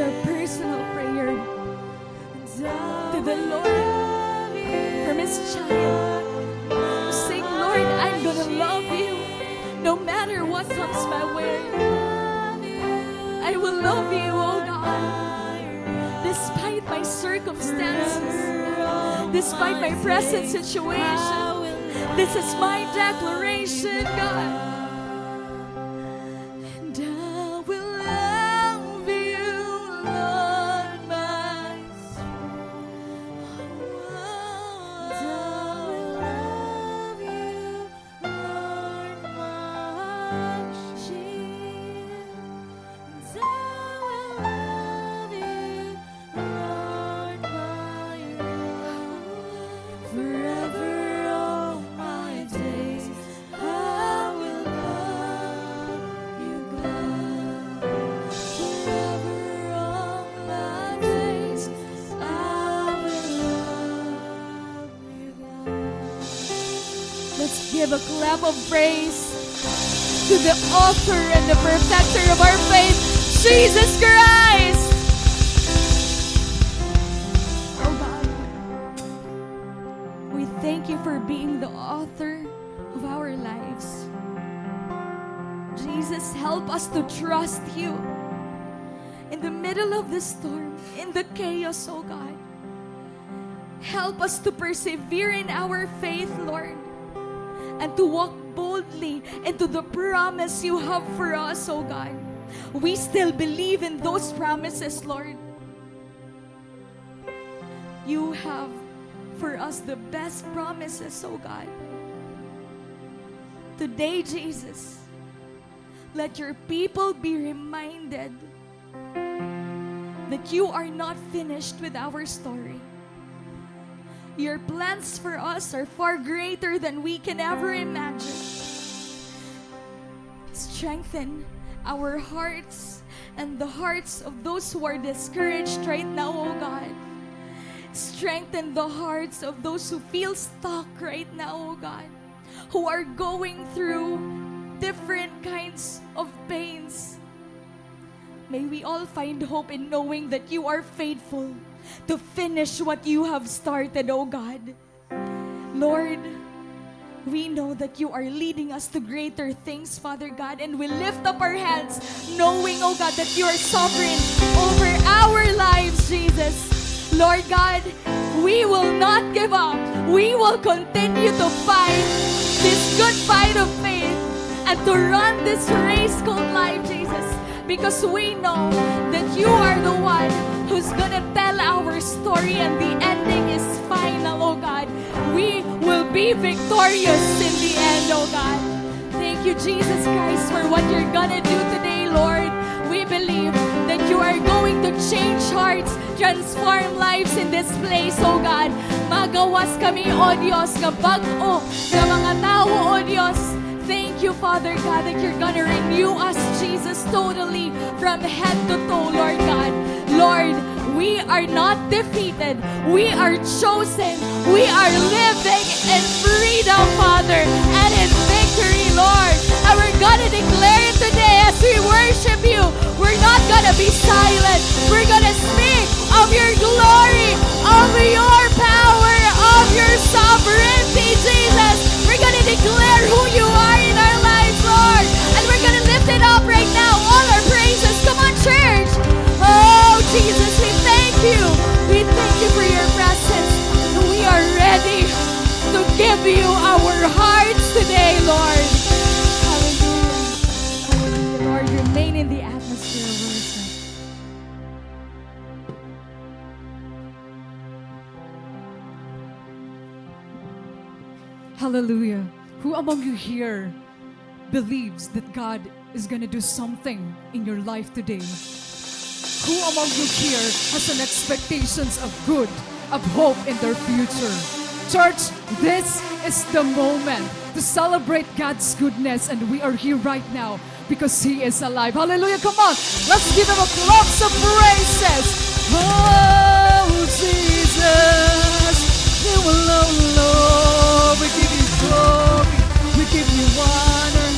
your personal prayer to the Lord from His child. Saying, Lord, I'm gonna love you no matter what comes my way. I will love you, oh God, despite my circumstances, despite my present situation. This is my declaration, God. And I will love you, Lord, my strength. And I will love you, Lord, my shield. And I will love you, Lord, my rock. Forever all my days I will love you, God. Forever all my days I will love you, God. Let's give a clap of praise to the author and the perfecter of our faith, Jesus Christ. Oh God, we thank you for being the author of our lives. Jesus, help us to trust you in the middle of the storm, in the chaos, oh God. Help us to persevere in our faith, Lord, and to walk boldly into the promise you have for us, oh God. We still believe in those promises, Lord. You have for us the best promises, oh God. Today, Jesus, let your people be reminded that you are not finished with our story. Your plans for us are far greater than we can ever imagine. Strengthen our hearts and the hearts of those who are discouraged right now, oh God. Strengthen the hearts of those who feel stuck right now, oh God, who are going through different kinds of pains. May we all find hope in knowing that you are faithful to finish what you have started, oh God. Lord, we know that you are leading us to greater things, Father God, and we lift up our hands knowing, oh God, that you are sovereign over our lives, Jesus. Lord God, we will not give up. We will continue to fight this good fight of faith and to run this race called life, Jesus, because we know that you are the one who's gonna tell our story and the ending is final, oh God. We will be victorious in the end, oh God. Thank you, Jesus Christ, for what you're gonna do today, Lord. We believe that you are going to change hearts, transform lives in this place, oh God. Magawas kami, O Diyos, nga bag-o na mga tao, O Diyos. Thank you, Father God, that you're gonna renew us, Jesus, totally from head to toe, Lord God. Lord, we are not defeated. We are chosen. We are living in freedom, Father, and in victory, Lord. And we're gonna declare it today as we worship you. We're not gonna be silent. We're gonna speak of your glory, of your power, of your sovereignty, Jesus. We're gonna declare who you are in our lives, Lord. And we're gonna lift it up right now. All our praises. Come on, church. Oh, Jesus, we thank you. We thank you for your presence. We are ready to give you our hearts today, Lord. Hallelujah. Hallelujah, Lord. Remain in the atmosphere of worship. Hallelujah. Who among you here believes that God is going to do something in your life today? Who among you here has an expectations of good, of hope in their future? Church, this is the moment to celebrate God's goodness, and we are here right now because He is alive. Hallelujah. Come on. Let's give Him a clap of praises. Oh, Jesus. You alone, Lord. We give you glory. We give you honor.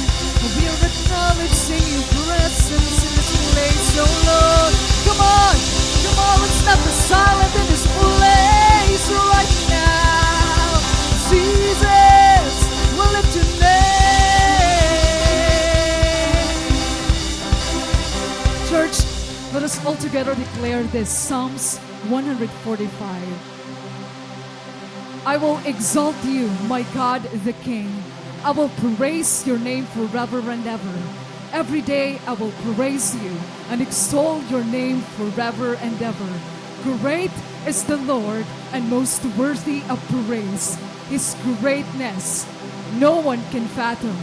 We are acknowledging your presence in this place, oh Lord. Come on. together declare this, Psalms 145. I will exalt you, my God the King. I will praise your name forever and ever. Every day I will praise you and extol your name forever and ever. Great is the Lord and most worthy of praise. His greatness no one can fathom.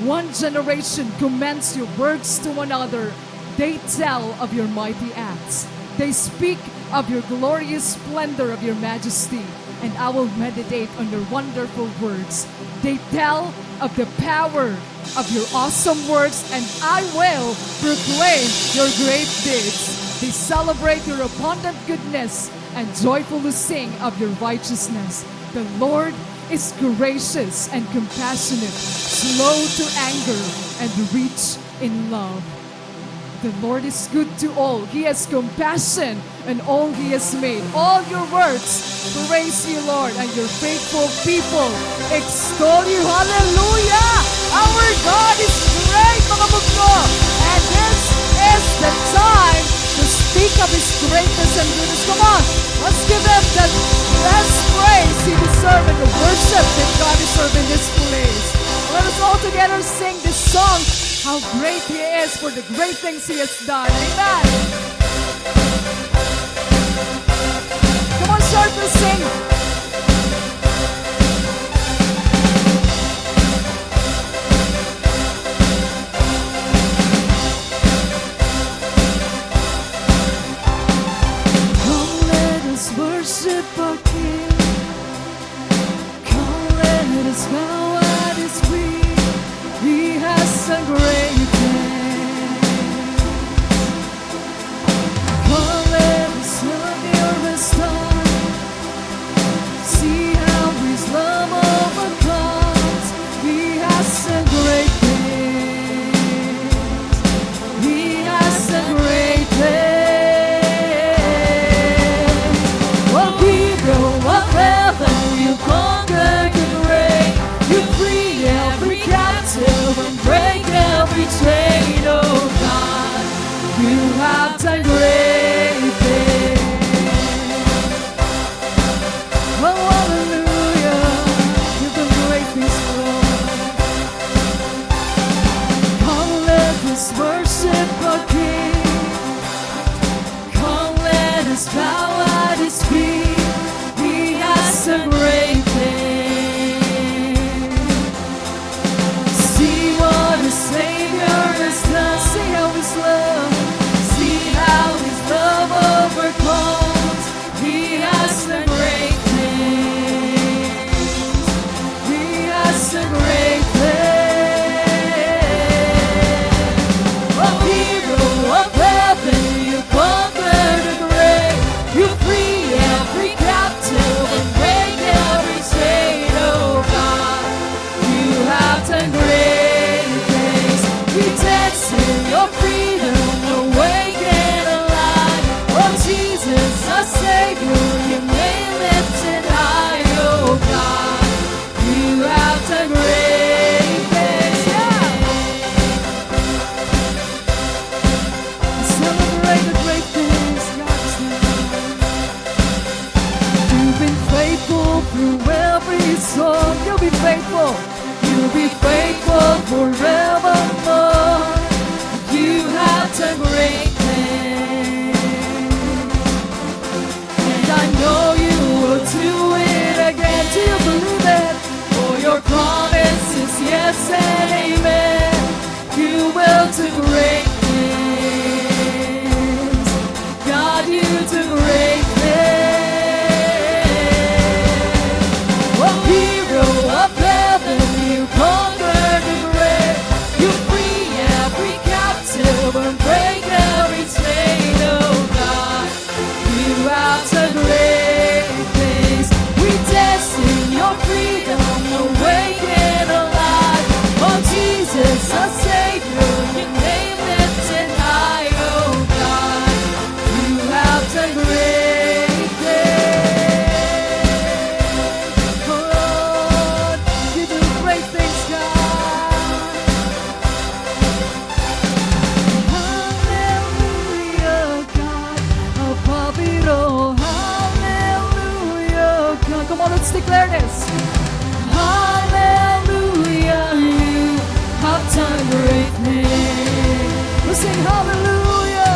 One generation commends your works to another. They tell of your mighty acts. They speak of your glorious splendor of your majesty, and I will meditate on your wonderful words. They tell of the power of your awesome works, and I will proclaim your great deeds. They celebrate your abundant goodness and joyfully sing of your righteousness. The Lord is gracious and compassionate, slow to anger, and rich in love. The Lord is good to all. He has compassion on all He has made. All your works praise you, Lord, and your faithful people extol you. Hallelujah! Our God is great, mga bugno. And this is the time to speak of His greatness and goodness. Come on, let's give Him the best praise He deserves and the worship that God deserves in this place. Let us all together sing this song, how great He is for the great things He has done. Amen. Come on, start to sing. Come, let us worship our King. Come, let us bow at His feet. He has a great things. Come, let us love your wisdom. See how His love overcomes. He has a great things. He has a great things. Oh, hero of heaven, you conquered the grave. You free every captive and break every chain, oh God. You have done great things. Oh, hallelujah. You've done great things, Lord. Come, let us worship our King. Come, let us bow at His feet. He has a great thing. See what a Savior has done. See how His love. See how His love overcomes. He has a great thing. He has a great thing. Oh, hero of heaven, you conquered the grave. You free every captive and break every chain, oh God. You have done great things. We dance in your freedom, awake and alive. Oh Jesus, our Savior, your name lifted high, oh God. You have done great things. Celebrate the great things God has done. You've been faithful through every storm. You'll be faithful. You'll be faithful forevermore. You have done great things. And I know you will do it again. Do you believe it? For your promise is yes and amen. You will do great things. God, you do great things. Oh, hero of heaven, you conquered the grave. You free every captive and break every chain, oh God. You have done great things. We dance in your freedom, awake and alive. Oh Jesus, our Savior, your name lifted high, oh God. You have done great things. Oh Lord, you do great things, God. Hallelujah, God. declare this. Hallelujah, you have done great things. We'll sing hallelujah.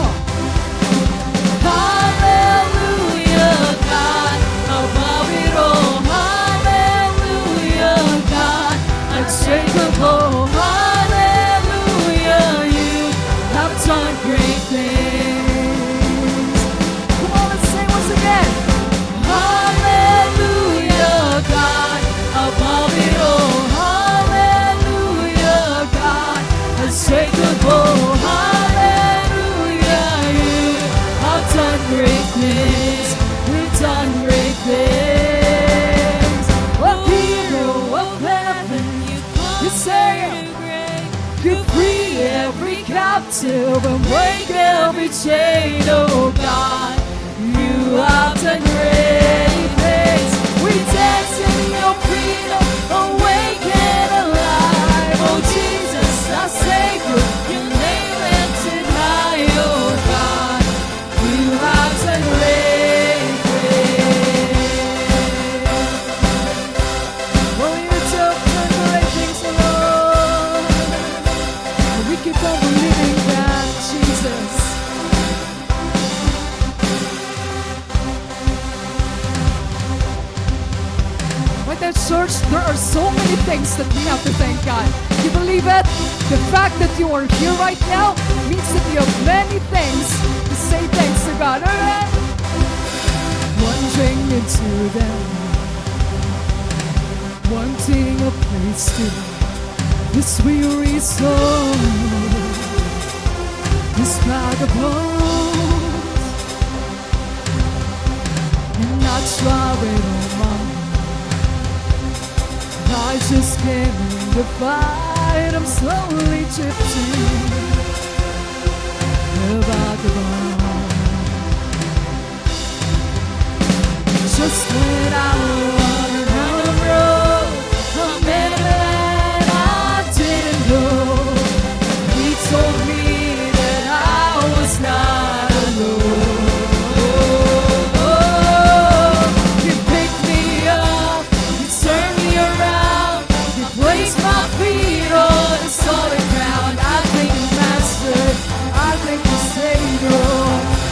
Hallelujah, God, above it all. Hallelujah, God, unshakable. Hallelujah, you have done great things. Come on, let's sing once again. Hallelujah, God, above it all. Hallelujah, God, unshakable. Hallelujah, you have done great things. We've done great things. A hero of heaven, you say you free every captive and break every chain, oh God. You have done great things. We dance in your freedom, awake and alive. Oh Jesus, our Savior, your name lifted high, oh God. You have done great things. Oh, you've done great things, Lord. We keep on believing that, Jesus. Right there, church, there are so many things that we have to thank God. You believe it? The fact that you are here right now means that you have many things to say thanks to God. All right? Wandering into them, wanting a place to this weary soul, this vagabond, and not travel on my I just can't win the fight. I'm slowly drifting the vagabond. Just when I was down the road, I met a man I didn't know. He told me that I was not alone. He picked me up, he turned me around, he placed my feet on the solid ground. I thank the Master, I thank the Savior,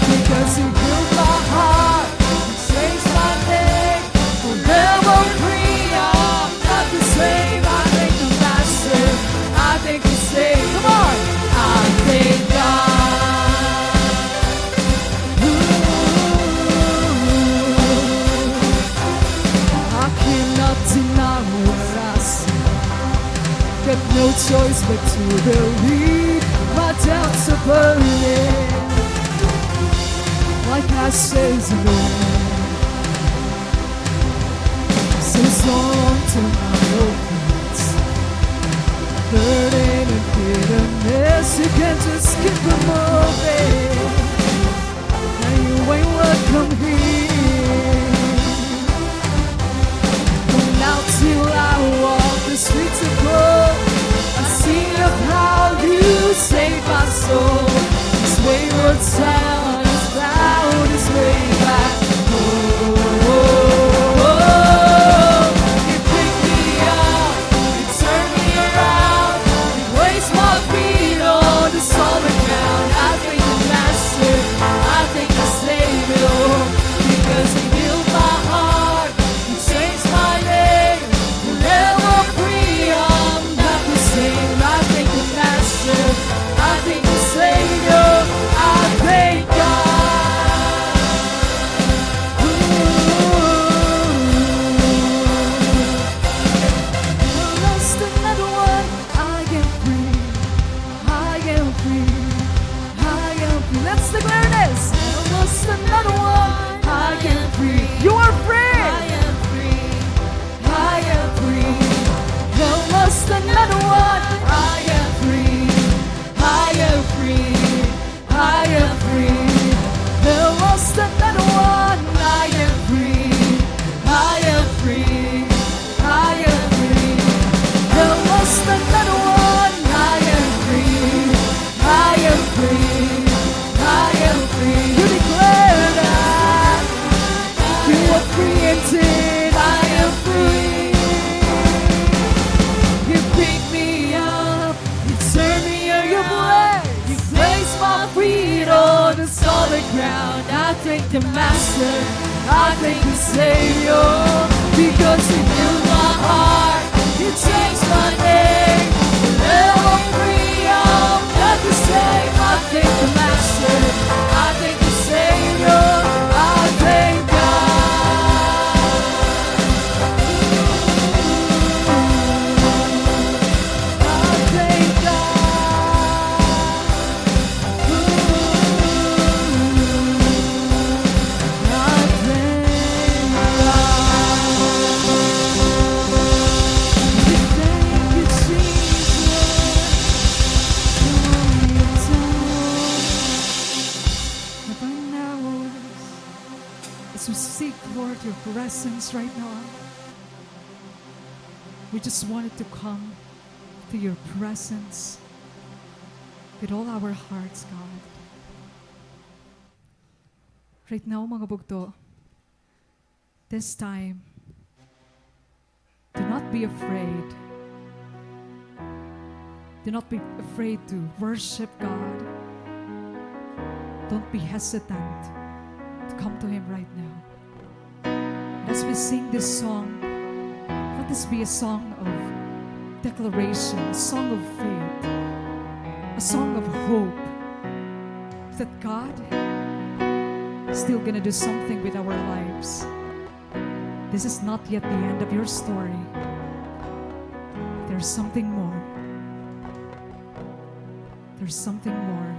because he healed my heart, he changed my name, forever free. I'm not the same. I thank the Master, I thank the Savior. Come on, I thank God. I cannot deny what I see. Got no choice but to believe. My doubts are burning like ashes in the wind. Since long to my opens, burden and bitterness, you can't just keep moving. And you ain't welcome here. From now till I walk the streets of gold, I see of how you saved my soul. This wayward sound is loud, is way back home. You picked me up, you turned me around, you placed my feet on the solid ground. I thank the Master, I thank the Savior, because he healed my heart, he changed my name, forever free. I'm not the same. I thank the Master, I thank the Savior. I thank the Master, I thank the Savior, because He knew my heart, He changed my name. Now I'm free, I'm not the same. I thank the Master, I thank the Savior, I thank God. I thank God. I thank God. We thank you, Jesus. Right now, as we seek, Lord, your presence right now, we just wanted to come to your presence with all our hearts, God. Right now, mga bugto, this time, do not be afraid. Do not be afraid to worship God. Don't be hesitant to come to Him right now. And as we sing this song, let this be a song of declaration, a song of faith, a song of hope that God is still gonna do something with our lives. This is not yet the end of your story. There's something more. There's something more.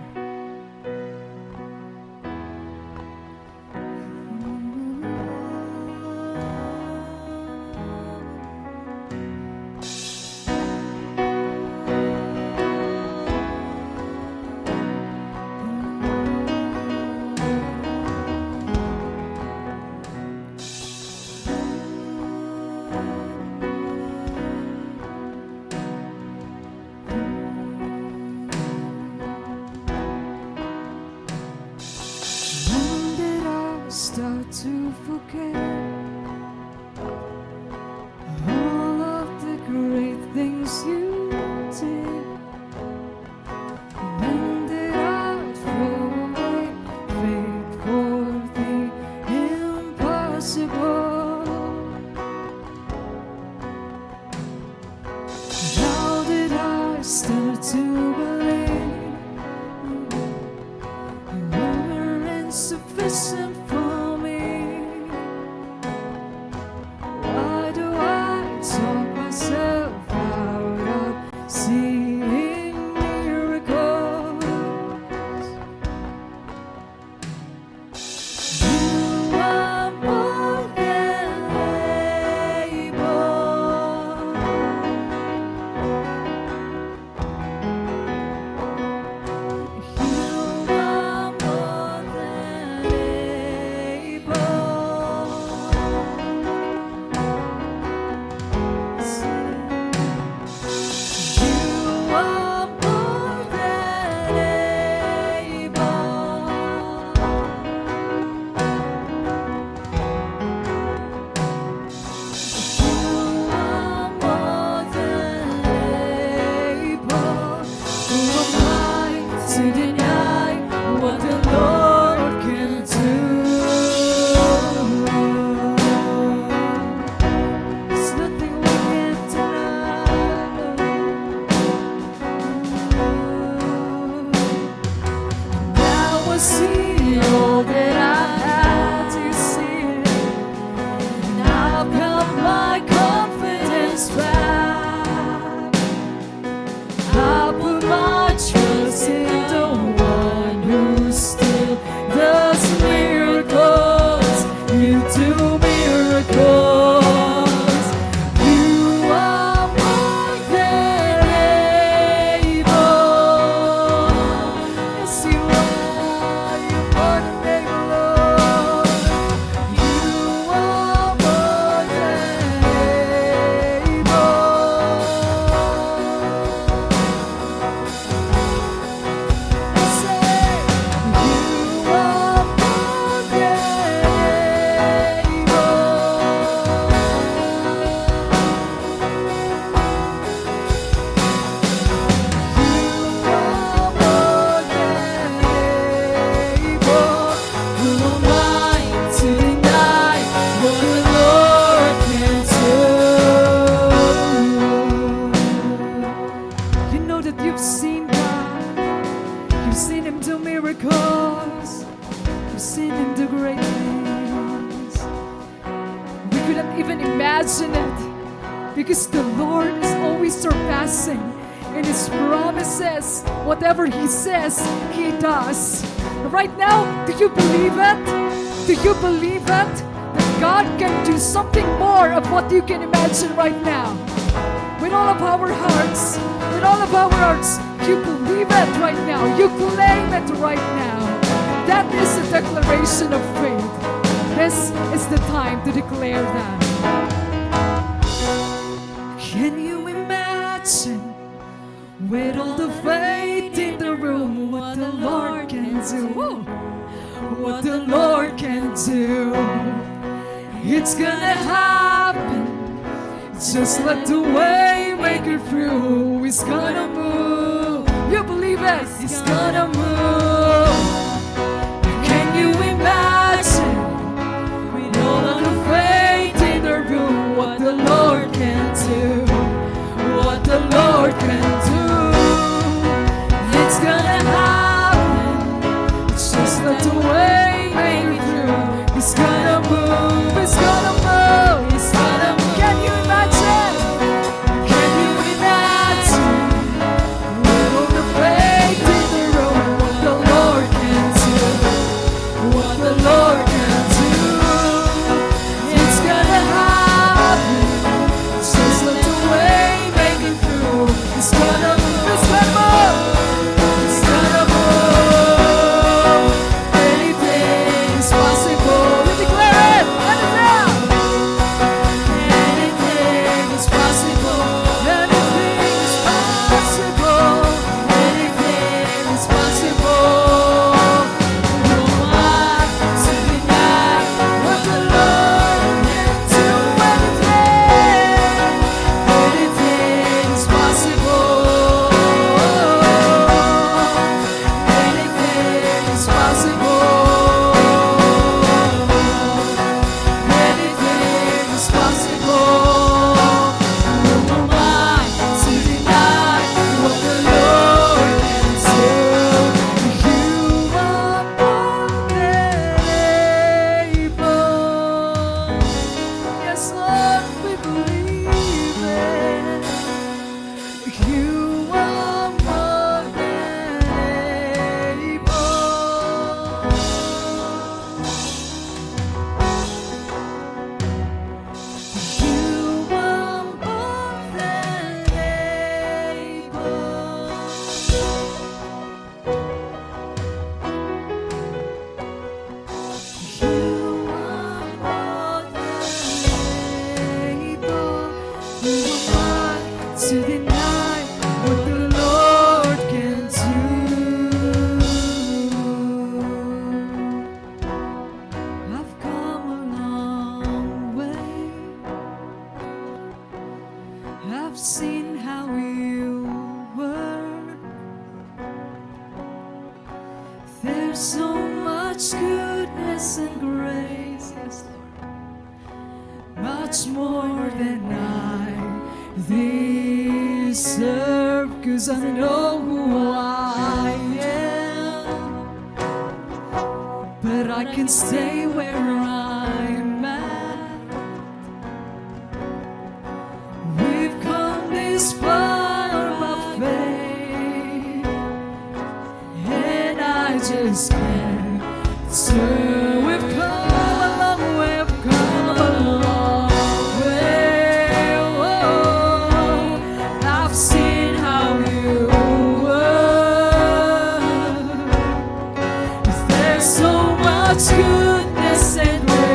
When did I start to forget all of the great things you did? When did I throw away faith for the impossible? How did I start to believe you were insufficient for me? even imagine it. Because the Lord is always surpassing in His promises. Whatever He says, He does. Right now, do you believe it? Do you believe it? That God can do something more of what you can imagine right now. With all of our hearts, with all of our hearts, you believe it right now. You claim it right now. That is a declaration of faith. This is the time to declare that. Can you imagine, with all the faith in the room, what the Lord can do? Woo! What the Lord can do. It's gonna happen. Just let the way make it through. It's gonna move. You believe it? It's gonna move. Can you imagine, with all of the faith in the room, what the Lord can do? What the Lord can do. It's gonna happen. Just let the way make it through. It's gonna move. It's gonna move. It's gonna move. Can you imagine? Can you imagine? With all the faith in the room, what the Lord can do. What the Lord can do. It's gonna happen. Just let the way make it through. It's gonna move. It's gonna move. It's gonna move. Anything is possible. We declare it. Let it down. Anything is possible. Anything is possible. Anything is possible. No one to deny what the Lord can do. Anything is possible. Anything is possible. Anything is possible. No mind to deny what the Lord can do. You are more than able. Yes, Lord, we believe it. You are more than able. You are more than able. You are more than able. You are not to deny what the Lord can do. I've come a long way. I've seen how you work. There's so much goodness and grace, yes, Lord, much more than I deserve, 'cause I know who I am. But I can stay where I'm at. We've come this far by faith, and I just can't turn. We've come a long way. We've come a long way. Oh, I've seen how you work. There's so much goodness and grace.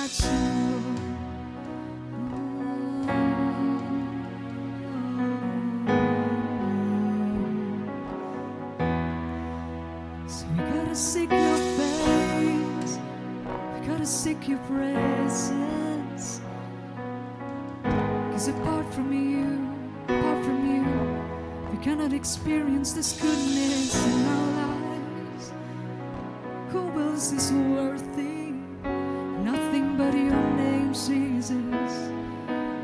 without you. So we gotta seek your face, we gotta seek your presence. 'Cause apart from you, we cannot experience this goodness in our lives. Who else is worthy? Nothing but your name, Jesus.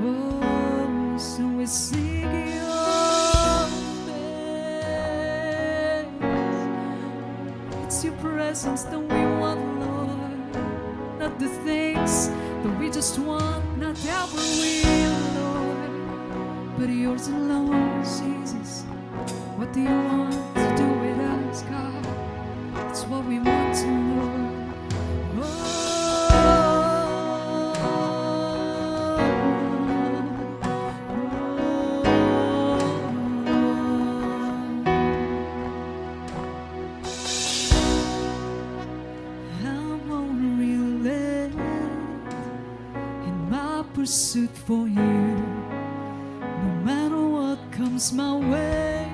Oh, so we seek your face. It's your presence that we want, Lord. Not the things that we just want, not our will, Lord, but yours alone, Jesus. What do you want to do with us, God? It's what we want to know. I'm on relent in my pursuit for you. No matter what comes my way,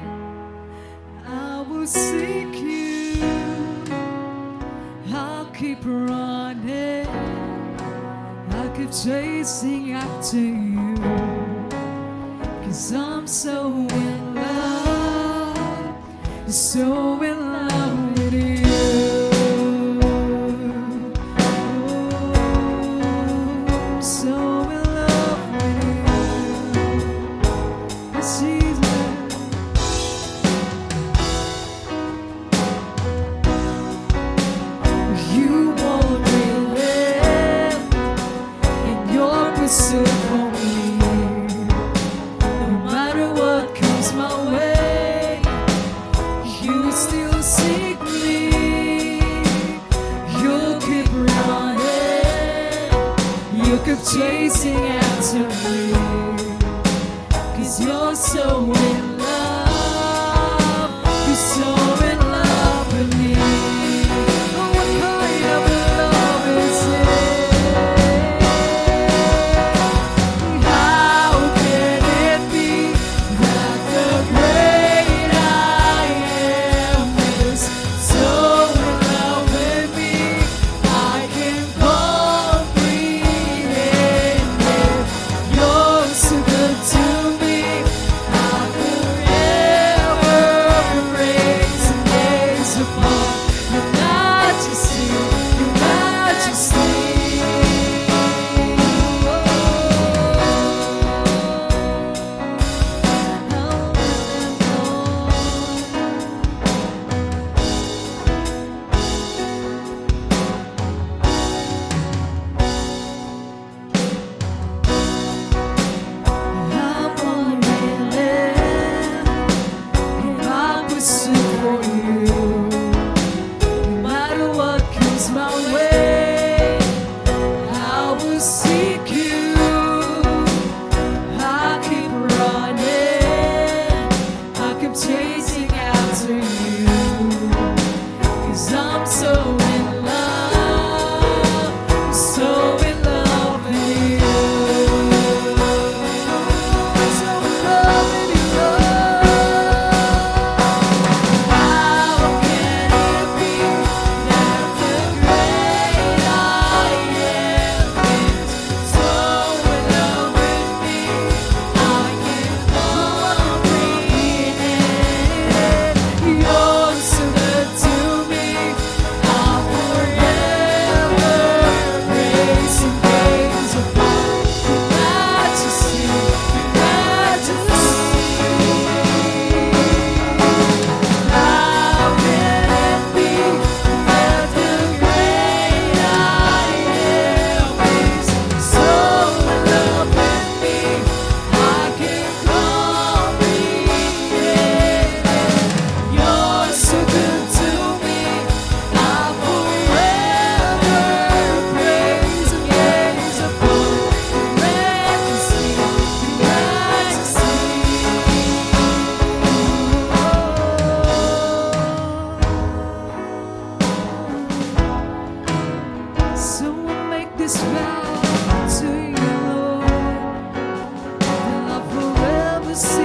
I will seek you. I'll keep running, I'll keep chasing after you. 'Cause I'm so in love, so in love with you. Oh, so in love with you. Yes, Jesus. You won't relent in your pursuit for me. No matter what comes my way, you still seek me. You'll keep running, you keep chasing after me. 'Cause you're so in love, you're so in love with me. Oh, what kind of love is it? How can it be that the great I am is so in love with me? I can comprehend it. You're so good to me. I forever praise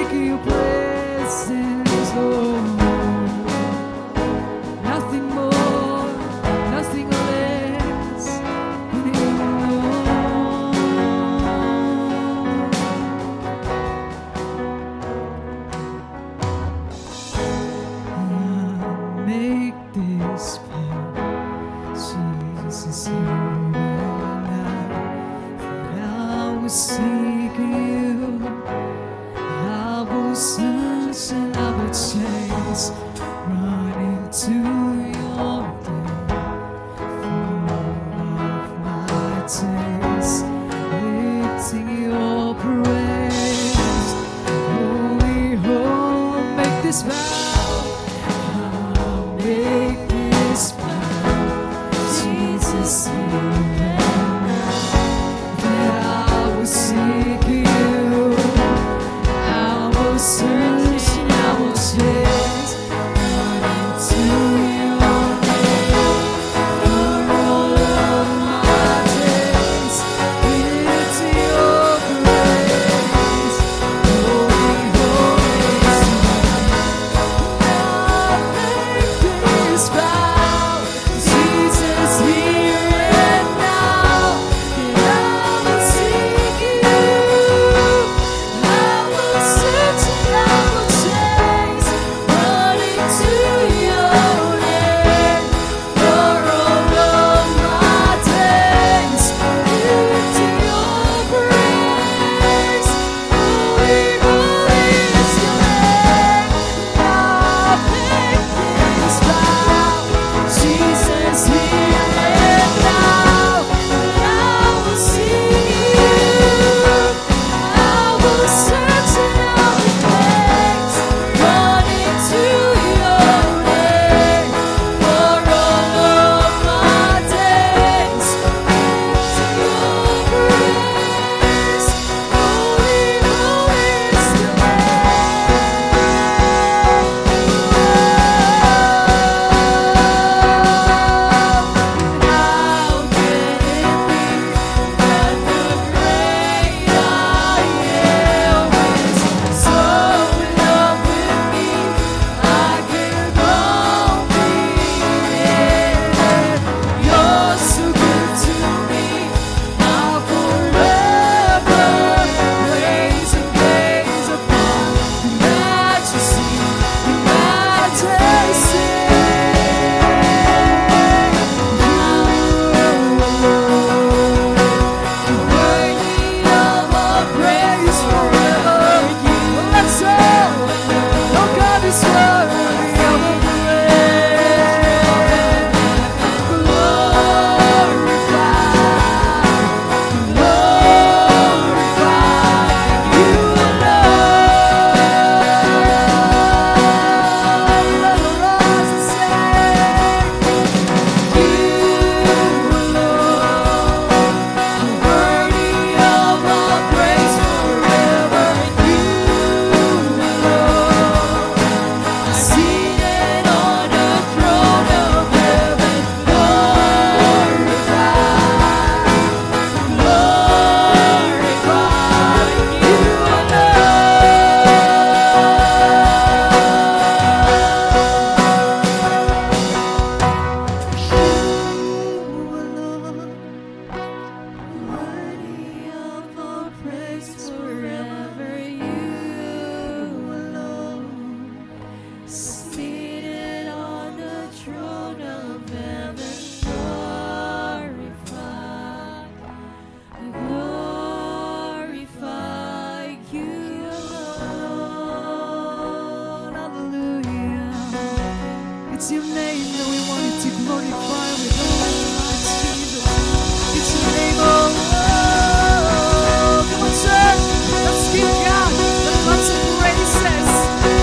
seek your presence, Lord. Nothing more, nothing less than you, Lord. I make this vow, Jesus is here right now, that I will seek you, I will search and I will chase, running to your gate, full of my taste, lifting your praise. Holy, holy, make this vow, I'll make this vow, Jesus, here and now, that I will seek you, I will search and I will chase, running to your gate, for all of my days, lifting your praise. Holy, holy, I'll make this vow, Jesus, here and now, that I will seek you, I will search and I will chase, running to your name, for all of my days, lifting your praise. Holy, holy is your name. I'll make this vow, Jesus, here and now, that I will seek you, I will search and I will chase, running to your name, for all of my days, lifting your praise. Holy, holy is your name. How can it be that the great I am is so in love with me? I can comprehend. You're so good to me. I'll forever praise and gaze upon your majesty, your majesty. Worthy of all praise forever. Let's go. Oh, God is worthy of all praise. Glorify you alone. Let the roses sing. You alone, worthy of all praise forever. You alone, seated on the throne of heaven. Glorify you alone. Worthy of all praise forever, you alone, seated on the throne of heaven, glorify you alone. Hallelujah. It's your name that we wanted to glorify with all our lives, Jesus. It's your name, oh, come on, church. Let's give God the lots of praises.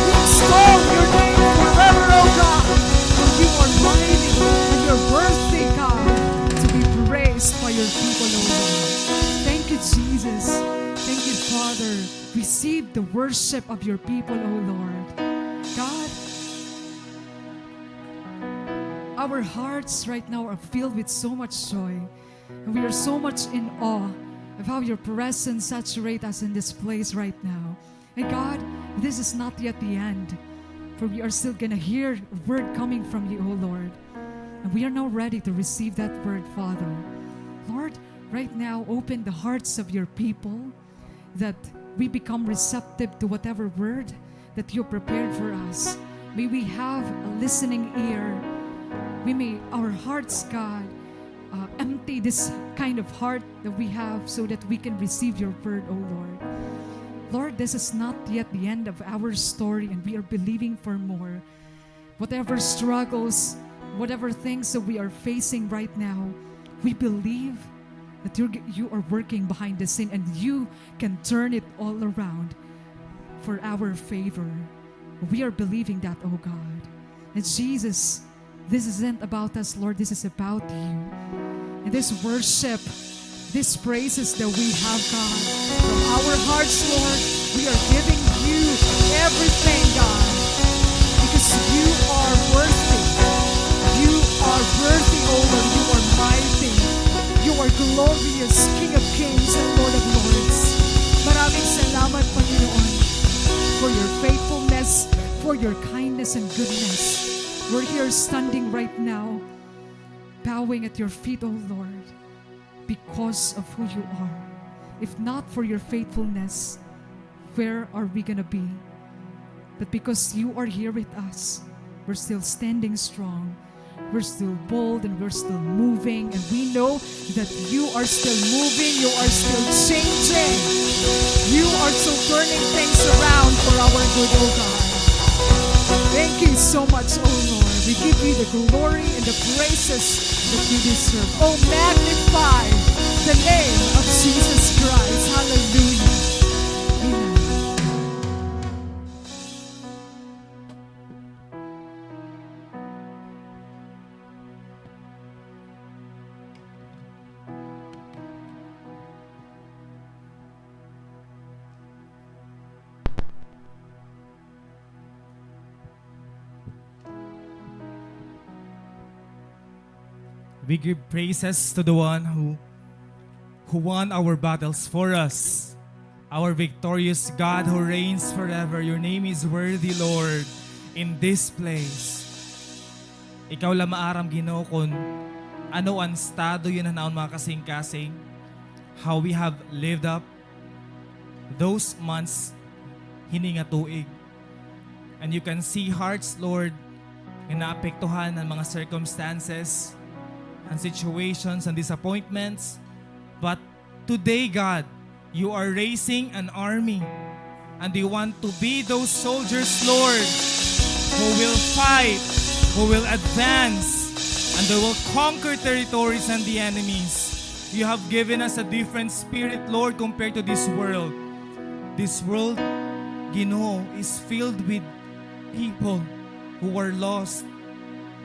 We extol your name forever, oh God. For you are mighty and you're worthy, God, to be praised by your people, oh Lord. Thank you, Jesus. Thank you, Father. Receive the worship of your people, oh Lord. God, our hearts right now are filled with so much joy. And we are so much in awe of how your presence saturates us in this place right now. And God, this is not yet the end, for we are still gonna hear a word coming from you, O Lord. And we are now ready to receive that word, Father. Lord, right now, open the hearts of your people that we become receptive to whatever word that you prepared for us. May we have a listening ear. May our hearts, God, empty this kind of heart that we have so that we can receive your word, O Lord. Lord, this is not yet the end of our story, and we are believing for more. Whatever struggles, whatever things that we are facing right now, we believe that you are working behind the scene and you can turn it all around for our favor. We are believing that, oh God. And Jesus, this isn't about us, Lord. This is about you. And this worship, these praises that we have, God, from our hearts, Lord, we are giving you everything, God, because you are worthy. You are worthy, oh Lord. You are mighty. You are glorious, King of Kings and Lord of Lords. Maraming salamat, Panginoon, for your faithfulness, for your kindness and goodness. We're here standing right now, bowing at your feet, oh Lord, because of who you are. If not for your faithfulness, where are we gonna be? But because you are here with us, we're still standing strong. We're still bold and we're still moving, and we know that you are still moving, you are still changing. You are still turning things around for our good, oh God. Thank you so much, oh Lord. We give you the glory and the praises that you deserve. Oh, magnify the name of Jesus Christ. Hallelujah. Amen. We give praises to the one who won our battles for us. Our victorious God who reigns forever. Your name is worthy, Lord, in this place. Ikaw lang maaram, Ginoo, kung ano ang estado yun na naon mga kasing-kasing. How we have lived up those months hininga tuig. And you can see hearts, Lord, na naapektuhan ng mga circumstances and situations and disappointments. But today, God, you are raising an army, and you want to be those soldiers, Lord, who will fight, who will advance, and they will conquer territories and the enemies. You have given us a different spirit, Lord, compared to this world. This world, Ginoo, is filled with people who are lost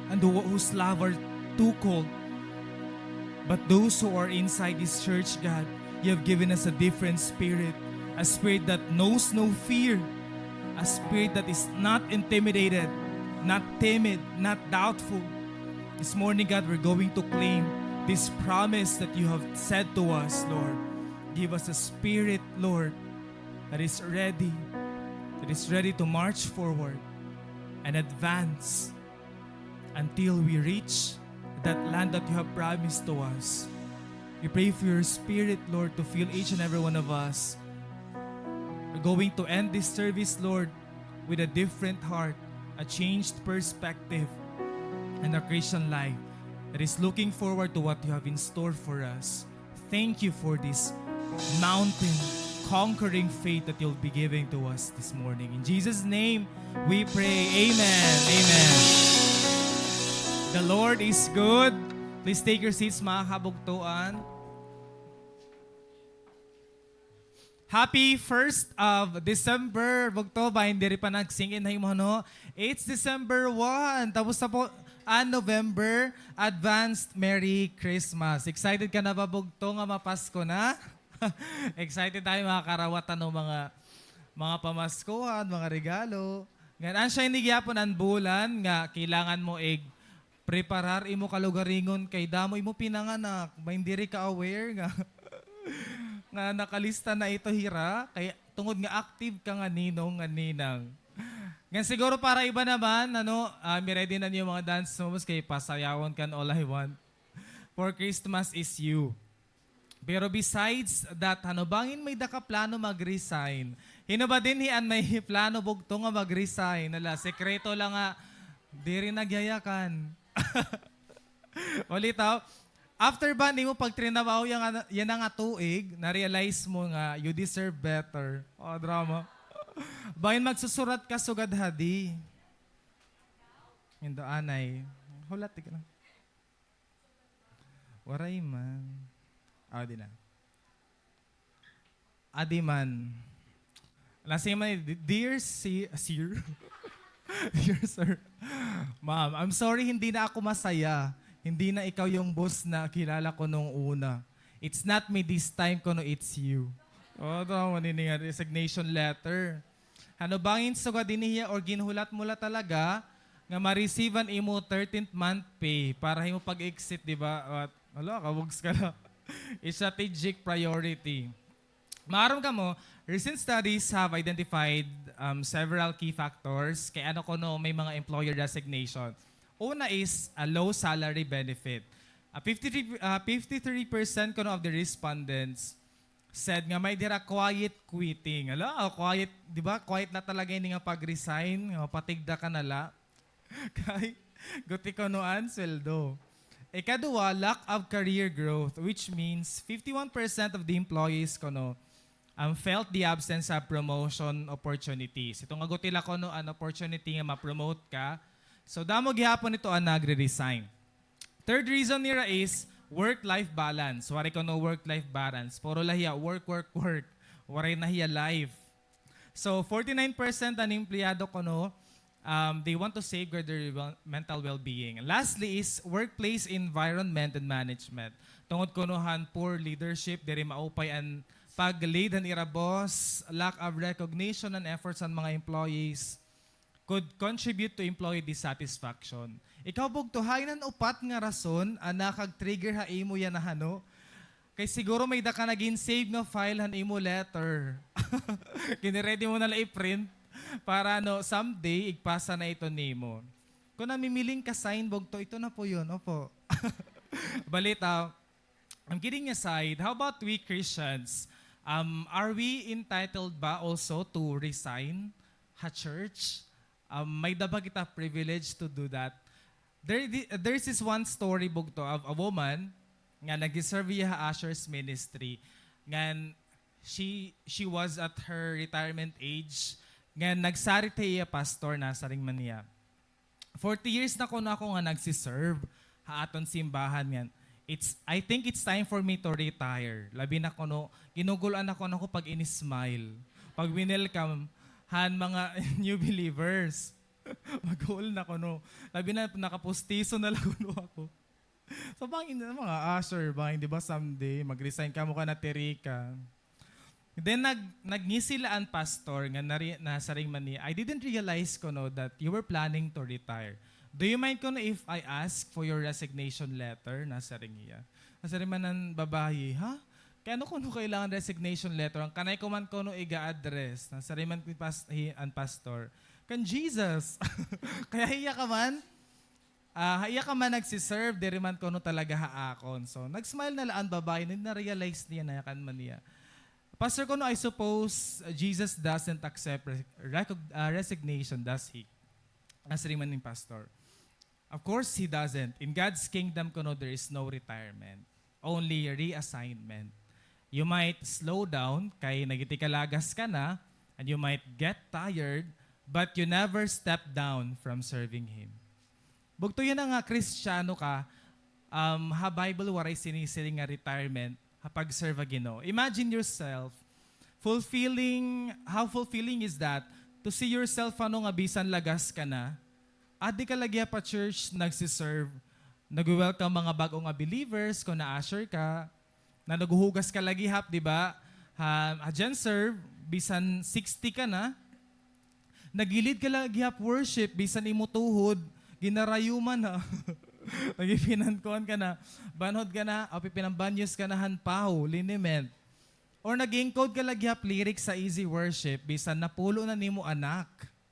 and whose love are too cold. But those who are inside this church, God, you have given us a different spirit. A spirit that knows no fear. A spirit that is not intimidated, not timid, not doubtful. This morning, God, we're going to claim this promise that you have said to us, Lord. Give us a spirit, Lord, that is ready to march forward and advance until we reach that land that you have promised to us. We pray for your spirit, Lord, to fill each and every one of us. We're going to end this service, Lord, with a different heart, a changed perspective, and a Christian life that is looking forward to what you have in store for us. Thank you for this mountain conquering faith that you'll be giving to us this morning. In Jesus' name, we pray. Amen. Amen. The Lord is good. Please take your seats, mga kabugtuan. Happy 1st of December. Bugto ba? Hindi rin pa nagsingin na mo, no? It's December 1. Tapos na po ang November. Advanced Merry Christmas. Excited ka na ba, Bugto, nga mapasko na? Excited tayo mga karawatan ng mga pamaskuhan, mga regalo. Ngayon, siya inigyapan ang bulan nga kailangan mo preparar imo kalugaringon kay damo imo pinanganak. May hindi ka aware nga nga nakalista na ito hira kay tungod nga active ka nga ninong nga ninang. Nga siguro para iba naman, ready na niyo mga dance moves kay pasayawon kan all I want. For Christmas is you. Pero besides that, bangin may daka plano mag-resign. Hino ba din hian may plano bugto nga mag-resign? Nala, sekreto lang nga, di rin nagyayakan. Ulit after ba mo pag trinabaho yan nga tuig, na-realize mo nga, you deserve better. Drama. Bayan magsusurat ka sugad hadi. Indo anay. Hulat ka na. Waray man. Di na. Adi man. Lasing man, dear sir. Dear sir. Ma'am, I'm sorry hindi na ako masaya. Hindi na ikaw yung boss na kilala ko nung una. It's not me this time kuno it's you. Ito manini nga resignation letter. Bangin sugad din or ginhulat mo la talaga nga ma-receive an imo 13th month pay para himo pag-exit, di ba? Kabugs ka na. Strategic priority. Maaram ka mo, recent studies have identified several key factors kay may mga employer resignation. Una is a low salary benefit. 53% of the respondents said nga may dira quiet quitting. Quiet, di ba? Quiet na talaga yung nga pag-resign, patigda ka nala. Kay guti ko noan sweldo. Ikadua, lack of career growth, which means 51% of the employees felt the absence of promotion opportunities. Ito nga gutila an opportunity nga ma-promote ka. So damo gihapon ito ang nagre-resign. Third reason nira is work-life balance. Wari work-life balance. Puro lahiya, work. Waray na hiya life. So 49% ang empleyado they want to safeguard their mental well-being. Lastly is workplace environment and management. Tungod poor leadership, diri maupay ang pag-lead ang ira boss, lack of recognition and efforts ang mga employees could contribute to employee dissatisfaction. Ikaw bugtuhay nan upat nga rason nakag-trigger ha imo yan na kay siguro may da ka naging save nga file han imo letter. Kini-ready mo na lang i-print para someday igpasa na ito nimo. Kung namimiling ka sign bugto, ito na po yun. Opo. Balita, I'm kidding aside, how about we Christians? Are we entitled ba also to resign ha church? May daba kita privilege to do that. There's this one story bugto of a woman nga nag-serve ha Asher's ministry. Nga she was at her retirement age. Nga nagsari tayo pastor na sa ring maniya. 40 years na ako nga nagsiserve ha aton simbahan nga. I think it's time for me to retire. Labi na ginugulan ako pag in-smile. Pag winelcome han mga new believers. Mag-goal na Labi na nakapostiso na lang ako. So bangin na mga usher, di ba someday mag-resign ka mo ka na terika. Then nagnisila ang pastor nga nasa ring maniya. I didn't realize that you were planning to retire. Do you mind if I ask for your resignation letter nasa ring iya? Nasa ring man ang babae, ha? Kaya kailangan resignation letter? Ang kanay ko man iga-address. Nasa ring man ang pastor. Kan Jesus. Kaya hiya ka man. Hiya ka man nagsiserve. Diri man talaga haakon. So nag-smile na lang ang babae. Na-realize niya na yakan man niya. Pastor I suppose Jesus doesn't accept resignation, does he? Nasa ring man ng pastor. Of course, he doesn't. In God's kingdom, there is no retirement. Only reassignment. You might slow down, kay nagitikalagas ka na, and you might get tired, but you never step down from serving Him. Bugto yan nga Kristiyano ka, ha Bible waray sinisiling nga retirement, pag-serve Ginoo. Imagine yourself, how fulfilling is that to see yourself nga bisan lagas ka na, di ka lagi pa church nagsiserve, nag-welcome mga bagong nga believers, kung na-usher ka, na naguhugas ka lagi di ba? Dyan serve, bisan 60 ka na, nagilid ka lagi worship, bisan imutuhod, ginarayuman na. Nagipinankuan ka na, banhod ka na, o pipinambanyos ka na hanpaw, liniment. Or nag-encode ka lagyap lyrics sa Easy Worship, bisan napulo na nimo anak.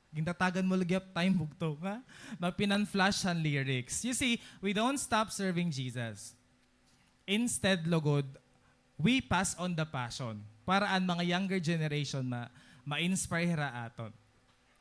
Gintatagan mo lagyap time bugto, ha? Mapinan-flash ang lyrics. You see, we don't stop serving Jesus. Instead, lugod, we pass on the passion para ang mga younger generation ma-inspire aton.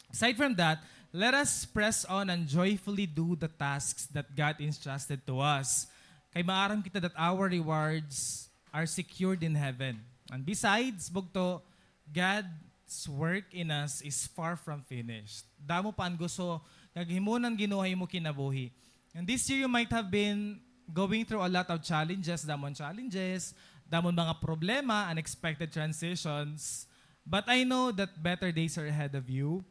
Aside from that, let us press on and joyfully do the tasks that God entrusted to us. Kay maaram kita that our rewards are secured in heaven. And besides, bugto, God's work in us is far from finished. Damo pa ang gusto, naghimunan ginuhay mo kinabuhi. And this year you might have been going through a lot of challenges, damon mga problema, unexpected transitions. But I know that better days are ahead of you.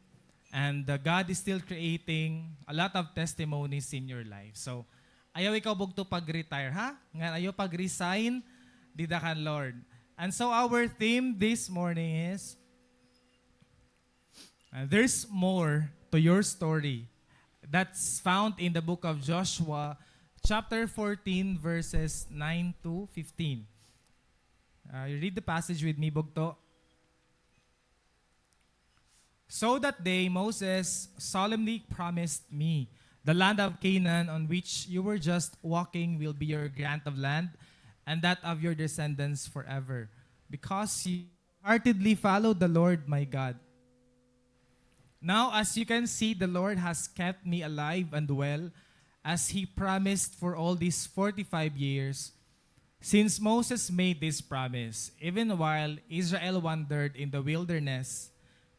And God is still creating a lot of testimonies in your life. So, ayaw ikaw bugto pag-retire, ha? Nga ayaw pag-resign, didakan Lord. And so our theme this morning is, there's more to your story. That's found in the book of Joshua, chapter 14, verses 9 to 15. You read the passage with me, bugto. So that day Moses solemnly promised me, the land of Canaan on which you were just walking will be your grant of land, and that of your descendants forever, because you heartedly followed the Lord my God. Now, as you can see, the Lord has kept me alive and well, as He promised for all these 45 years, since Moses made this promise, even while Israel wandered in the wilderness.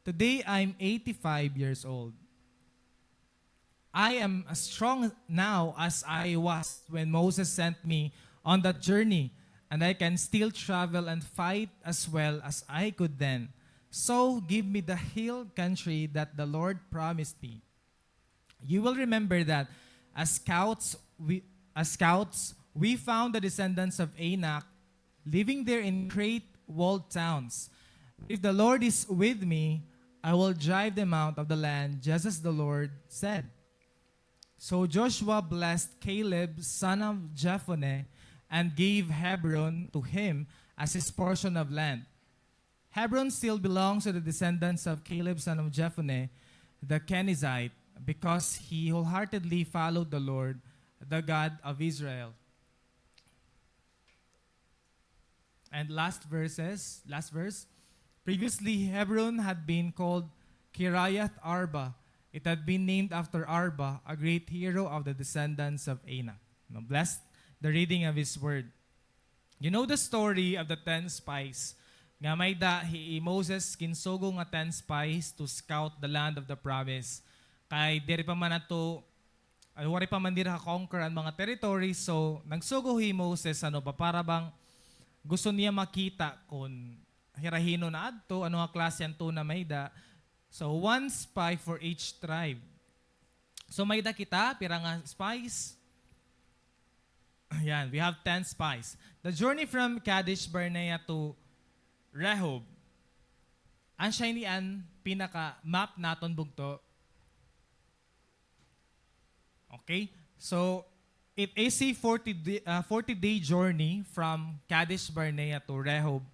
Today, I'm 85 years old. I am as strong now as I was when Moses sent me on that journey, and I can still travel and fight as well as I could then. So give me the hill country that the Lord promised me. You will remember that as scouts, we found the descendants of Anak living there in great walled towns. If the Lord is with me, I will drive them out of the land, just as the Lord said. So Joshua blessed Caleb, son of Jephunneh, and gave Hebron to him as his portion of land. Hebron still belongs to the descendants of Caleb, son of Jephunneh, the Kenizzite, because he wholeheartedly followed the Lord, the God of Israel. And last verse. Previously, Hebron had been called Kiriath Arba. It had been named after Arba, a great hero of the descendants of Anak. Now, bless the reading of His word. You know the story of the 10 spies. Nga may Moses kinsugo nga 10 spies to scout the land of the promise. Kay diri pa man ato, wari pa man dira conquer ang mga territories. So, nagsugo Moses, para bang gusto niya makita kung hirahino na adto, ano nga klase anto na mayda. So, 1 spy for each tribe. So, mayda kita, pira nga spies. Ayan, we have 10 spies. The journey from Kadesh Barnea to Rehob. Ang siya niyan, pinaka-map naton bugto. Okay? So, it is a 40-day journey from Kadesh Barnea to Rehob.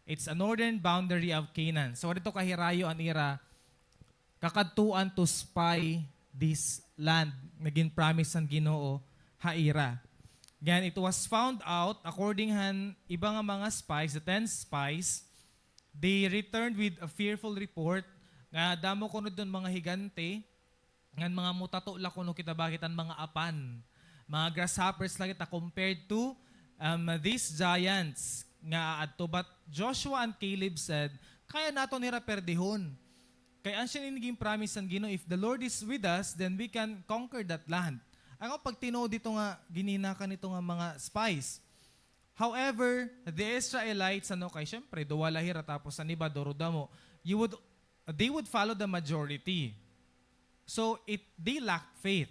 It's a northern boundary of Canaan. So, dito kahirayo ang ira, kakadtuan to spy this land. Naging promise ng Ginoo, haira. Again, it was found out, according han ibang mga spies, the 10 spies, they returned with a fearful report nga damo kuno doon mga higante, ngan mga mutato la kuno kita bakitan mga apan, mga grasshoppers la kita compared to these giants nga adto. But Joshua and Caleb said, kaya nato nira perdihon. Kaya ang siya naging promise ng Ginoo, if the Lord is with us, then we can conquer that land. Ang pag tinuod dito nga, gininakan ito nga mga spies. However, the Israelites, kay syempre, duwala hira tapos aniba, dorodamo, they would follow the majority. So, they lacked faith.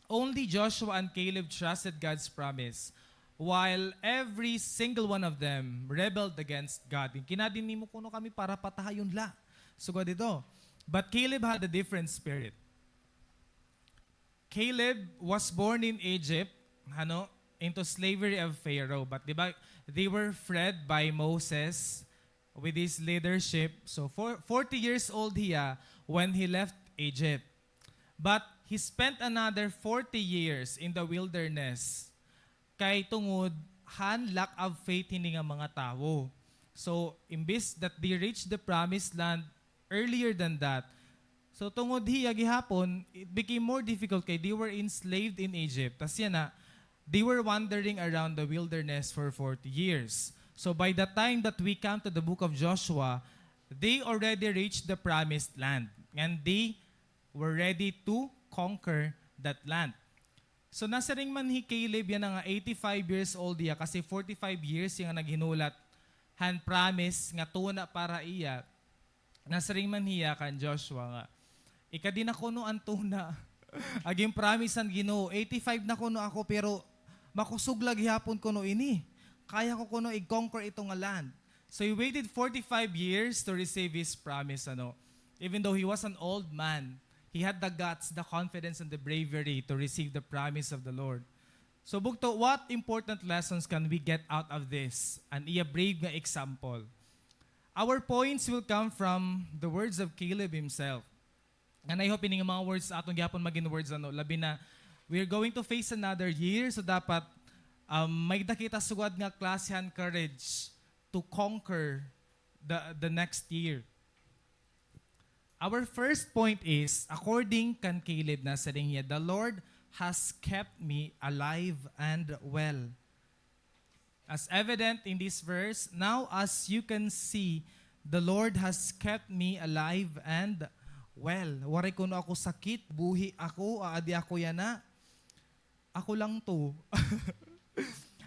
Only Joshua and Caleb trusted God's promise, while every single one of them rebelled against God. Kinadini mo kuno kami para patahayon la. So, dito. But Caleb had a different spirit. Caleb was born in Egypt, into slavery of Pharaoh. But di ba, they were freed by Moses with his leadership. So 40 years old when he left Egypt. But he spent another 40 years in the wilderness kay tungod lack of faith hindi nga mga tao. So, imbis that they reached the promised land earlier than that, so tungod gihapon, it became more difficult kay they were enslaved in Egypt. Tas yan na, they were wandering around the wilderness for 40 years. So by the time that we come to the book of Joshua, they already reached the promised land. And they were ready to conquer that land. So nasa ring man Caleb yan nga 85 years old kasi 45 years yung naghinulat han promise nga tuna para iya. Nasa ring man kan Joshua nga. Ikadi na kuno ang tuna. Aging promise ang Ginoo 85 na kuno ako pero makusuglag hapon kuno ini. Kaya ko kuno i-conquer itong land. So he waited 45 years to receive his promise. Even though he was an old man, he had the guts, the confidence, and the bravery to receive the promise of the Lord. So bugto, what important lessons can we get out of this? An brave nga example. Our points will come from the words of Caleb himself. And I hope ini nga mga words atong gyapon maging words labi na we're going to face another year, so dapat may dakita sugad nga klasyan courage to conquer the next year. Our first point is, according kan Caleb na sa ring the Lord has kept me alive and well. As evident in this verse, now as you can see, the Lord has kept me alive and well. Waray kuno ako sakit, buhi ako, adi ako yana. Ako lang to.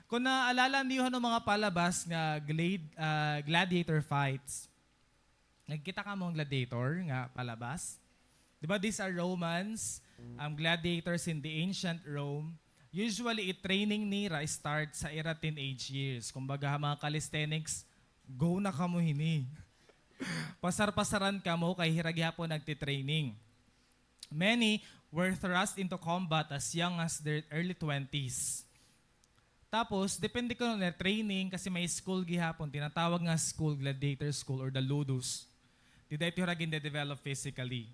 Kung naalala niyo ng mga palabas nga gladiator fights, nagkita ka mong gladiator nga palabas. Diba these are Romans, gladiators in the ancient Rome. Usually, training nila start sa era teenage years. Kumbaga, mga calisthenics, go na kamo hini. Pasar-pasaran ka mo kay hiragyapon nagtitraining. Many were thrust into combat as young as their early 20s. Tapos, depende ko na training kasi may school gihapon, tinatawag nga school, gladiator school or the ludus. Dida ito ragin de-develop physically.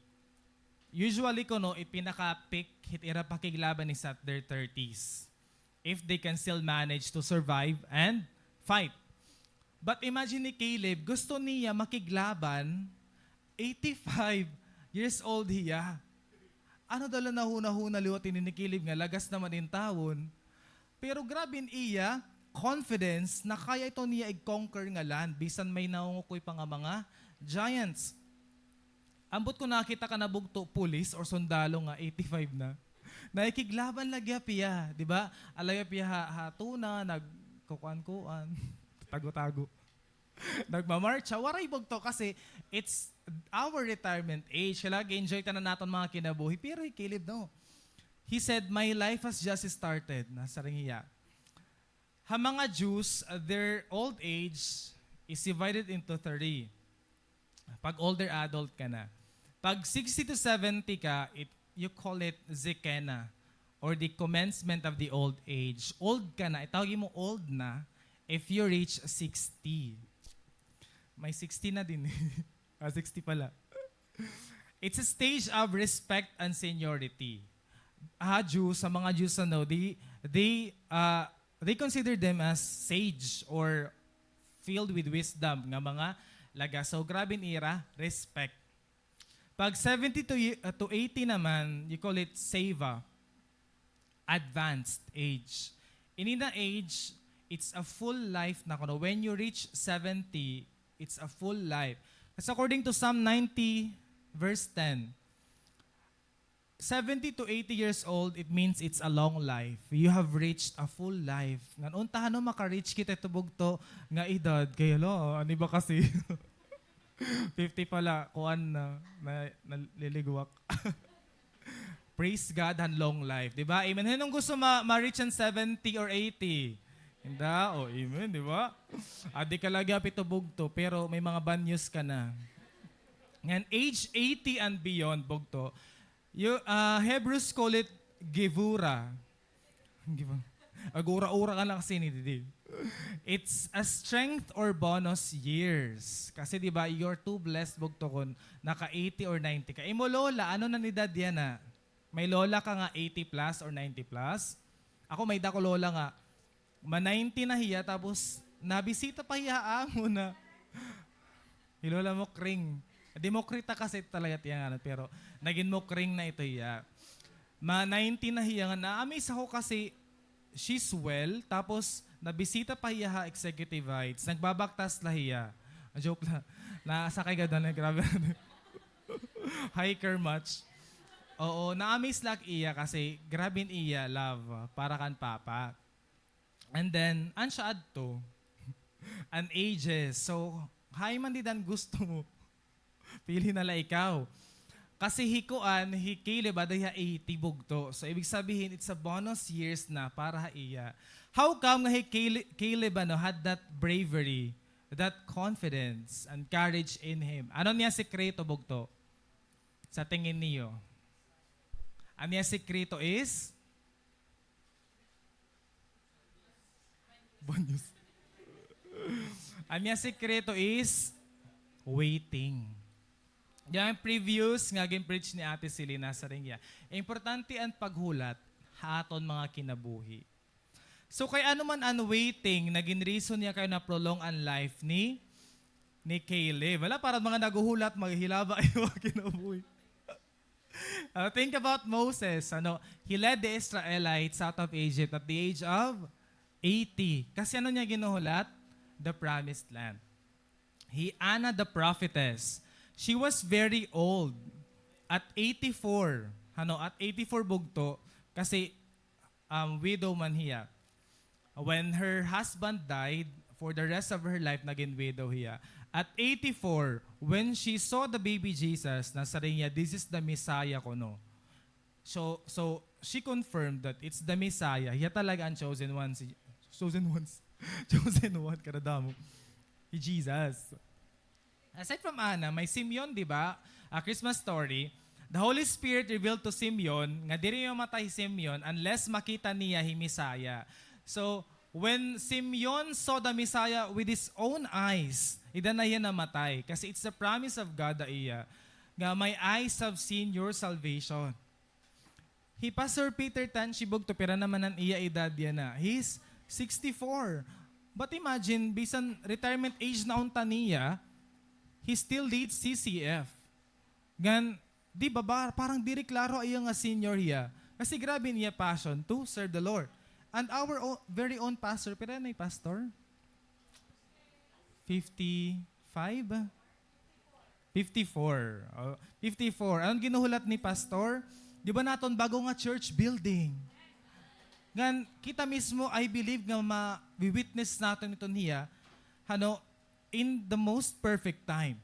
Usually ko pinaka-pick hitira pakiglaban is at their 30s. If they can still manage to survive and fight. But imagine ni Caleb, gusto niya makiglaban, 85 years old hiya. Ano dala na huna-huna liwatin ni Caleb nga, lagas naman in tawon. Pero grabin iya, confidence na kaya ito niya i-conquer nga land, bisan may naungukoy pa nga mga giants. Ambot ko nakita ka na bugto pulis or sundalo nga 85 na. Naikiglaban lagya piya, di ba? Alaya piya hatuna, nagkukuan-kuan, tago-tago. Nagmamarcha, waray bugto kasi it's our retirement age. Kaya enjoy ta na natin mga kinabuhi. Pero Caleb no. He said, my life has just started. Nasa ringiya. Ha mga Jews, their old age is divided into 3. Pag older adult ka na. Pag 60 to 70 ka, you call it Zekena or the commencement of the old age. Old ka na, itawagin mo old na if you reach 60. May 60 na din. 60 pala. It's a stage of respect and seniority. Jews, sa mga Jews they consider them as sage or filled with wisdom nga mga laga. So grabe nira, respect. Pag 70 to 80 naman, you call it seva, advanced age. In the age, it's a full life na kuno. When you reach 70, it's a full life. As according to Psalm 90 verse 10, 70 to 80 years old, it means it's a long life. You have reached a full life. Nga untahan maka-reach kita tubog to nga edad. Kaya ano ba kasi? 50 pala, kuan na naliliguak. Praise God and long life. Diba? Amen. Hinong gusto ma-reach ang 70 or 80? Hinda? Amen. Diba? Adi ka lagi pitubog to, pero may mga bad news ka na. Ngayon, age 80 and beyond, bugto, Hebrews call it Gevura. Agura-ura ka lang kasi ni Didi. It's a strength or bonus years. Kasi di ba, you're too blessed bugto kun naka 80 or 90 ka. Imo lola, ano na ni dad yan na? May lola ka nga 80 plus or 90 plus. Ako may dako lola nga. Ma-90 na hiya, tapos nabisita pa hiya amo na. Hilola mo kring. Demokrita kasi talaga tiyan ano, pero naging mo kring na ito hiya. Ma-90 na hiya nga. Na-amaze ako kasi she's well, tapos nabisita pa hiya ha, executive heights. Nagbabaktas la hiya. Joke lang. Nasakay ka doon. Grabe. Hiker much. Oo, na-amaze lang iya kasi grabe iya, love. Para kan papa. And then, an siya adto. An ages. So, hay man di dan gusto mo. Pili nala ikaw. Kasi hikuan, hikili ba dahil 80 bugto. So, ibig sabihin, it's a bonus years na para iya. How come nga hikili ba no, had that bravery, that confidence, and courage in him? Ano niya sekreto bugto? Sa tingin niyo? Ano niya sekreto is? Bonus. Ang niya sekreto is waiting. Yung previous nga preach ni Ate Selena sa ringya. Importante ang paghulat haton mga kinabuhi. So kay ano man ang waiting, naging reason niya kayo na prolong ang life ni Caleb. Wala, parang mga naguhulat, maghihilaba yung mga kinabuhi. Think about Moses. He led the Israelites out of Egypt at the age of 80. Kasi ano niya ginuhulat? The promised land. Anna the prophetess. She was very old. At 84. At 84 bugto. Kasi widow man hiya. When her husband died, for the rest of her life, naging widow hiya. At 84, when she saw the baby Jesus, nasabi niya, this is the Messiah ko, no? So she confirmed that it's the Messiah. Hiya talaga ang chosen one. Chosen one, karadamo. Jesus. Aside from Anna, may Simeon, di ba? A Christmas story. The Holy Spirit revealed to Simeon, nga diri mamatay Simeon unless makita niya hi Messiah. So, when Simeon saw the Messiah with his own eyes, ida na yan namatay. Kasi it's the promise of God na iya. Nga my eyes have seen your salvation. Pastor Peter Tan, shibog to, pera naman ang iya edad yan na. He's 64. But imagine, bisan retirement age na unta niya, he still leads CCF. Gan, di ba parang di klaro ay nga senior hiya. Kasi grabe niya passion to serve the Lord. And our very own pastor, pero na pastor? 55? 54. 54. Anong ginuhulat ni pastor? Di ba naton bago nga church building? Gan, kita mismo, I believe nga ma-witness natin ito niya, in the most perfect time.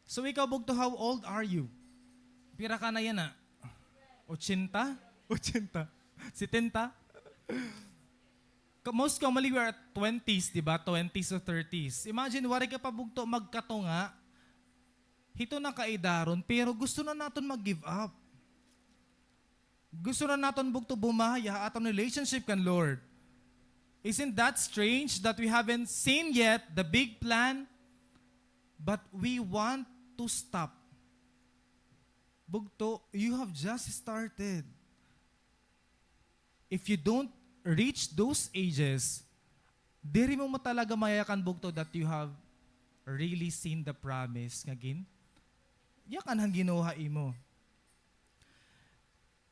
So ikaw, Bugto, how old are you? Pira ka na yan 80? 80? 70? Most commonly, we are at 20s, di ba? 20s to 30s. Imagine, wari ka pa, Bugto, magkatunga, hito na kaidaron, pero gusto na natin mag-give up. Gusto na natin, Bugto, bumaya at ang relationship kan Lord. Isn't that strange that we haven't seen yet the big plan, but we want to stop? Bugto, you have just started. If you don't reach those ages, diri mo talaga mayakan, Bugto, that you have really seen the promise. Ngagin, yakan hang ginuha imo.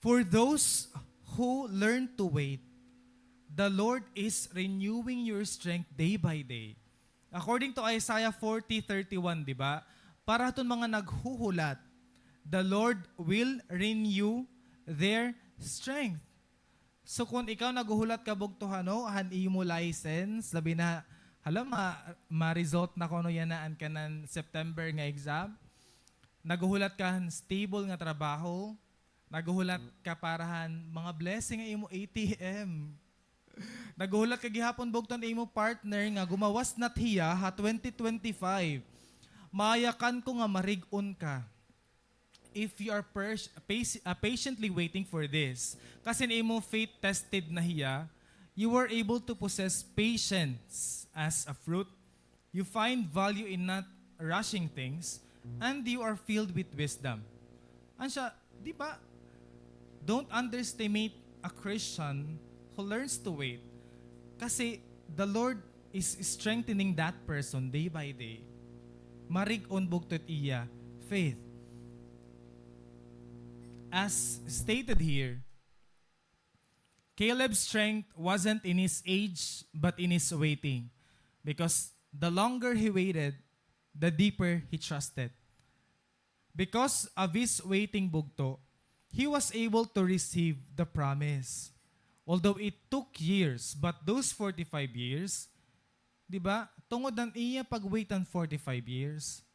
For those who learn to wait, the Lord is renewing your strength day by day. According to Isaiah 40:31, di ba? Para itong mga naghuhulat, the Lord will renew their strength. So kung ikaw naghuhulat ka, Bugto, han imo license, labi na, ma-result na kono yanaan ka ng September nga exam, naghuhulat ka stable nga trabaho, naghuhulat ka parahan mga blessing nga imo ATM, naghuhulat ka gihapon, Bugto, na imo partner nga gumawas na hiya 2025. Mayakan ko nga marigon ka if you are patiently waiting for this. Kasi na imo faith tested na hiya, You were able to possess patience as a fruit. You find value in not rushing things, and you are filled with wisdom. Ano siya, di ba? Don't underestimate a Christian who learns to wait. Kasi the Lord is strengthening that person day by day. Marig-on bugtot iya, faith. As stated here, Caleb's strength wasn't in his age, but in his waiting. Because the longer he waited, the deeper he trusted. Because of his waiting bugto, he was able to receive the promise. Although it took years, but those 45 years, di ba, tungod ang iya pag-wait ng 45 years,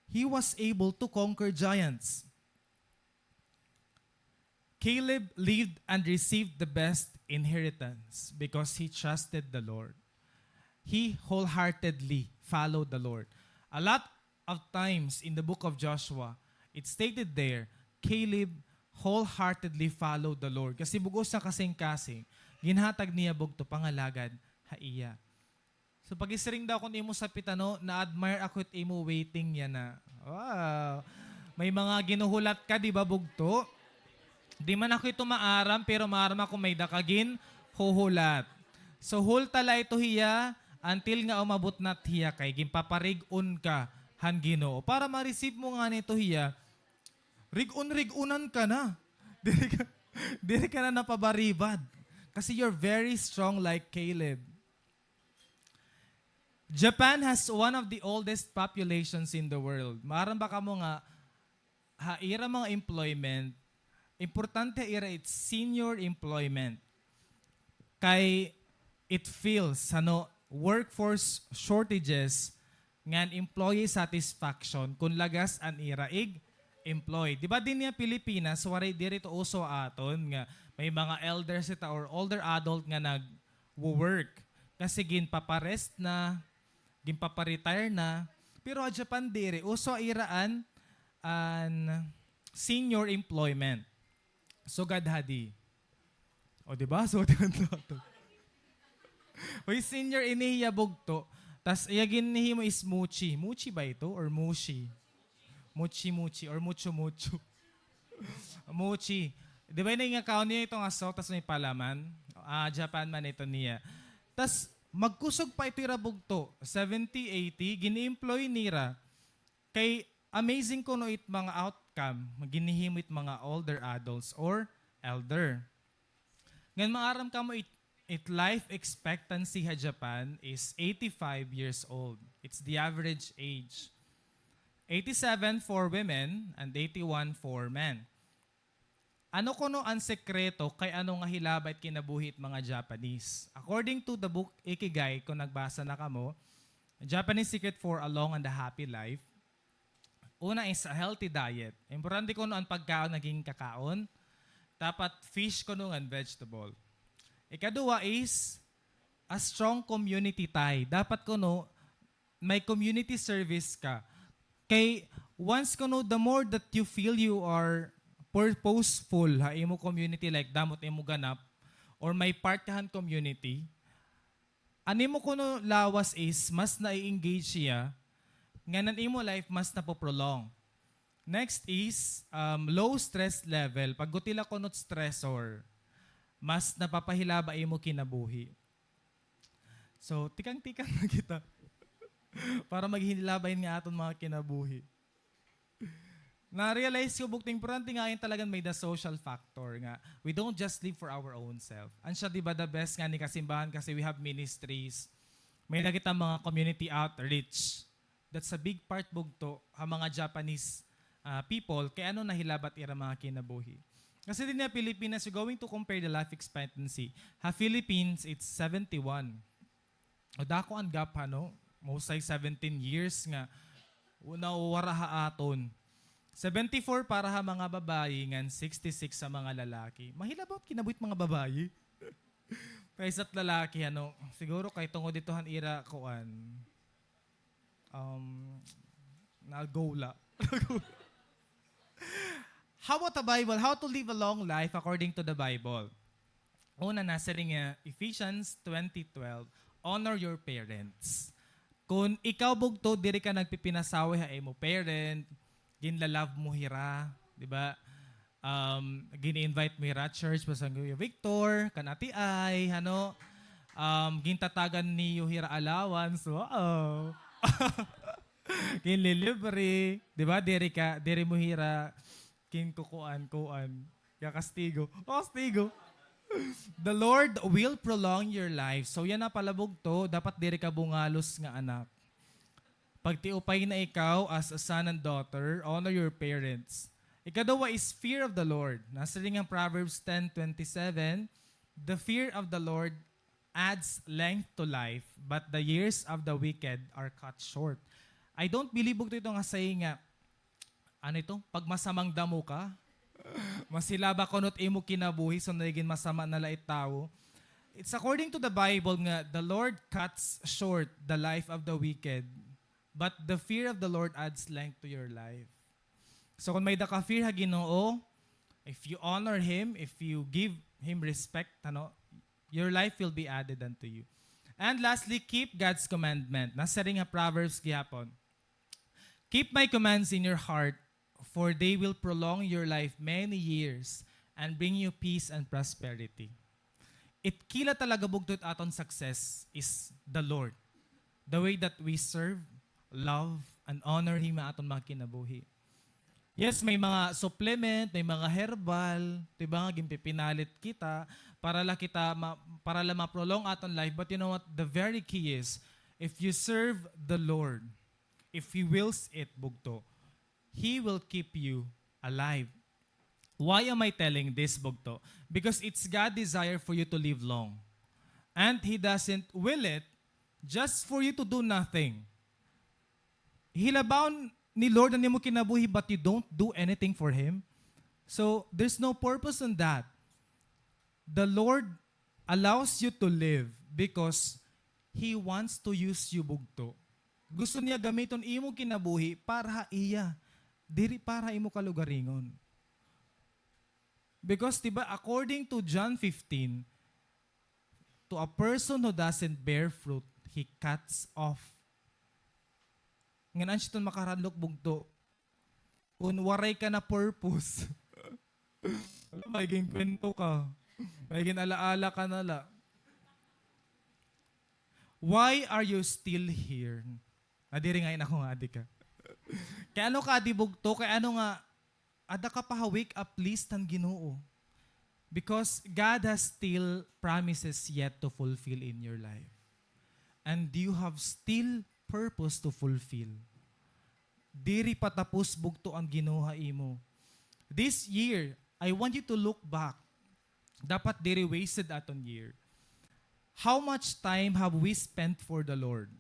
he was able to conquer giants. Caleb lived and received the best inheritance because he trusted the Lord. He wholeheartedly followed the Lord. A lot of times in the book of Joshua, it stated there, Caleb wholeheartedly followed the Lord. Kasi bugos na kasing-kasing, ginhatag niya bugto pangalagad haiya. So pag isring daw kung imo sa pitano, na-admire ako at imo waiting yan na. Wow! May mga ginuhulat ka, di ba bugto? Di man ako ito maaram, pero maaram ako may dakagin, huhulat. So hul tala ito hiya, until nga umabot na hiya kay, gimpaparig-un ka, han Ginoo. Para ma-receive mo nga nito hiya, rig-unan ka na. Diri ka na napabaribad. Kasi you're very strong like Caleb. Japan has one of the oldest populations in the world. Maaram ba ka mo nga, haira mga employment, importante ira it's senior employment. Kay it feels workforce shortages ngan employee satisfaction kung lagas an iraig employed. Di ba din niya Pilipinas, waray diri to uso aton nga may mga elders ita or older adult nga nag-work. Kasi ginpaparest na, ginpaparetire na. Pero sa Japan diri, uso iraan an senior employment. So gadhadi. O diba? So to. Uy, senior inihiya bugto. Tas iyagin nihi mo is muchi. Muchi ba ito? Or mushi? Muchi. Or mucho. Muchi. Di ba yung account niya itong aso, tas may palaman? Japan man ito niya. Tas magkusog pa ito ira bugto. 70, 80, gini-employ nira. Kay amazing ko no it mga outcome, ginihimit mga older adults or elder. Ngayon maaram ka mo it life expectancy ha Japan is 85 years old. It's the average age. 87 for women and 81 for men. Ano kuno ang sekreto kay ano nga hilabay kinabuhit mga Japanese? According to the book Ikigai, kung nagbasa na kamo, Japanese Secret for a Long and a Happy Life, una is a healthy diet. Importante ko no ang pagkaon naging kakaon. Dapat fish ko no ang vegetable. Ikaduwa is a strong community tie. Dapat ko no may community service ka. Kay once ko no the more that you feel you are purposeful ha imo community like damot imo ganap or may partyahan community, ani mo ko no lawas is mas na-engage siya nga nan imo life mas napoprolong. Next is low stress level. Pag gutila ko not stressor, mas napapahilaba imo kinabuhi. So, tikang-tikang na kita para maghihilabay nga aton mga kinabuhi. Na-realize ko bukting importante nga yun talagang may the social factor nga. We don't just live for our own self. Ansya diba the best nga ni kasimbahan kasi we have ministries. May nakita mga community outreach. That's a big part bugto ang mga Japanese people kaya ano nahilabat ira mga kinabuhi. Kasi din na Pilipinas, you're going to compare the life expectancy. Philippines, it's 71. O dako ang gap mostly 17 years nga nawara ha aton. 74 para ha mga babayi ngan 66 sa mga lalaki. Mahilabot kinabuhit mga babayi. Kaysa't lalaki siguro kay tungod ditohan ira kuan. Nagola. How about the Bible? How to live a long life according to the Bible? Una, nasa rin nga, Ephesians 20:12, honor your parents. Kung ikaw bugto, diri ka nagpipinasawi ha mo parent, ginlalove mo hira, di ba? Gini-invite mo hira church, pasang Victor, kanati ay, ano, gintatagan ni hira allowance, wow. Ginlilibre, di ba? Diri mo hira, kukuan, kaya kastigo. Oh, kastigo. The Lord will prolong your life. So yan na palabog to, dapat diri ka bungalos nga anak. Pagtiupay na ikaw as a son and daughter, honor your parents. Ikadawa is fear of the Lord. Nasa rin ang Proverbs 10:27, the fear of the Lord adds length to life, but the years of the wicked are cut short. I don't believe bugto ito nga saying nga, ano ito? Pag masamang damo ka, masilaba kunot imo kinabuhi so naging masama na lait tao. It's according to the Bible nga the Lord cuts short the life of the wicked, but the fear of the Lord adds length to your life. So kung may ka fear ha Ginoo, if you honor Him, if you give Him respect, ano, your life will be added unto you. And lastly, keep God's commandment. Nasa rin nga Proverbs gihapon. Keep my commands in your heart, for they will prolong your life many years and bring you peace and prosperity. It kila talaga bugtot aton success is the Lord. The way that we serve, love, and honor Him aton mga kinabuhi. Yes, may mga supplement, may mga herbal, diba nga gimpipinalit kita para la ma-prolong aton life. But you know what? The very key is, if you serve the Lord, if He wills it bugto, He will keep you alive. Why am I telling this, bugto? Because it's God's desire for you to live long. And He doesn't will it just for you to do nothing. Hilabaon ni Lord na nimo kinabuhi but you don't do anything for Him. So, there's no purpose in that. The Lord allows you to live because He wants to use you, bugto. Gusto niya gamiton imo kinabuhi para iya. Diri para imo kalugaringon. Because, diba, according to John 15, to a person who doesn't bear fruit, He cuts off. Ngayon siya itong makaradlok bugto. Kung waray ka na purpose, magiging kwento ka. Magiging alaala ka na la. Why are you still here? Nadiri ngayon ako nga, adi ka. Kaya ano ka, adi bugto? Kaya ano nga, ada ka pa wake up list ang Ginoo. Because God has still promises yet to fulfill in your life. And you have still purpose to fulfill. Diri patapos bugto ang ginuha imo. This year, I want you to look back. Dapat diri wasted aton year. How much time have we spent for the Lord?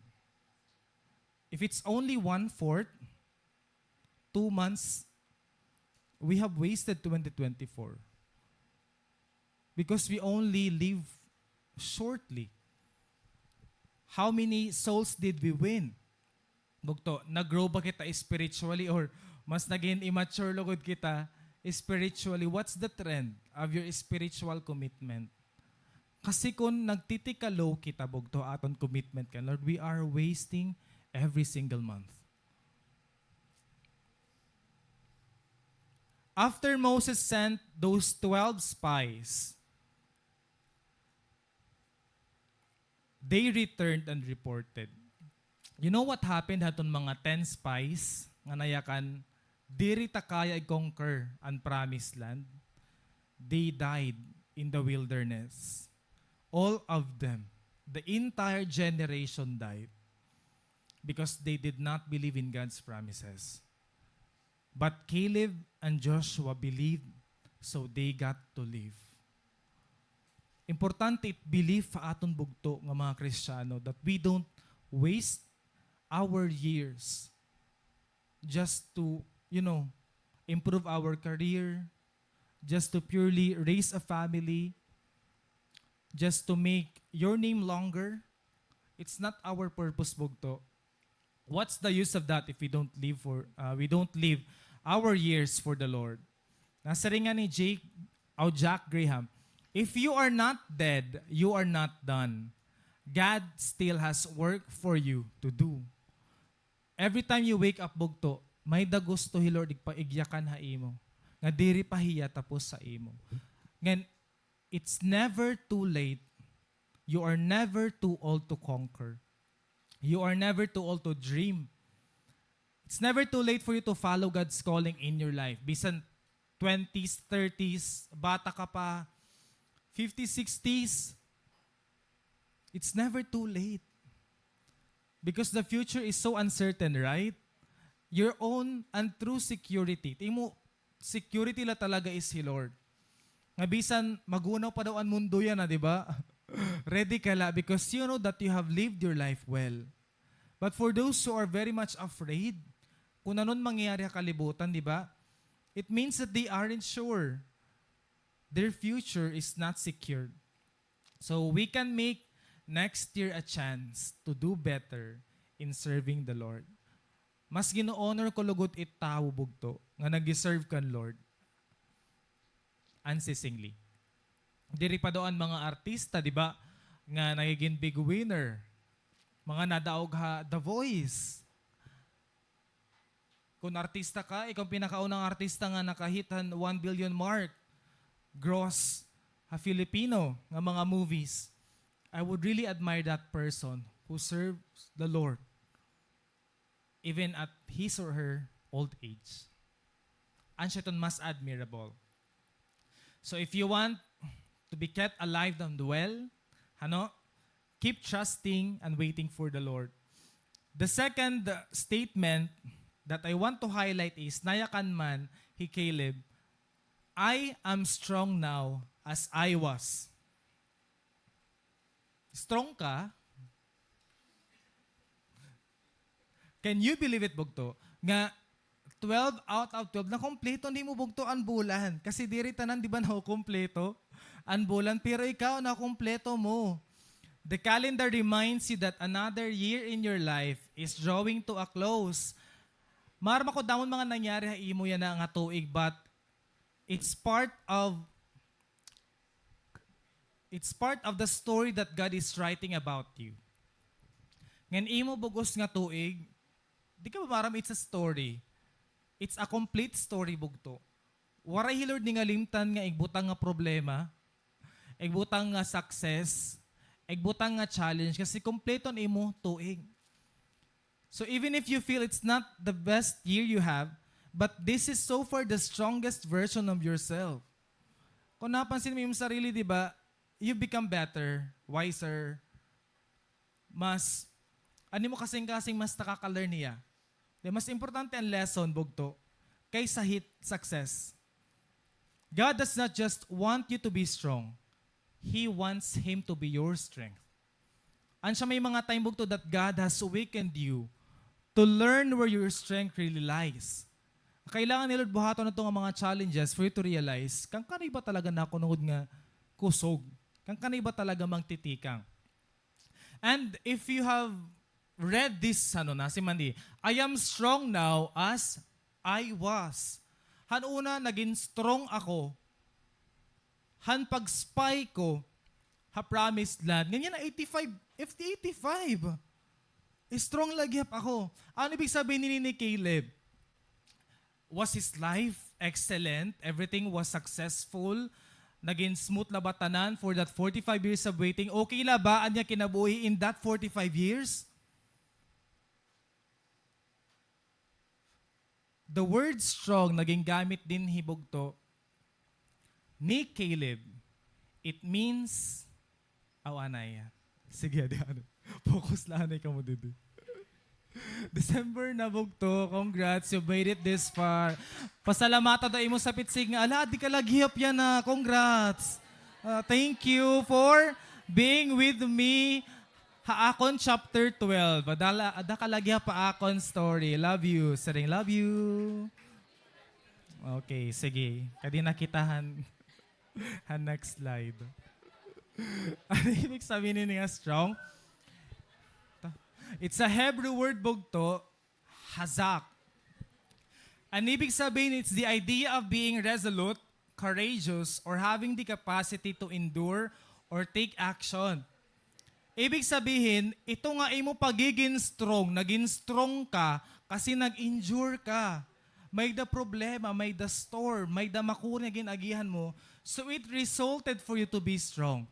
If it's only 1/4, 2 months, we have wasted 2024. Because we only live shortly. How many souls did we win? Bugto, nag-grow ba kita spiritually or mas naging immature lugod kita spiritually? What's the trend of your spiritual commitment? Kasi kung nagtitikalow kita, bugto, aton commitment ka, Lord, we are wasting every single month. After Moses sent those 12 spies, they returned and reported. You know what happened haton mga 10 spies nga nayakan diri ta kaya i-conquer ang promised land? They died in the wilderness. All of them, the entire generation died because they did not believe in God's promises. But Caleb and Joshua believed, so they got to live. Importante it believe sa aton bugto nga mga Kristiyano that we don't waste our years just to, improve our career, just to purely raise a family, just to make your name longer. It's not our purpose, bugto. What's the use of that if we don't live our years for the Lord? Nasa rin nga ni Jack Graham, If you are not dead, you are not done. God still has work for you to do. Every time you wake up bugto, may dagusto hi Lord igyakan ha imo. Nga diri pa hiya tapos sa imo. Ngan, it's never too late. You are never too old to conquer. You are never too old to dream. It's never too late for you to follow God's calling in your life. Bisan 20s, 30s, bata ka pa, 50s, 60s, it's never too late. Because the future is so uncertain, right? Your own and true security. Tingin mo, security la talaga is si Lord. Nga bisan, magunaw pa daw ang mundo yan, di ba? Ready ka la because you know that you have lived your life well. But for those who are very much afraid, kung nanon mangyayari sa kalibutan, di ba? It means that they aren't sure. Their future is not secured. So we can make next year a chance to do better in serving the Lord. Mas gino-honor ko lugod it tao bugto nga nag-serve kan Lord unceasingly. Diri pa doon mga artista, di ba, nga nagiging big winner. Mga nadaog ha The Voice. Kung artista ka, ikaw pinakaunang artista nga nakahitan 1 billion mark gross ha Filipino nga mga movies. I would really admire that person who serves the Lord even at his or her old age. And siya ton mas admirable. So if you want to be kept alive and well, keep trusting and waiting for the Lord. The second statement that I want to highlight is, nayakan man, he Caleb, I am strong now as I was. Strong ka? Can you believe it, bugto? Nga 12 out of 12 na kompleto hindi mo bugto ang bulan. Kasi diri tanan di ba na kompleto ang bulan, pero ikaw na kompleto mo. The calendar reminds you that another year in your life is drawing to a close. Marama ko damon mga nangyari ha imo yan na nga tuig, but it's part of the story that God is writing about you. Ngan imo bugos nga tuig, di ka ba maram it's a story. It's a complete story bugto. Waray hi Lord ni nga limtan nga igbutang nga problema, igbutang nga success, igbutang nga challenge kasi kompleto imo tuig. So even if you feel it's not the best year you have, but this is so far the strongest version of yourself. Kung napansin mo yung sarili, di ba, you become better, wiser, mas, mo kasing-kasing mas nakaka-learn niya. Mas importante ang lesson, bugto, kaysa hit success. God does not just want you to be strong. He wants Him to be your strength. And siya may mga time, bugto, that God has awakened you to learn where your strength really lies. Kailangan ni Lord buhaton na itong mga challenges for you to realize, kang kanay ba talaga nakunungod nga kusog? Kang kanay ba talaga mangtitikang? And if you have read this, si Mandy, I am strong now as I was. Hanuna, naging strong ako. Han pag-spy ko, ha promised land. Ganyan na 85, FT85. Strong lagyap ako. Ano ibig sabihin ni Caleb? Was his life excellent? Everything was successful? Naging smooth na ba tanan for that 45 years of waiting? Okay la ba anya kinabuhi in that 45 years? The word strong naging gamit din hibugto ni Caleb. It means anay. Sige, focus lang ka mo dito. December na bugto. Congrats, you made it this far. Pasalamata daw imo sa pitsig nga, ala, di ka laghihap yan na. Congrats. Thank you for being with me. Haakon chapter 12. Ada ka laghihap pa akon story. Love you. Saring love you. Okay, sige. Kadi nakitahan. Next slide. Ano ibig sabihin niya strong? It's a Hebrew word bugto, hazak. Ang ibig sabihin, it's the idea of being resolute, courageous, or having the capacity to endure or take action. Ibig sabihin, ito nga imo pagiging strong, naging strong ka kasi nag-endure ka. May the problema, may the storm, may the makuna ginagihan mo. So it resulted for you to be strong.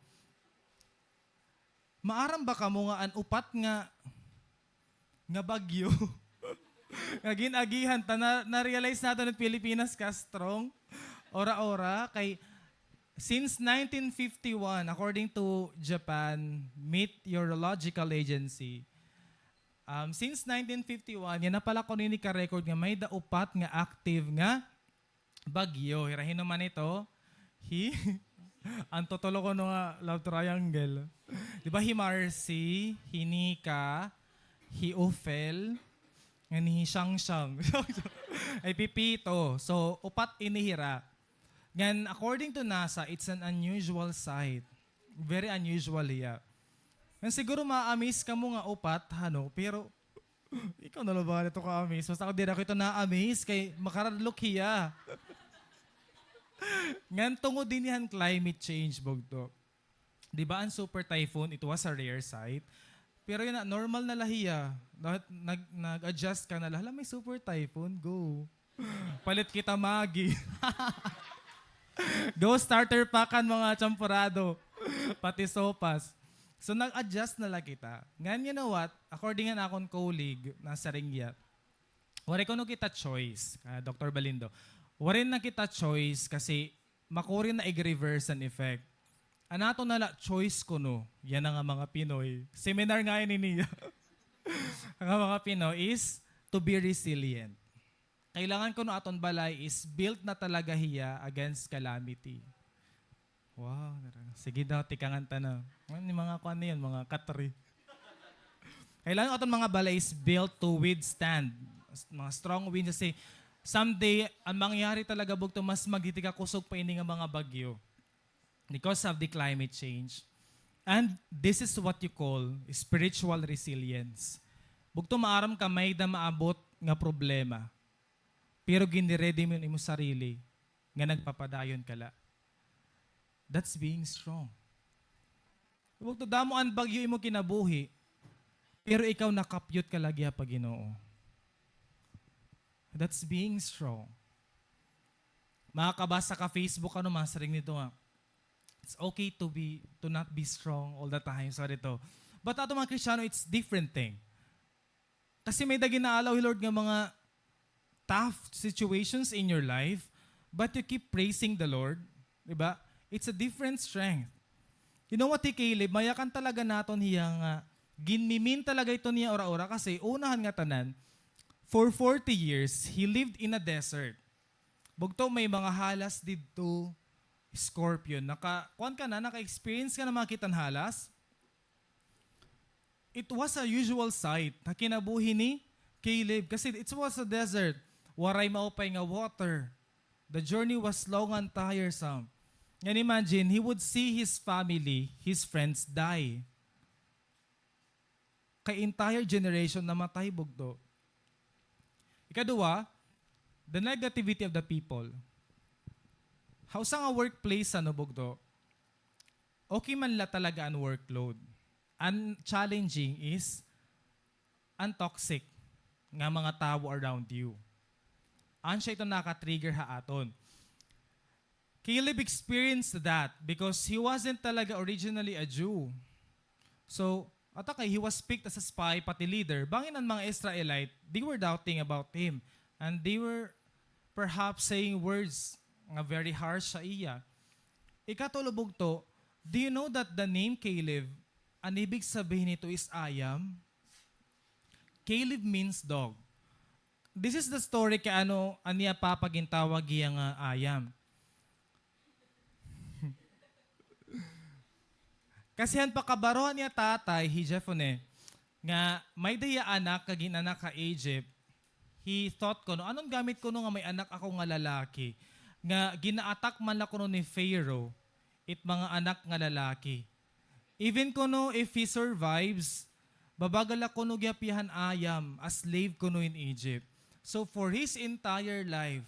Maaram ba ka mo nga an upat nga bagyo? Nga ginagihan ta na-realize natin ng Pilipinas ka strong. Ora-ora kay since 1951, according to Japan Meteorological Agency, since 1951, yan na pala ko ni ka-record nga may daupat nga active nga bagyo. Hirahin naman ito. Ang totoo ko nga love triangle. Di ba Himarsi, Hinika, Hiofel, nga ni Shangshang. Ay pipito. So, upat inihira. Ngan, according to NASA, it's an unusual sight. Very unusual yeah. Ngan siguro ma-amaze ka mo nga upat, pero ikaw na ba ito ka-amaze? Basta ako din ako ito na-amaze kay makaradlok hiya. Ngan, tungod din yan climate change, bogdo. Di ba ang super typhoon, it was a rare sight. Pero yun na, normal na lahiya. Nag-adjust ka na lahat. May super typhoon, go. Palit kita magi. Go starter packan mga champurado. Pati sopas. So nag-adjust na lang kita. Ngayon, you know what? According na akong colleague na sa Ringyat, wari ko no kita choice, Dr. Balindo. Wari na kita choice kasi makurin na i-reverse an effect. Anato nala choice ko no. Yan ang mga Pinoy. Seminar nga yun niya. Ang mga Pinoy is to be resilient. Kailangan ko no aton balay is built na talaga hiya against calamity. Wow. Sige daw, tikanganta na. Yung mga kuan na yun, mga katri. Kailangan aton mga balay is built to withstand. Mga strong winds kasi someday, ang mangyari talaga bugto mas magtitika kusog pa ini nga mga bagyo. Because of the climate change. And this is what you call spiritual resilience. Bugto maaram ka may da maabot nga problema. Pero giniredy mo yung sarili nga nagpapadayon kala. That's being strong. Bugto damo ang bagyo imo kinabuhi. Pero ikaw nakapyot ka lagi pa Ginoo. That's being strong. Makakabasa ka Facebook masaring nito nga. It's okay to not be strong all the time. Sorry to. But ato mga Kristiyano, it's different thing. Kasi may daging naalaw, Lord, nga mga tough situations in your life, but you keep praising the Lord. Diba? It's a different strength. You know what, Caleb? Mayakan talaga naton hiyang ginmimin talaga ito niya ora-ora kasi unahan nga tanan, for 40 years, he lived in a desert. Bugto may mga halas dito, scorpion. Naka-experience ka na makitan halas? It was a usual sight na kinabuhi ni Caleb kasi it was a desert. Waray maupay nga water. The journey was long and tiresome. And imagine, he would see his family, his friends die. Kay entire generation namatay bugto. Ikadua, the negativity of the people. How sa nga workplace bugto, okay man la talaga ang workload. Ang challenging is ang toxic nga mga tao around you. An siya ito naka-trigger ha aton. Caleb experienced that because he wasn't talaga originally a Jew. So, he was picked as a spy, pati leader. Bangin ang mga Israelite, they were doubting about him. And they were perhaps saying words nga very harsh sa iya. Ikatulubog to, do you know that the name Caleb, ang ibig sabihin nito is ayam? Caleb means dog. This is the story kay aniya papagintawag iya nga ayam. Kasi han pakabarohan niya tatay, Jephunneh, nga may daya anak, kaginanak ka Egypt, he thought ko, anong gamit ko nga may anak ako nga lalaki? Nga ginaatak man la kuno ni Pharaoh it mga anak nga lalaki. Even kuno if he survives, babagala kuno giapihan ayam as slave kuno in Egypt. So for his entire life,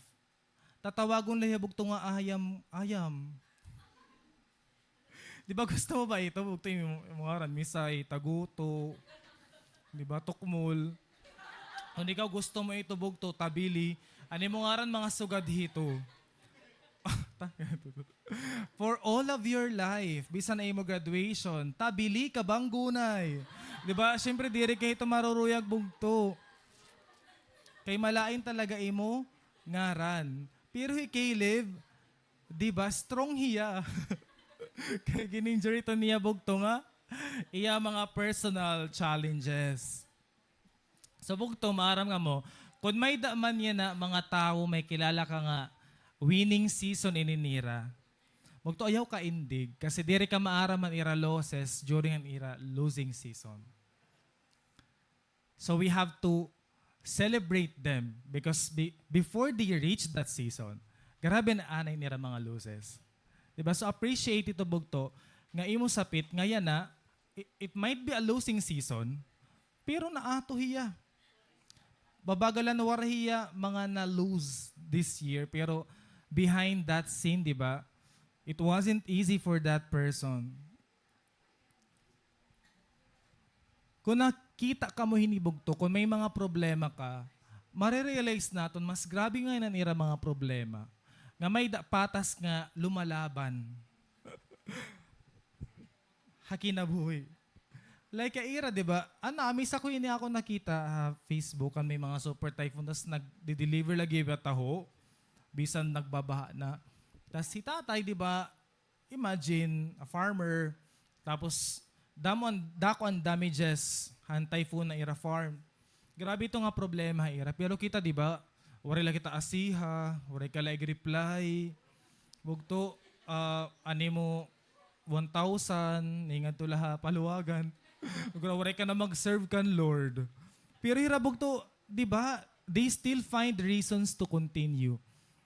tatawagon lahibog to nga ayam. Di ba gusto mo ba ito? Bugto yung mga misay, taguto, di ba, tukmul. Kung ikaw gusto mo ito bugto, tabili, ano mo nga ran mga sugad hito. For all of your life, bisan na imo graduation, tabili ka bang gunay? Di ba? Siyempre, diri kayo ito maruruyag bugto. Kay malain talaga imo ngaran. Pero hi Caleb, di ba, strong hiya. Kaya gininjury to niya bugto nga, iya mga personal challenges. So bugto, maaram nga mo, kung may daman yan na mga tao may kilala ka nga, winning season ininira. Bugto, ayaw ka indig, kasi diri ka maaram ang ira losses during an ira losing season. So we have to celebrate them because before they reach that season, grabe na anay nila mga losses. Diba? So appreciate ito bugto, nga imo sapit, ngayon na, it might be a losing season, pero naato hiya. Babagalan na warahiya mga na-lose this year, pero behind that scene, di ba, it wasn't easy for that person. Kung nakita ka mo hinibugto, kung may mga problema ka, marirealize natin, mas grabe nga nanira mga problema. Nga may patas nga lumalaban. Hakinabuhi. Like ira, di ba? Amis ako ini ako nakita Facebook kan may mga super typhoon tas nagde-deliver lagi ba taho bisan nagbabaha na. Tas si tatay, di ba? Imagine a farmer tapos dako ang damages han typhoon na ira farm. Grabe ito nga problema ira. Pero kita, di ba? Wari lang kita asiha, wari ka like reply. Bugto, animo 1,000, ingad to laha, paluwagan. Wari ka na mag-serve kan Lord. Pero hirabog to, di ba, they still find reasons to continue.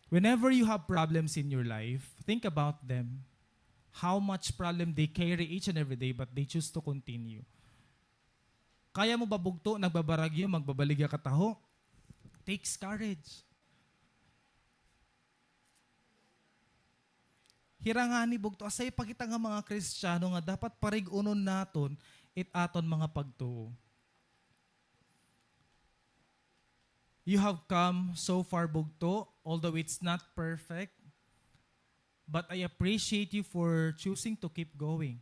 Whenever you have problems in your life, think about them. How much problem they carry each and every day, but they choose to continue. Kaya mo ba bugto, nagbabaragyo, magbabaligya ka taho? Takes courage. Hirangani bugto, asay pakita nga mga Kristiyano nga dapat parig-unon naton it aton mga pagtuo. You have come so far bugto, although it's not perfect, but I appreciate you for choosing to keep going.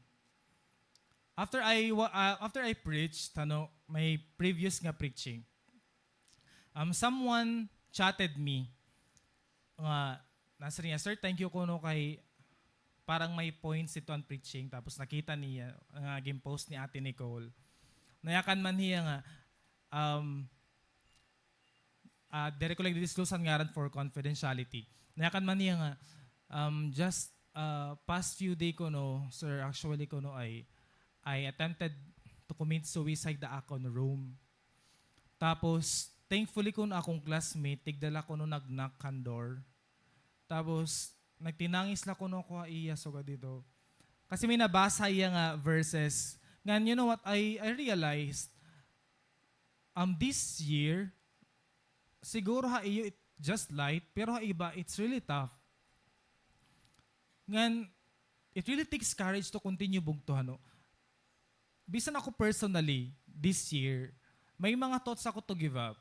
After I preached, my previous nga preaching, someone chatted me. Nasa niya, sir, thank you ko no kay parang may points ito ang preaching. Tapos nakita niya, ang post ni Ate Nicole. Nayakan man niya nga, dire ko lang disclose ang ngaran for confidentiality. Nayakan man niya nga, just past few day ko no, sir, actually ko no, I attempted to commit suicide da ako no Rome. Tapos, thankfully ko na akong classmate, tigdala ko no nag-knock kan door. Tapos, nagtinangis la ko no ko iya so dito. Kasi may nabasa iya nga verses. Ngan, you know what, I realized, this year, siguro iyo it just light, pero iba, it's really tough. Ngan, it really takes courage to continue bugto, Bisan ako personally, this year, may mga thoughts ako to give up.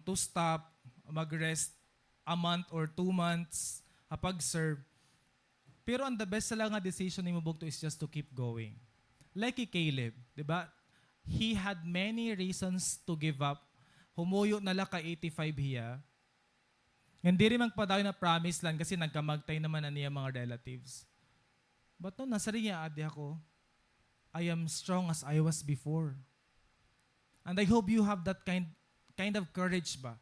To stop, mag-rest a month or 2 months, pag-serve. Pero ang the best lang nga decision ni mo bugto is just to keep going. Like Caleb, di ba? He had many reasons to give up. Humuyo na lang ka 85 hiya. Hindi rin magpadayo na promise lang kasi nagkamagtay naman na niya mga relatives. But no, nasa rin niya, adi ako, I am strong as I was before. And I hope you have that kind of courage ba?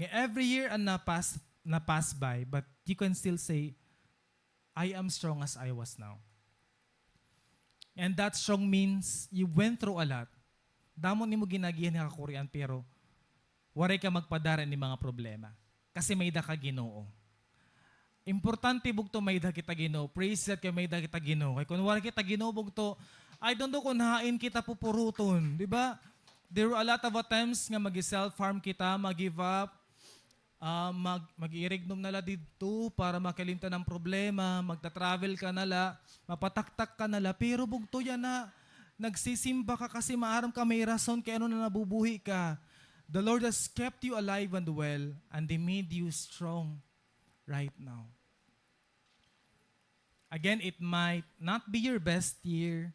Every year na pass by, but you can still say, I am strong as I was now. And that strong means you went through a lot. Damon ni mo ginagihan ni kakurian pero waray ka magpadara ni mga problema. Kasi may da ka Ginoo. Importante bugto may da kita Ginoo. Praise God kay may da kita Ginoo. Kay kung wala kita Ginoo bugto, I don't know kung hain kita pupuruton. Di ba? There were a lot of attempts nga mag-self-harm kita, mag-give up. mag-irignom nala dito para makalimta ng problema, magta-travel ka nala, mapataktak ka nala, pero bugto yan na nagsisimba ka kasi maaram ka may rason kaya ano na nabubuhi ka. The Lord has kept you alive and well, and He made you strong right now. Again, it might not be your best year,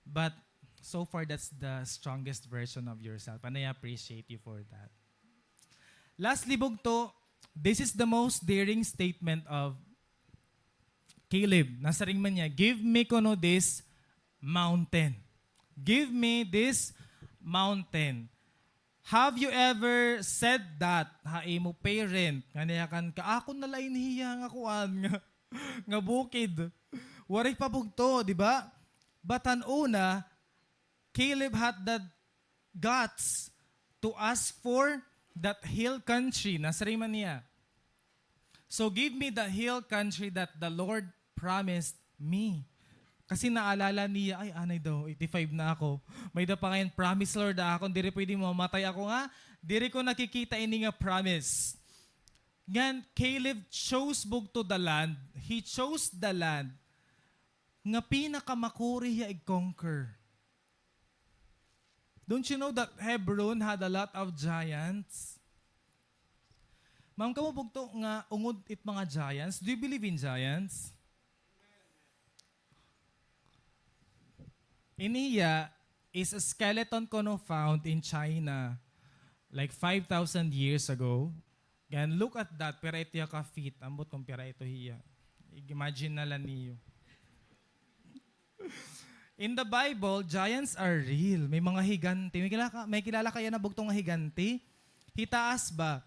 but so far that's the strongest version of yourself, and I appreciate you for that. Lastly, bugto, this is the most daring statement of Caleb. Nasa ring man niya, give me kuno this mountain. Give me this mountain. Have you ever said that, ha imo parent, nga niya kan kaakon na lain hiya nga kuan nga bukid. Waray pa bugto, di ba? But an una, Caleb had the guts to ask for that hill country. Nasa rin man niya. So give me the hill country that the Lord promised me. Kasi naalala niya, ay anay daw, 85 na ako. May da pa ngayon, promise Lord ako, diri pwede mamatay ako nga. Diri ko nakikita ini nga promise. Gan, Caleb chose bugto the land. He chose the land nga pinakamakuri ya i-conquer. Don't you know that Hebron had a lot of giants? Ma'am, kamo bugto nga ungod it mga giants. Do you believe in giants? Iniya is a skeleton kono found in China like 5,000 years ago. Gan, look at that. Pera ito ka feet. Ambot kung pera ito hiya. Imagine na lang niyo. In the Bible, giants are real. May mga higante. May kilala kaya na bugtong nga higante? Hitaas ba?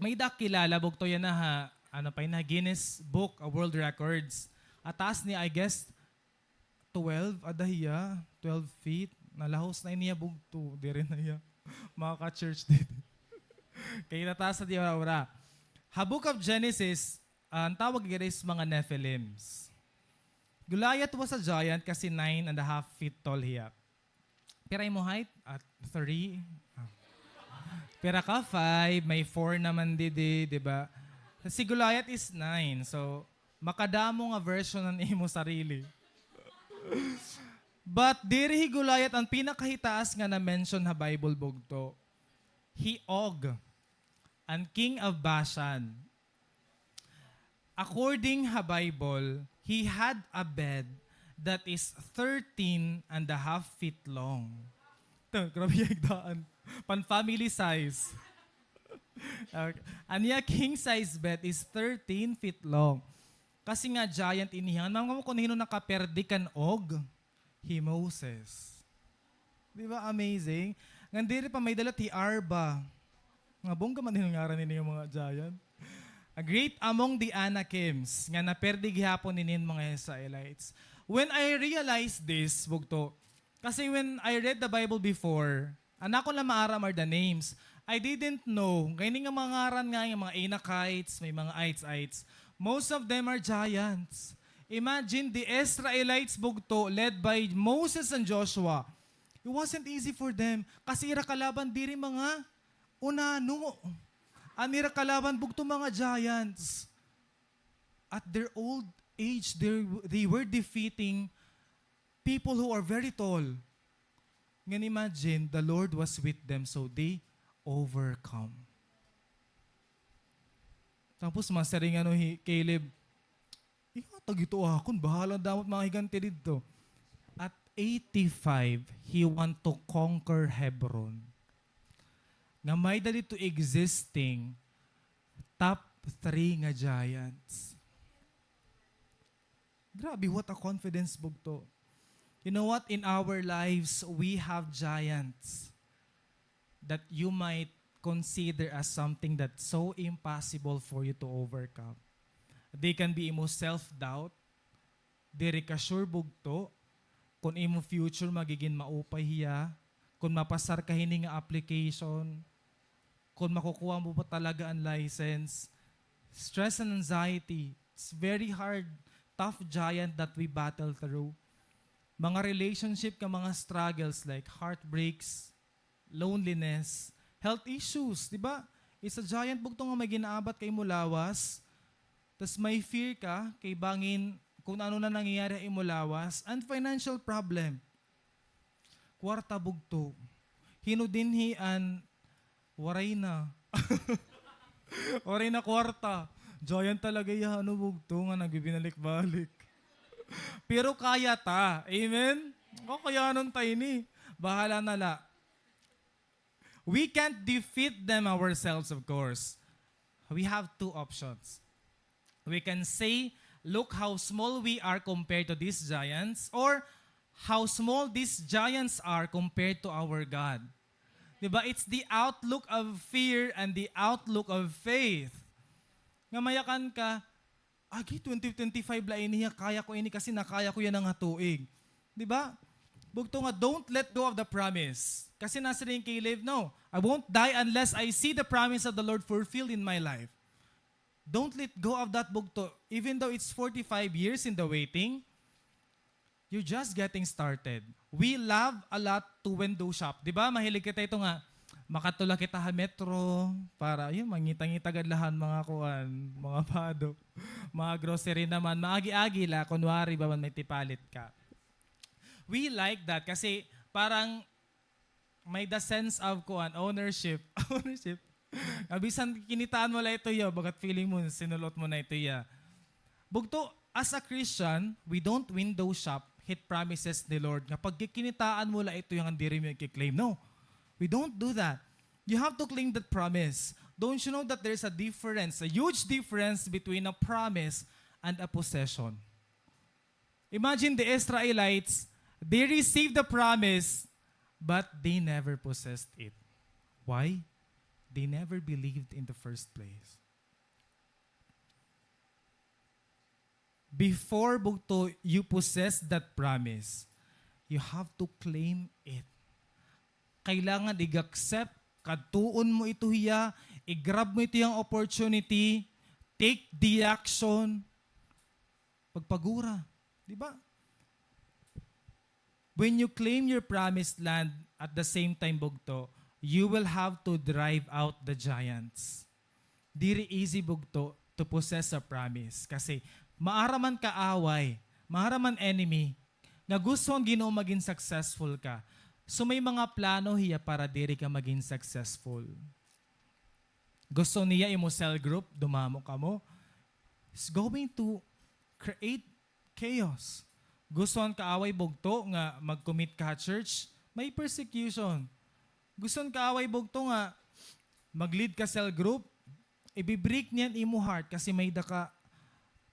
May kilala bugto yan na ha. Ano pa yun na? Guinness Book of World Records. Ataas ni, I guess, 12, adahiya, 12 feet. Nalahos na iniya bugto. Di rin na iya. Mga ka-church din. Kaya nataas na di ora. Ha Book of Genesis, ang tawag is mga Nephilims. Goliath was a giant kasi 9.5 feet tall hiya. Pira mo height? At 3. Pira ka 5, may 4 naman di ba? Si Goliath is 9. So, makadamo nga version ng imo sarili. But diri Goliath ang pinakahitaas nga na-mention ha Bible bugto. He Og, ang king of Bashan. According ha Bible, he had a bed that is 13.5 feet long. Ito, grabe yung daan. Pan-family size. Anya king size bed is 13 feet long. Kasi nga giant inihan. Mga kung hino nakaperdi kan Og, he Moses. Di ba amazing? Ngandiri pa may dalat hi Arba. Nga bongga man hinungaran nini yung mga giant. A great among the Anakims, nga naperdi gihapon ninin mga Israelites. When I realized this, bugto, kasi when I read the Bible before, anak ko na maaram are the names, I didn't know, ngayon nga mga ngaran nga yung mga Anakites, may mga Ites. Most of them are giants. Imagine the Israelites bugto, led by Moses and Joshua. It wasn't easy for them, kasi ira kalaban diri mga unano. Anira kalaban bugto mga giants. At their old age, they were defeating people who are very tall. Ngayon imagine, the Lord was with them, so they overcome. Tapos masaring Caleb, ihatag ito akon, bahala damot mga higante dito. At 85, he want to conquer Hebron. Nga may dali to existing top 3 nga giants. Grabe, what a confidence bugto. You know what? In our lives, we have giants that you might consider as something that's so impossible for you to overcome. They can be imo self-doubt, diri ka sure bugto, kung imo future magiging maupay hiya, kung mapasar ka hini nga application, kung makukuha mo pa talaga ang license, stress and anxiety, it's very hard, tough giant that we battle through. Mga relationship ka, mga struggles like heartbreaks, loneliness, health issues, di ba? It's a giant bugto nga may ginaabat kay mulawas. Tas may fear ka kay bangin kung ano na nangyayari ay mulawas. And financial problem. Kwarta bugto. Hinudinhian, waray na. Waray na kwarta. Giant talaga yan, ano bugto nga nagbibinalik-balik. Pero kaya ta. Amen? O kaya nun tayo ni. Bahala na la. We can't defeat them ourselves, of course. We have two options. We can say, look how small we are compared to these giants, or how small these giants are compared to our God. Diba? It's the outlook of fear and the outlook of faith. Nga mayakan ka, agi 2025 la iniya, kaya ko ini kasi nakaya ko yan ang hatuig. Diba? Bugto nga, don't let go of the promise. Kasi nasa rin kay Caleb, no, I won't die unless I see the promise of the Lord fulfilled in my life. Don't let go of that bugto. Even though it's 45 years in the waiting, you're just getting started. We love a lot to window shop. Diba? Mahilig kita ito nga, makatula kita ha metro, para yun, mangitang-itagad lahan mga kuan, mga pado, mga grocery naman, maagi-agi la, kunwari ba man may tipalit ka. We like that kasi parang may the sense of kuan, ownership. Ownership. Abisan kinitaan mo la ito ya, bagat feeling mo, sinulot mo na ito ya. Bugto, as a Christian, we don't window shop, hit promises ni Lord. Nga pag kinitaan mo la ito yung andiri mo i-claim. No, we don't do that. You have to claim that promise. Don't you know that there's a difference, a huge difference between a promise and a possession? Imagine the Israelites, they received the promise, but they never possessed it. Why? They never believed in the first place. Before bugto you possess that promise, you have to claim it. Kailangan i-accept, katuon mo ito hiya, i-grab mo ito yung opportunity, take the action, pagpagura. Di ba? When you claim your promised land at the same time, bugto, you will have to drive out the giants. Diri easy bugto to possess a promise. Kasi maaraman ka away, maaraman enemy, na gusto ang Ginoo maging successful ka. So may mga plano hiya para diri ka maging successful. Gusto niya imo cell group, dumamo ka mo. It's going to create chaos. Gusto ka away bugto nga mag-commit ka church, may persecution. Gusto ka away bugto nga mag-lead ka cell group, ibibreak niyan imo heart kasi may daka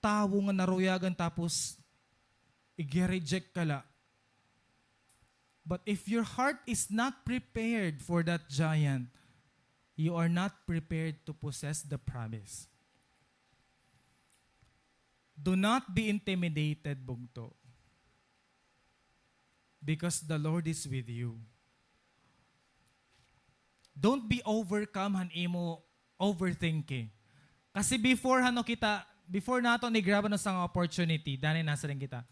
tawo nga naruyagan tapos i-reject ka la. But if your heart is not prepared for that giant, you are not prepared to possess the promise. Do not be intimidated, bugto. Because the Lord is with you. Don't be overcome han imo overthinking. Kasi before nato ni grab na sang opportunity, dani nasa rin kita.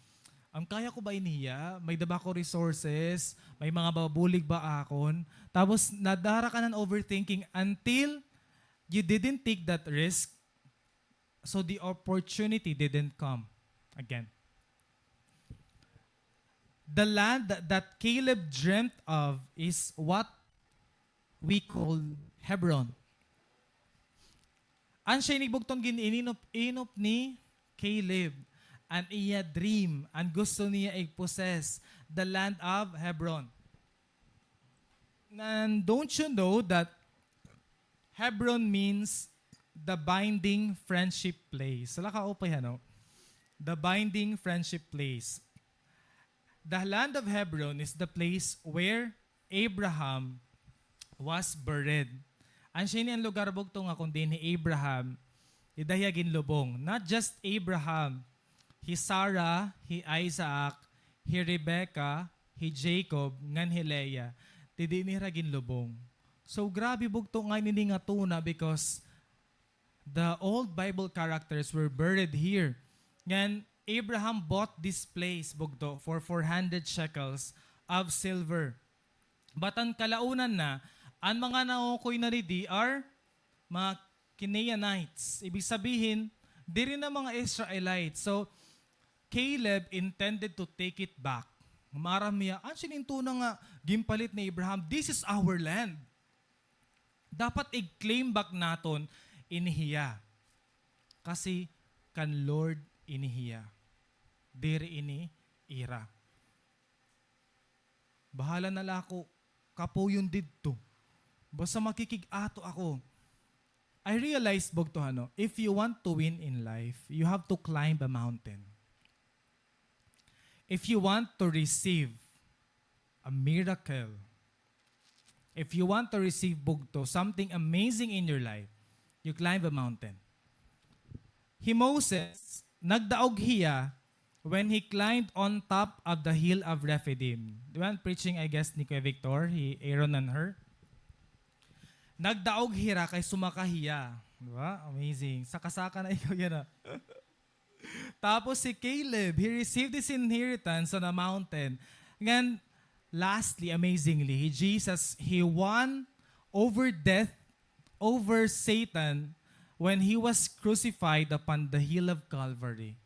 Kaya ko ba iniya? May daba ko resources, may mga babulig ba akon? Tapos nadara ka ng overthinking until you didn't take that risk. So the opportunity didn't come again. The land that Caleb dreamt of is what we call Hebron. Ang siya bugtong inop ni Caleb. And iya dream, and gusto niya i-possess the land of Hebron. And don't you know that Hebron means the binding friendship place? Sala ka upay ano? The binding friendship place. The land of Hebron is the place where Abraham was buried. Ang siya ang lugar bugto nga kundi ni Abraham, idahagin lubong. Not just Abraham, hi Sarah, hi Isaac, hi Rebecca, hi Jacob, ngan hi Leah, didi ni ragin lubong. So grabe bugto nga nini nga tuna because the old Bible characters were buried here. Ngan Abraham bought this place, bugto, for 400 shekels of silver. But ang kalaunan na, ang mga naukoy na ridi are mga Canaanites. Ibig sabihin, di rin na mga Israelites. So, Caleb intended to take it back. Maramiya, sininto na nga, gimpalit ni Abraham, this is our land. Dapat i-claim back naton inihiya. Kasi kan Lord inihiya. Diri ini ira. Bahala na lako, kapo yung didto. Basta makikig-ato ako. I realized, Bogtohano, if you want to win in life, you have to climb a mountain. If you want to receive a miracle, if you want to receive Bugto, something amazing in your life, you climb a mountain. Moses, nagdaog hiya when he climbed on top of the hill of Rephidim. Di ba? Preaching, I guess, ni Kuya Victor, Aaron and her. Nagdaog hira kay sumakahiya. Di ba? Amazing. Sakasaka na ikaw yan ah. Tapos si Caleb, he received his inheritance on a mountain. And lastly, amazingly, Jesus, he won over death, over Satan, when he was crucified upon the hill of Calvary.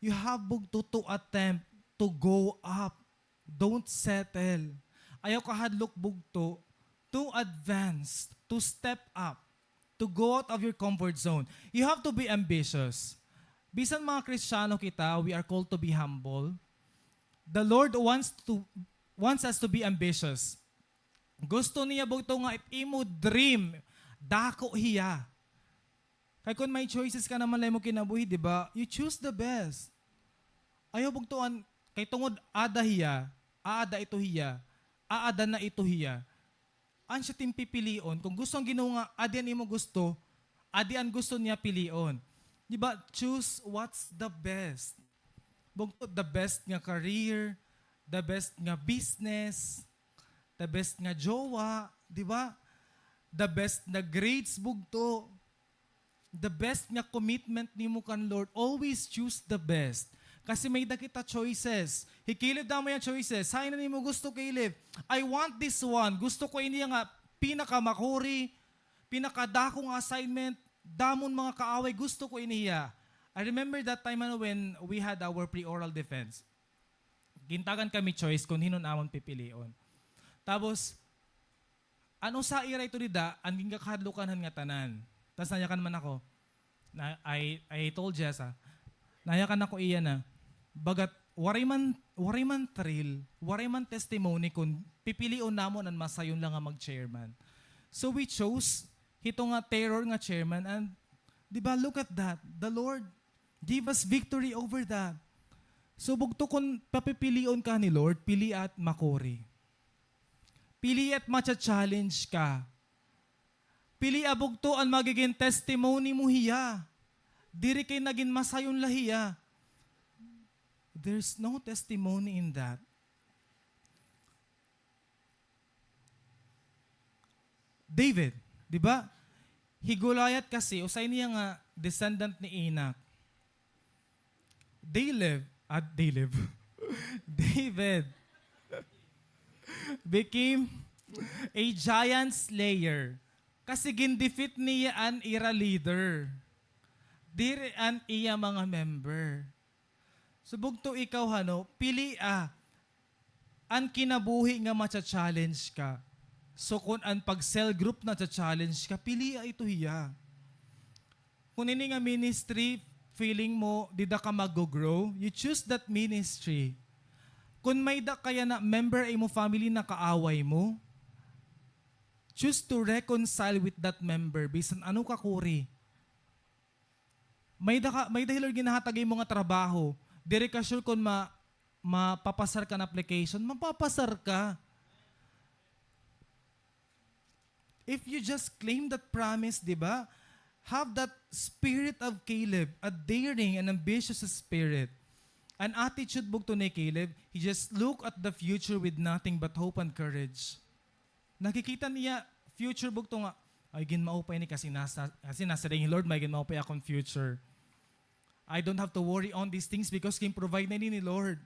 You have to attempt to go up. Don't settle. Ayaw kahadlok bugto to advance, to step up, to go out of your comfort zone. You have to be ambitious. Bisan mga Kristiyano kita, we are called to be humble. The Lord wants us to be ambitious. Gusto niya bugto nga imo dream, dako hiya. Kaya kung may choices ka naman lang mo kinabuhi, di ba? You choose the best. Ayaw bugtuan, kay tungod ada hiya, aada ito hiya, aada na ito hiya. An siya timpipilion, kung gusto ang ginawa nga, adian imo gusto, adian gusto niya pilion. Di ba? Choose what's the best. Bugto, the best nga career, the best nga business, the best nga jowa, di ba? The best na grades bugto. The best nga commitment nimo kan Lord. Always choose the best. Kasi may dakita choices. Caleb damo yung choices. Saan na nimo gusto, Caleb? I want this one. Gusto ko ini nga pinakamakuri, pinakadakong assignment, damon mga kaaway, gusto ko iniya. I remember that time when we had our pre-oral defense. Gintagan kami choice kung hinon amon pipilion. Tapos, ano sa ira ito nida, ang kakadlukanan nga tanan. Tapos nayakan man ako. I told Jessa, nayakan ako iya na, bagat waray man thrill, waray man testimony kung pipilion namon ang masayon lang nga mag-chairman. So we chose hito nga terror nga chairman and di ba look at that. The Lord give us victory over that. So bugto kung papipilion ka ni Lord, pili at makori. Pili at matcha-challenge ka. Pili abugto ang magiging testimony mo hiya. Diri kay naging masayon lahiya. There's no testimony in that. David, di ba? Higulayat kasi, usay niya nga descendant ni Enoch. David became a giant slayer. Kasi gindefeat niya an ira leader. Diri an iya mga member. Subog to ikaw pili an kinabuhi nga matcha-challenge ka. So kung an pag-cell group na challenge ka, pili ito hiya. Kung ini nga ministry, feeling mo, di da ka mag-grow, you choose that ministry. Kung may da kaya na member ay mo family na kaaway mo, choose to reconcile with that member bisan ano ka kuri. May dahil ginahatagay mo nga trabaho, dire ka sure kung mapapasar ka na application, mapapasar ka. If you just claim that promise, di ba? Have that spirit of Caleb, a daring and ambitious spirit. An attitude bugto ni Caleb, he just look at the future with nothing but hope and courage. Nakikita niya, future bugto nga, ay ginmaupay ni kasi nasa ring, Lord, may ginmaupay akong future. I don't have to worry on these things because King provide na ni Lord.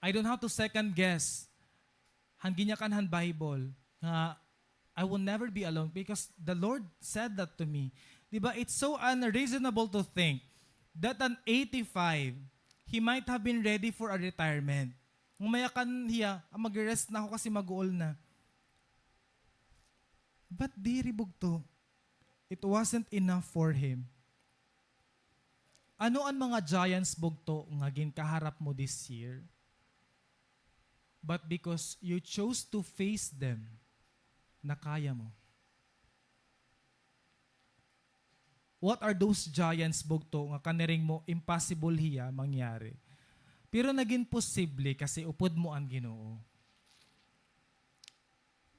I don't have to second guess. Han ginyakan han Bible nga I will never be alone because the Lord said that to me. Diba? It's so unreasonable to think that an 85, he might have been ready for a retirement. Umayakan hiya, mag-rest na ako kasi mag-uol na. But diri bugto, it wasn't enough for him. Ano ang mga giants bugto nga ginkaharap mo this year? But because you chose to face them, na kaya mo. What are those giants bugto nga kaniring mo impossible hiya mangyari? Pero naging posible kasi upod mo ang Ginoo.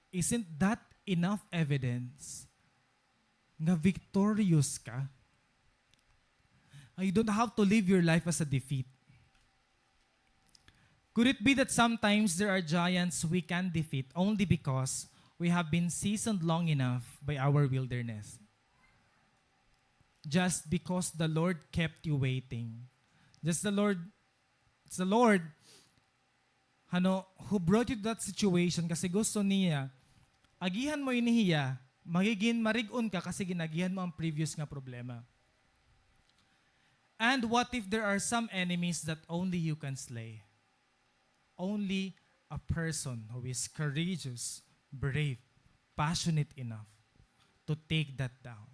Isn't that enough evidence nga victorious ka? You don't have to live your life as a defeat. Could it be that sometimes there are giants we can defeat only because we have been seasoned long enough by our wilderness? Just because the Lord kept you waiting. It's the Lord who brought you to that situation kasi gusto niya, agihan mo inihiya, magiging marigon ka kasi ginagihan mo ang previous nga problema. And what if there are some enemies that only you can slay? Only a person who is courageous, brave, passionate enough to take that down.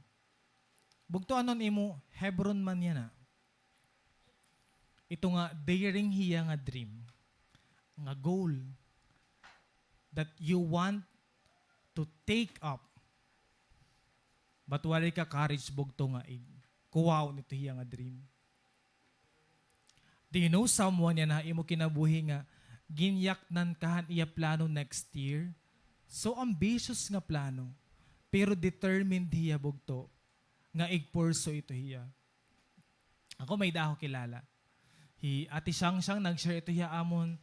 Bugto anon imo, Hebron man yan na. Ito nga, daring hiya nga dream, nga goal, that you want to take up. But wala ka courage bugto nga kuwaw nito hiya nga dream. Do you know someone yan na imo kinabuhi nga ginyaknan kahan iya plano next year? So ambitious nga plano, pero determined hiya bugto nga igpurso ito hiya. Ako may daho kilala. Ati Siyang nag-share ito hiya amon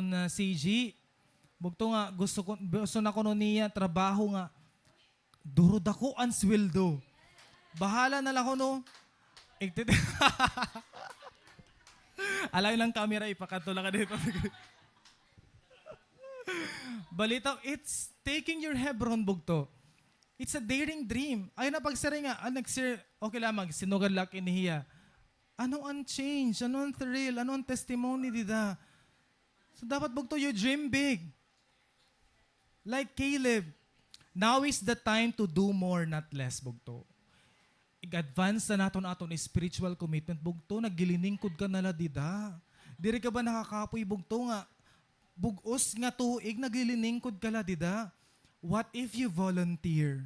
na CG. Bugto nga gusto na ko niya trabaho nga durod ako ang sweldo. Bahala na lang ko no. Alay lang camera ipakatula ka dito. Balita, it's taking your Hebron bugto. It's a daring dream. Ay na pagsari nga, okay lamang, sinugan lak inihiya. Ano ang change? Ano ang thrill? Ano ang testimony dida? So dapat bugto, you dream big. Like Caleb. Now is the time to do more, not less, bugto. I-advance na naton spiritual commitment, bugto, naggiliningkod ka nala dida. Diri ka ba nakakapoy, bugto nga, bugos nga tuig, nagliliningkod ka la dida. What if you volunteer?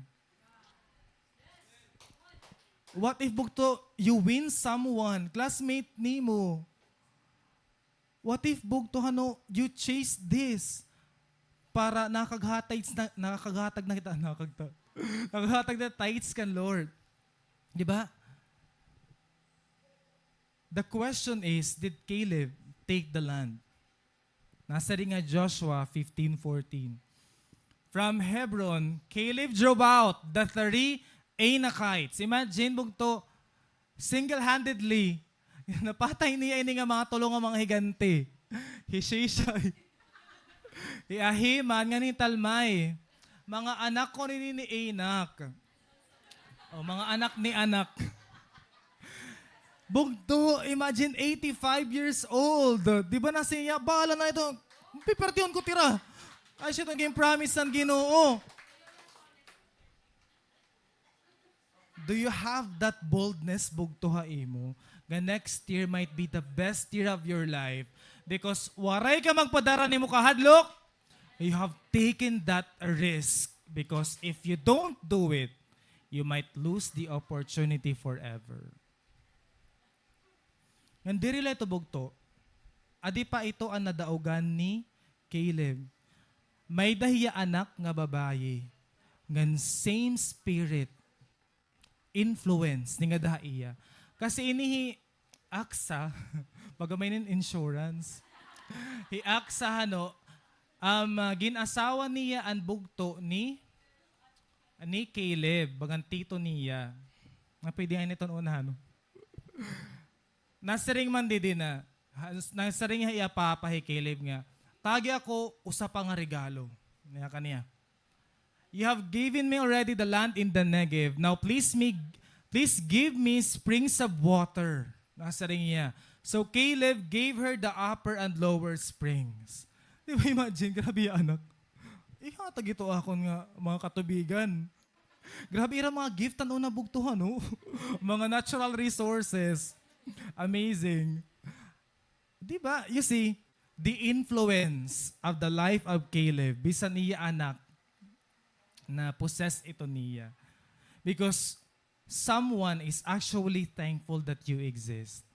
What if bugto, you win someone, classmate nimo? What if bugto you chase this para nakaghatag na tights kan Lord? Di ba? The question is, did Caleb take the land? Nasa rin nga Joshua 15:14. From Hebron, Caleb drove out the 3 Anakites. Imagine bugto, single-handedly, napatay niya ini nga mga tulong nga mga higante. Hishishay. Iahiman nga ni Talmay. Mga anak ko ni Anak. O mga anak ni anak. Bugto, imagine 85 years old. Di ba nasa niya, bahala na ito. Pipertiyon ko tira. Ay siya itong promise ng Ginoo. Do you have that boldness, bugto haimo? The next year might be the best year of your life because waray ka magpadara ni mo kahadlok. You have taken that risk because if you don't do it, you might lose the opportunity forever. Nga diri la ito bugto, adi pa ito ang nadaugan ni Caleb. May dahiya anak nga babaye, ngan same spirit, influence ni nga daiya. Kasi inihi aksa, pagamay nin insurance, hiaksa ginasawa niya ang bugto ni Caleb, bagang tito niya. Nga pwede nga nito unahan. Nasaring man di din na. Nasaring hiya papahi Caleb nga. Tagi ako, usa pa nga regalo. Niya kaniya. You have given me already the land in the Negev. Now please give me springs of water. Nasa rin niya. So Caleb gave her the upper and lower springs. Di ba imagine, grabe yung anak. Ihatag ito ako nga, mga katubigan. Grabe ira mga gift na una bugtuhan, no? Mga natural resources. Amazing. Di ba? You see, the influence of the life of Caleb, bisan niya anak, na possess ito niya. Because someone is actually thankful that you exist.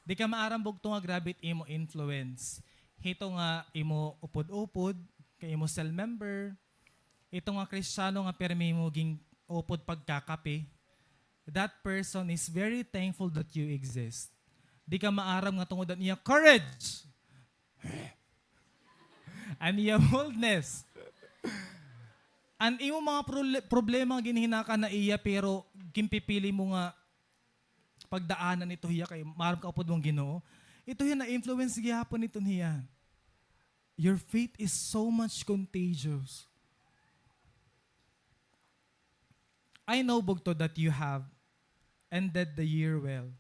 Di ka maarambog ito nga grabe imo influence. Ito nga imo upod-upod, kay imo cell member, ito nga Kristiyano nga permi mo ging upod pagkakape, that person is very thankful that you exist. Di ka maaram nga tungod niya courage and niya boldness. And imo mga problema ginhinaka na iya pero kimpipili mo nga pagdaanan nito hiya kay maaram ka upod mong Ginoo. Ito yan na influence gihapon nito niya. Your faith is so much contagious. I know, Bugto, that you have ended the year well,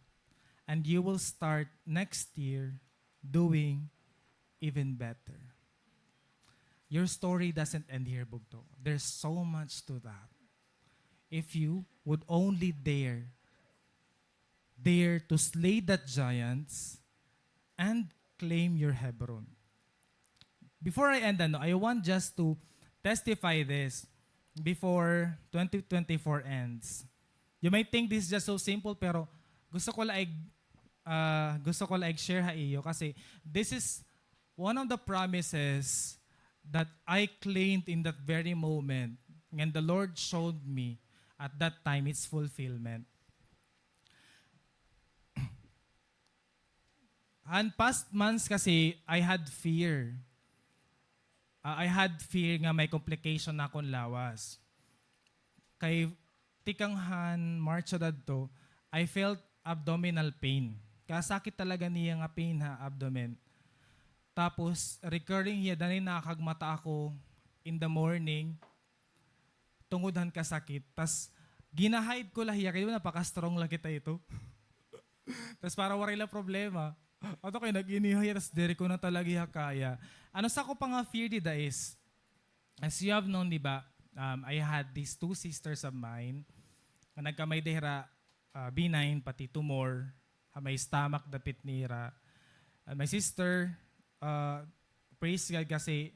and you will start next year doing even better. Your story doesn't end here, Bugto. There's so much to that. If you would only dare to slay that giants and claim your Hebron. Before I end, I want just to testify this before 2024 ends. You might think this is just so simple, pero gusto ko like share ha iyo kasi this is one of the promises that I claimed in that very moment, and the Lord showed me at that time its fulfillment. And past months kasi, I had fear. I had fear nga may complication na akong lawas. Kay tikanghan, March to, I felt abdominal pain. Kasakit talaga niya nga pain ha, abdomen. Tapos, recurring hiya, dahil nakakagmata ako in the morning, tungudhan kasakit. Tapos, ginahide ko lahiya, kaya napaka-strong lang kita ito. Tapos, para warila problema. Ato kayo nag-inihay, tapos diri ko na talaga kaya. Ano sa ko pa nga fear dida is, as you have known, di ba, I had these two sisters of mine, na nagkamay dehra, B9, pati tumor, may stomach dapit nira. And my sister, praise God kasi,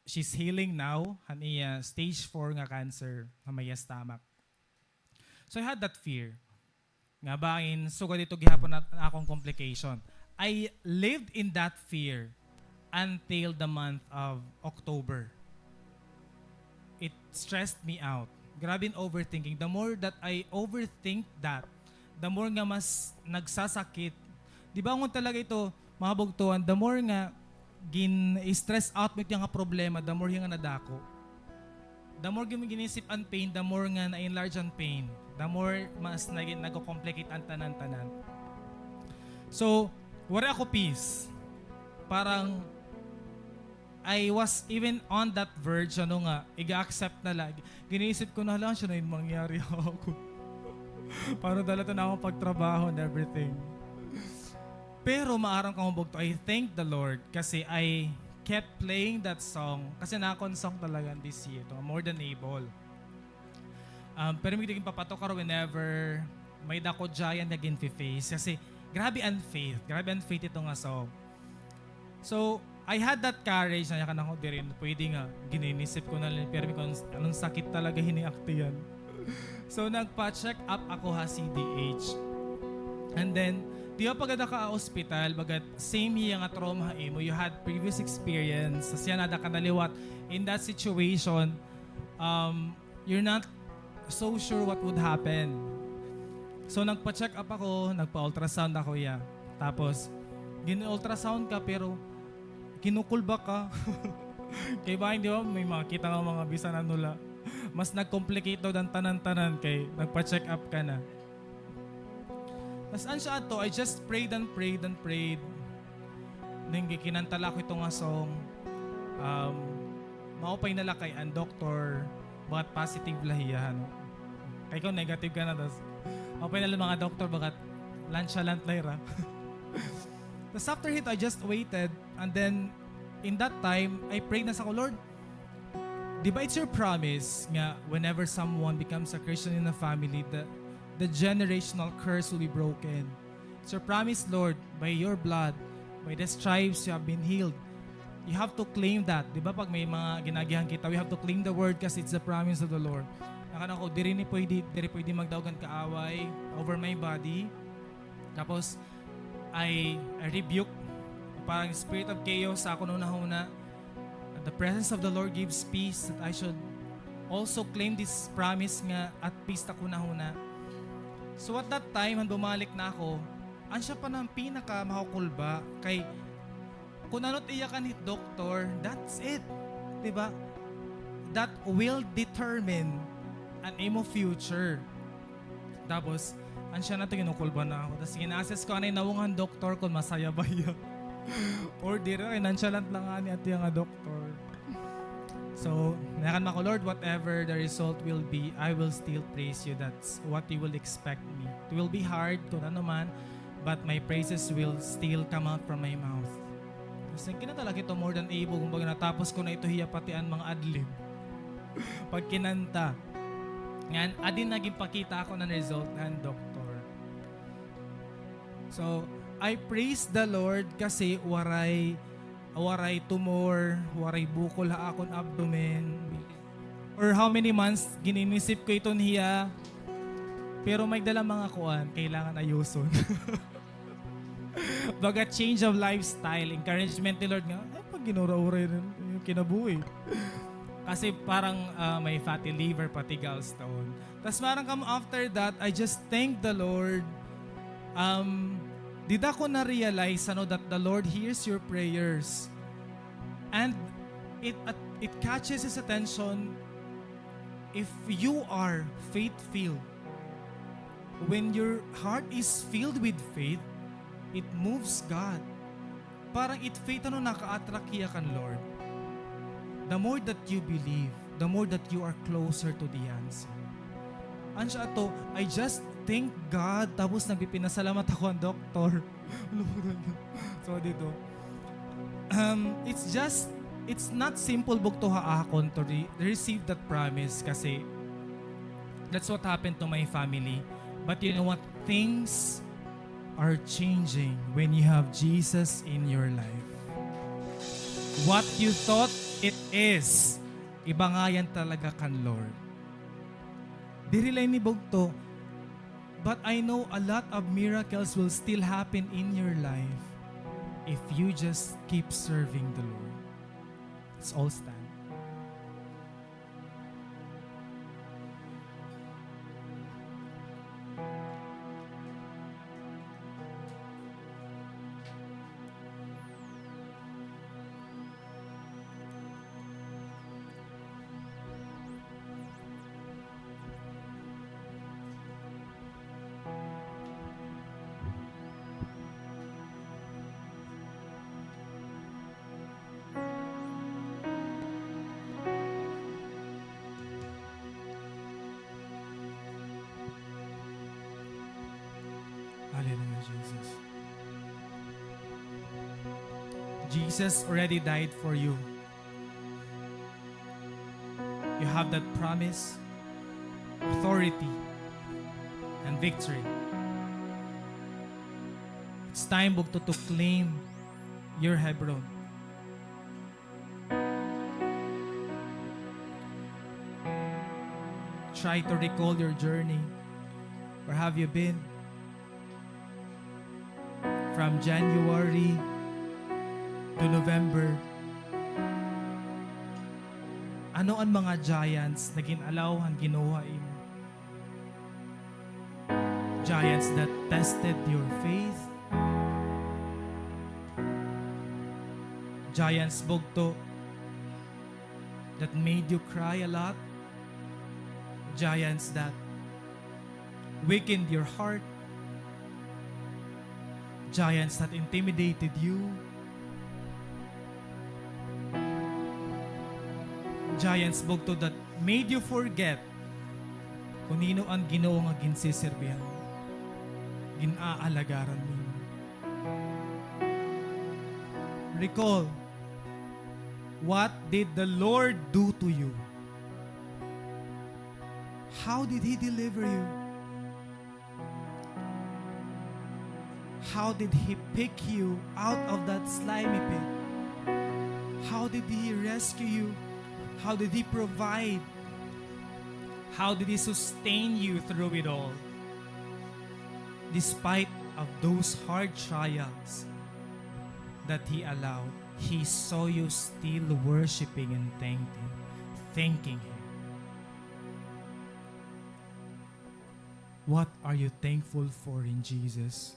she's healing now, haniya stage 4 nga cancer, may stomach. So I had that fear. Nga bain, so dito gihapon na akong complication. I lived in that fear until the month of October. It stressed me out. Grabe in overthinking. The more that I overthink that, the more nga mas nagsasakit. Di ba ngon talaga ito, mga bugtuan, the more nga stress out mo yung nga problema, the more yung nga nadako. The more ginisip ang pain, the more nga na-enlarge ang pain. The more mas nag-complicate ang tanan-tanan. So, wala ako peace. Parang, I was even on that verge, i-accept na lang. Ginisip ko na lang siya na yung mangyari ako. Parang dala na akong pagtrabaho and everything. Pero maarang kamabog to, I thank the Lord kasi I kept playing that song. Kasi nakon-song talaga this year. More Than Able. Pero may naging papatok ka whenever may dako giant na face. Kasi grabe ang faith. Grabe ang faith ito nga song. So, I had that courage na yakan ako din. Pwede nga, gininisip ko na lang. Pero anong sakit talaga hiniakti yan. So, nagpa-check up ako ha CDH. And then, di ba pagada ka hospital, bagat same hiya nga trauma mo, you had previous experience, siya nada ka naliwat. In that situation, you're not so sure what would happen. So nagpa-check up ako, nagpa-ultrasound ako ya. Tapos, gin-ultrasound ka pero kinukulba ka. Kaya ba hindi ba may makita ng mga bisan na nula. Mas nag-complicate daw ng tanan-tanan kay nagpa-check up ka na. Tapos an siya ato, I just prayed and prayed and prayed. Nang kinantala ko ito nga song. maupay nala kay ang doktor, bagat positive lahiya, no? Kay ko negative ka na, tapos maupay nala mga doktor, bagat lansya lantlayra. Tapos after it, I just waited, and then, in that time, I prayed na sa ko, Lord, di ba it's your promise nga whenever someone becomes a Christian in a family, the generational curse will be broken. It's your promise, Lord, by your blood, by the stripes you have been healed. You have to claim that. Di ba pag may mga ginagihan kita, we have to claim the word kasi it's the promise of the Lord. Nakan ako, diri pwede magdaogan kaaway over my body. Tapos, I rebuke parang spirit of chaos sa ako nung nahuna. The presence of the Lord gives peace that I should also claim this promise nga at peace ako nahuna. So at that time, han bumalik na ako, ansya pa ng pinaka makukulba kay kung anot iya ka ni doktor, that's it. Diba? That will determine an imo future. Tapos, ansya na ito ginukulba na ako. Tapos gina-assess ko anay nawungan doktor kung masaya ba iya. Or di rin, nonchalant lang nga ni ati nga doktor. So, nakan mako, Lord, whatever the result will be, I will still praise you. That's what you will expect me. It will be hard kung ano man, but my praises will still come out from my mouth. Kasi kinatalaga ito more than able. Kung baga natapos ko na ito hiya pati ang mga adlib. Pag kinanta. Ngayon, adin naging pakita ako ng result ng doktor. So, I praise the Lord kasi waray tumor, waray bukol ha akong abdomen. Or how many months gininisip ko ito niya. Pero may dala mga kuan, kailangan ayuson. Baga change of lifestyle, encouragement ni Lord nga, pag ginura-ura yung kinabuhi. Kasi parang may fatty liver, pati gallstone. Tapos parang come after that, I just thank the Lord. Did ako na-realize that the Lord hears your prayers. And it catches His attention if you are faith-filled. When your heart is filled with faith, it moves God. Parang faith naka-attract iya kan Lord. The more that you believe, the more that you are closer to the answer. Ansya ato, I just thank God, tapos nagpipinasalamat ako ang doktor. So dito, it's not simple buk to haakon to receive that promise kasi that's what happened to my family. But you know what? Things are changing when you have Jesus in your life. What you thought it is, iba nga yan talaga kan Lord. Diri lang ni bugto, but I know a lot of miracles will still happen in your life if you just keep serving the Lord. Let's all stand. Hallelujah, Jesus. Jesus already died for you. You have that promise, authority, and victory. It's time bugto to claim your Hebron. Try to recall your journey. Where have you been? From January to November, ano ang mga giants na ginalaw ang ginuhain? Giants that tested your faith. Giants bugto that made you cry a lot. Giants that weakened your heart. Giants that intimidated you. giants bugto that made you forget kung nino ang Ginoo nga ginsisirbihan, ginaaalagaran mo. Recall, what did the Lord do to you? How did He deliver you? How did He pick you out of that slimy pit? How did He rescue you? How did He provide? How did He sustain you through it all? Despite of those hard trials that He allowed, He saw you still worshiping and thanking Him. What are you thankful for in Jesus?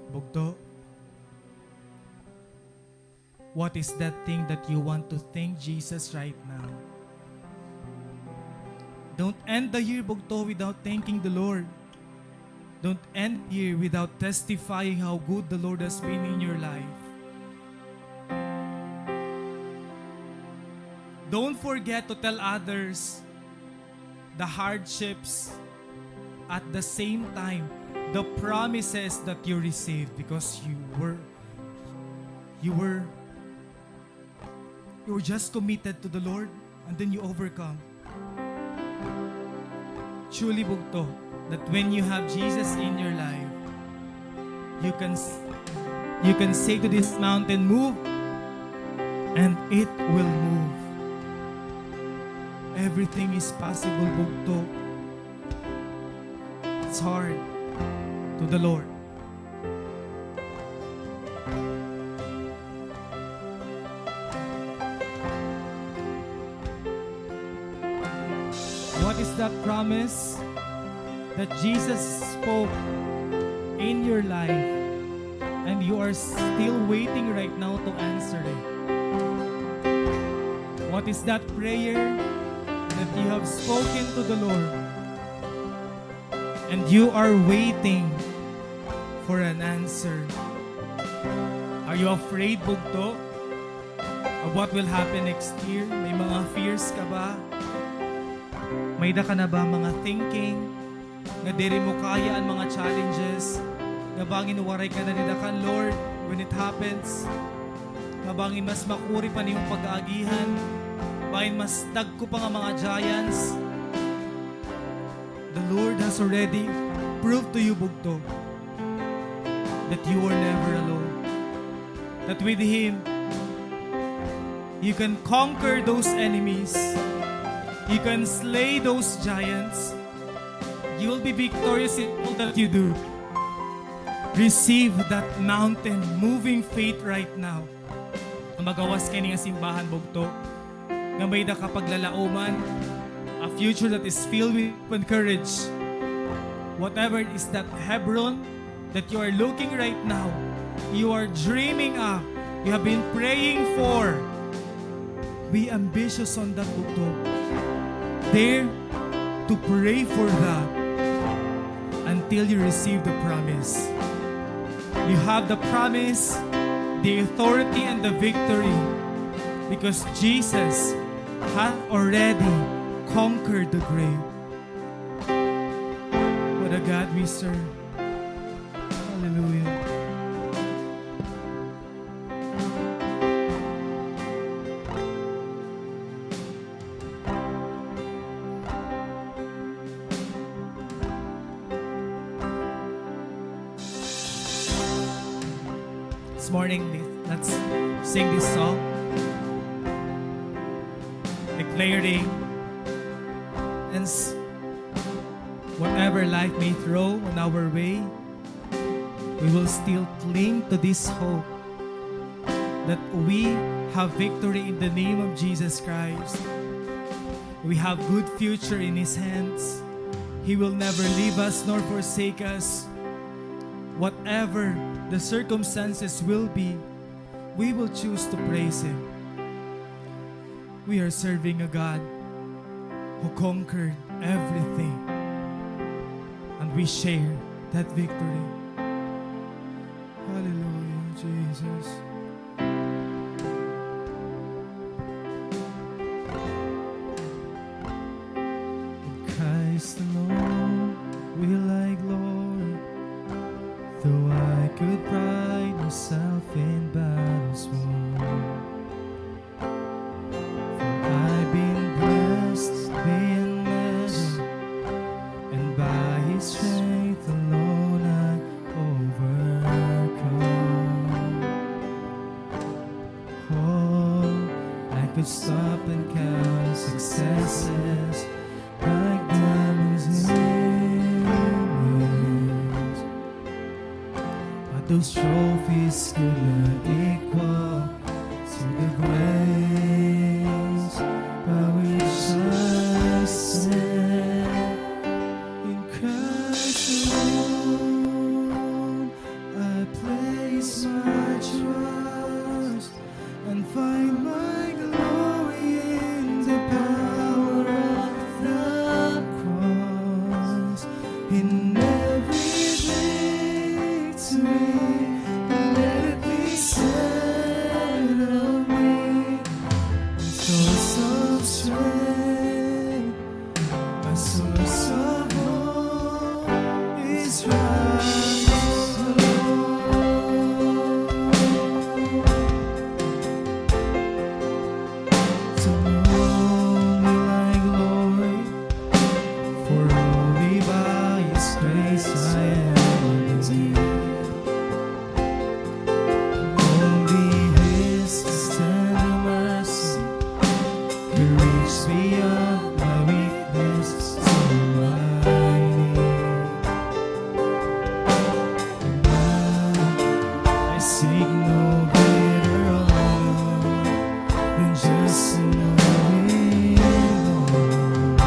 Bugto, what is that thing that you want to thank Jesus right now? Don't end the year, Bugto, without thanking the Lord. Don't end here without testifying how good the Lord has been in your life. Don't forget to tell others the hardships, at the same time the promises that you received, because you were just committed to the Lord and then you overcome. Truly, Bugto, that when you have Jesus in your life, you can say to this mountain, move, and it will move. Everything is possible, Bugto. It's hard to the Lord. What is that promise that Jesus spoke in your life and you are still waiting right now to answer it? What is that prayer that you have spoken to the Lord and you are waiting for an answer? Are you afraid, Bugto, of what will happen next year? May mga fears ka ba? May da ka na ba mga thinking nga diri mo kaya ang mga challenges? Nga bangin waray ka na nidakan, Lord, when it happens? Nga bangin mas makuri pa niyong pag-aagihan? Bangin mas dagko pa nga mga giants? The Lord has already proved to you, Bugto, that you are never alone. That with Him, you can conquer those enemies. You can slay those giants. You will be victorious in all that you do. Receive that mountain moving faith right now. Magawas kayo nga simbahan, Bugto, nga may da kapaglalauman, a future that is filled with courage. Whatever is that Hebron that you are looking right now, you are dreaming of, you have been praying for, be ambitious on that, Bugto. Dare to pray for that until you receive the promise. You have the promise, the authority, and the victory because Jesus has already conquered the grave. What a God we serve. Hallelujah. This morning, let's sing this song, declaring, and whatever life may throw on our way, we will still cling to this hope that we have victory in the name of Jesus Christ. We have good future in His hands. He will never leave us nor forsake us. Whatever the circumstances will be, we will choose to praise Him. We are serving a God who conquered everything, and we share that victory. Hallelujah, Jesus. could pride myself in battles won. For I've been blessed beyond measure, and by His strength alone I overcome. Oh, I could stop and count successes like diamonds in rings, but those trophies could not equal to the grace by which I stand. In Christ alone I place my trust and find my glory in the power of the cross. In every victory, let it be said of me, my source of strength, my source of hope is Christ alone. To whom will I glory? For only by His grace I am redeemed. Only His tender mercy can reach beyond my weakness to my need. I seek no greater honor than just to know Him, Lord,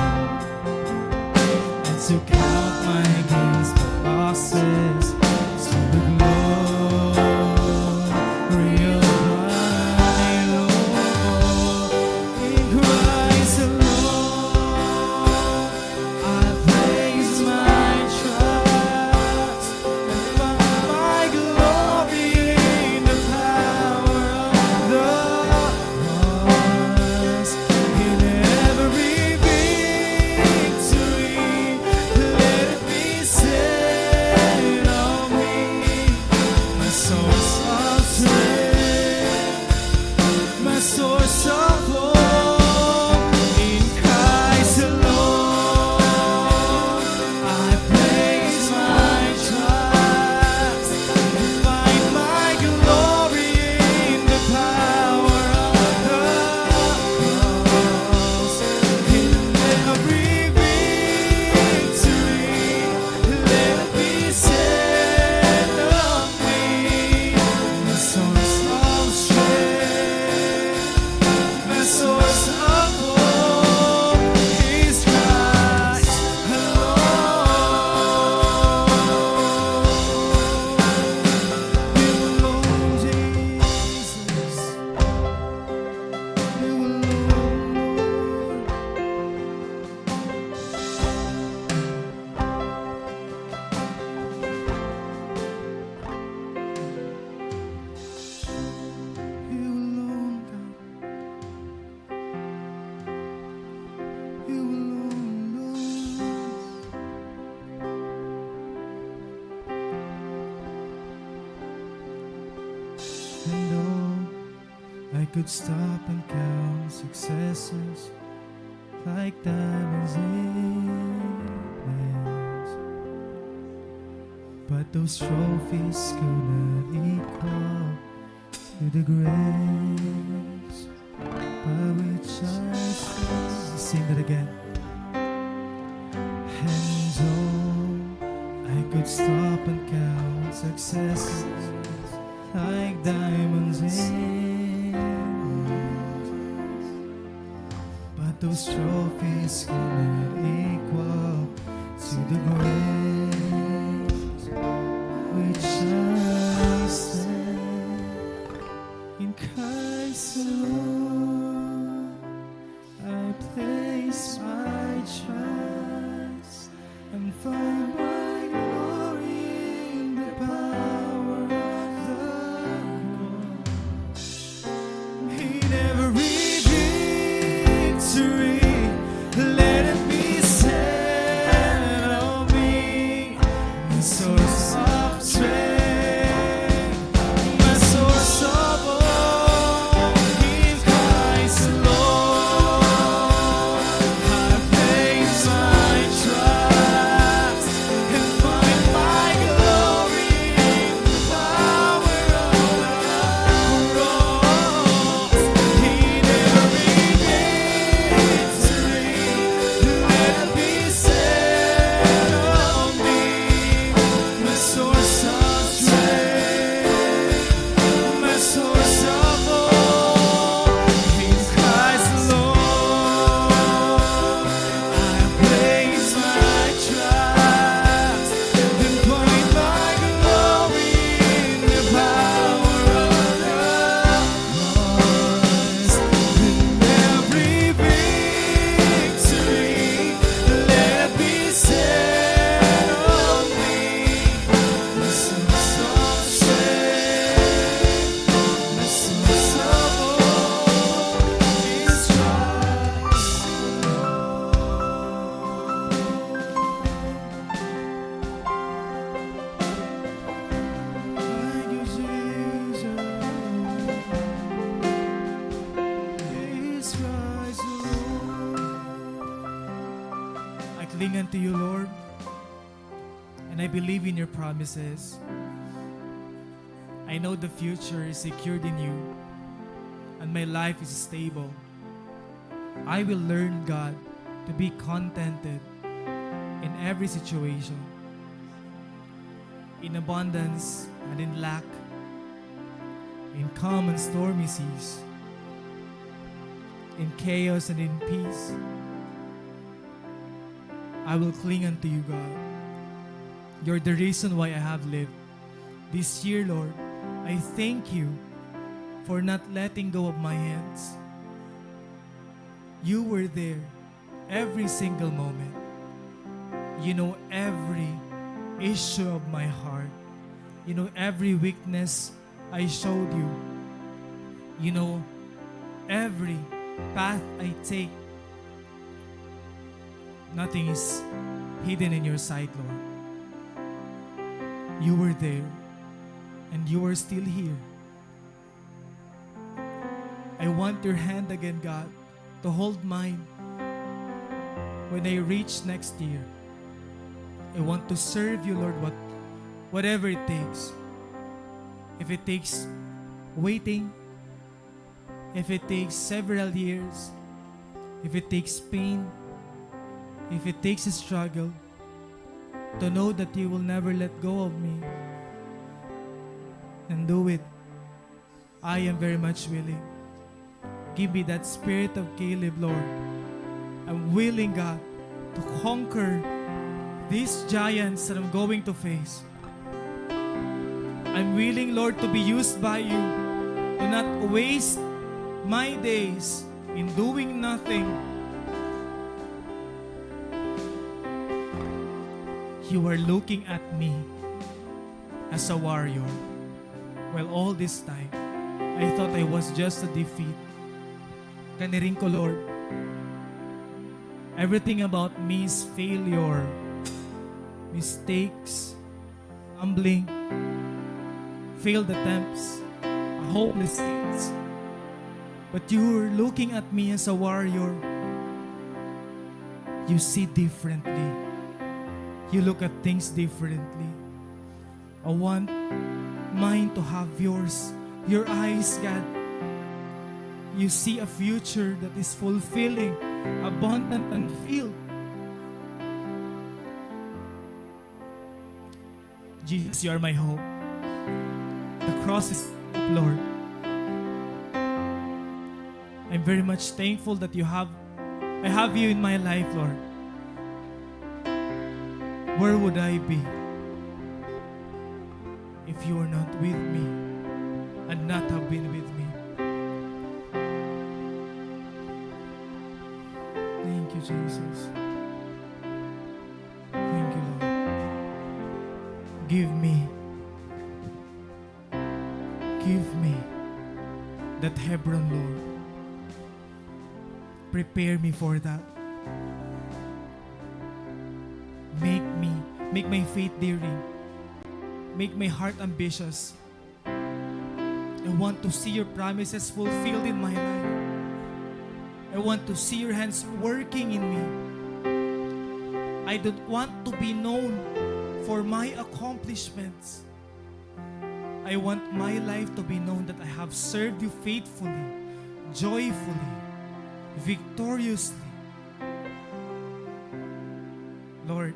and to count my gains but losses to the glory of my Lord. In Christ alone I place my trust and find my glory in the power of the cross. In every victory, let it be said of me, my source of strength, my source of hope. In Christ alone I place my trust and find my glory in the power of the cross. In every victory, let it be said of me, my source of strength, my source of hope is Christ alone. You alone, Jesus. You alone, Lord. You alone, God. You alone, Lord. And though I could stop and count successes like diamonds in glass, but those trophies could not equal to the grace by which I stand. Sing that again. And though I could stop and count successes like diamonds in glass, but those trophies cannot equal to the grace which I stand. In Christ alone I place my trust and find my glory in the power of the cross. In every victory, let it be said of me, my source of strength. to you, Lord, and I believe in your promises. I know the future is secured in you, and my life is stable. I will learn, God, to be contented in every situation, in abundance and in lack, in calm and stormy seas, in chaos and in peace. I will cling unto you, God. You're the reason why I have lived. This year, Lord, I thank you for not letting go of my hands. You were there every single moment. You know every issue of my heart. You know every weakness I showed you. You know every path I take. Nothing is hidden in your sight, Lord. You were there, and you are still here. I want your hand again, God, to hold mine when I reach next year. I want to serve you, Lord, whatever it takes. If it takes waiting, if it takes several years, if it takes pain, if it takes a struggle, to know that you will never let go of me, and do it. I am very much willing. Give me that spirit of Caleb, Lord. I'm willing, God, to conquer these giants that I'm going to face. I'm willing, Lord, to be used by you, to not waste my days in doing nothing. You are looking at me as a warrior. Well, all this time, I thought I was just a defeat. Kanirin ko, Lord. Everything about me is failure, mistakes, humbling, failed attempts, hopeless things. But you are looking at me as a warrior. You see differently. You look at things differently. I want mine to have yours. Your eyes, God. You see a future that is fulfilling, abundant, and filled. Jesus, you are my hope. The cross is hope, Lord. I'm very much thankful that I have you in my life, Lord. Where would I be if you were not with me and not have been with me? Thank you, Jesus. Thank you, Lord. Give me that Hebron, Lord. Prepare me for that. Make my faith daring. Make my heart ambitious. I want to see your promises fulfilled in my life. I want to see your hands working in me. I don't want to be known for my accomplishments. I want my life to be known that I have served you faithfully, joyfully, victoriously. Lord,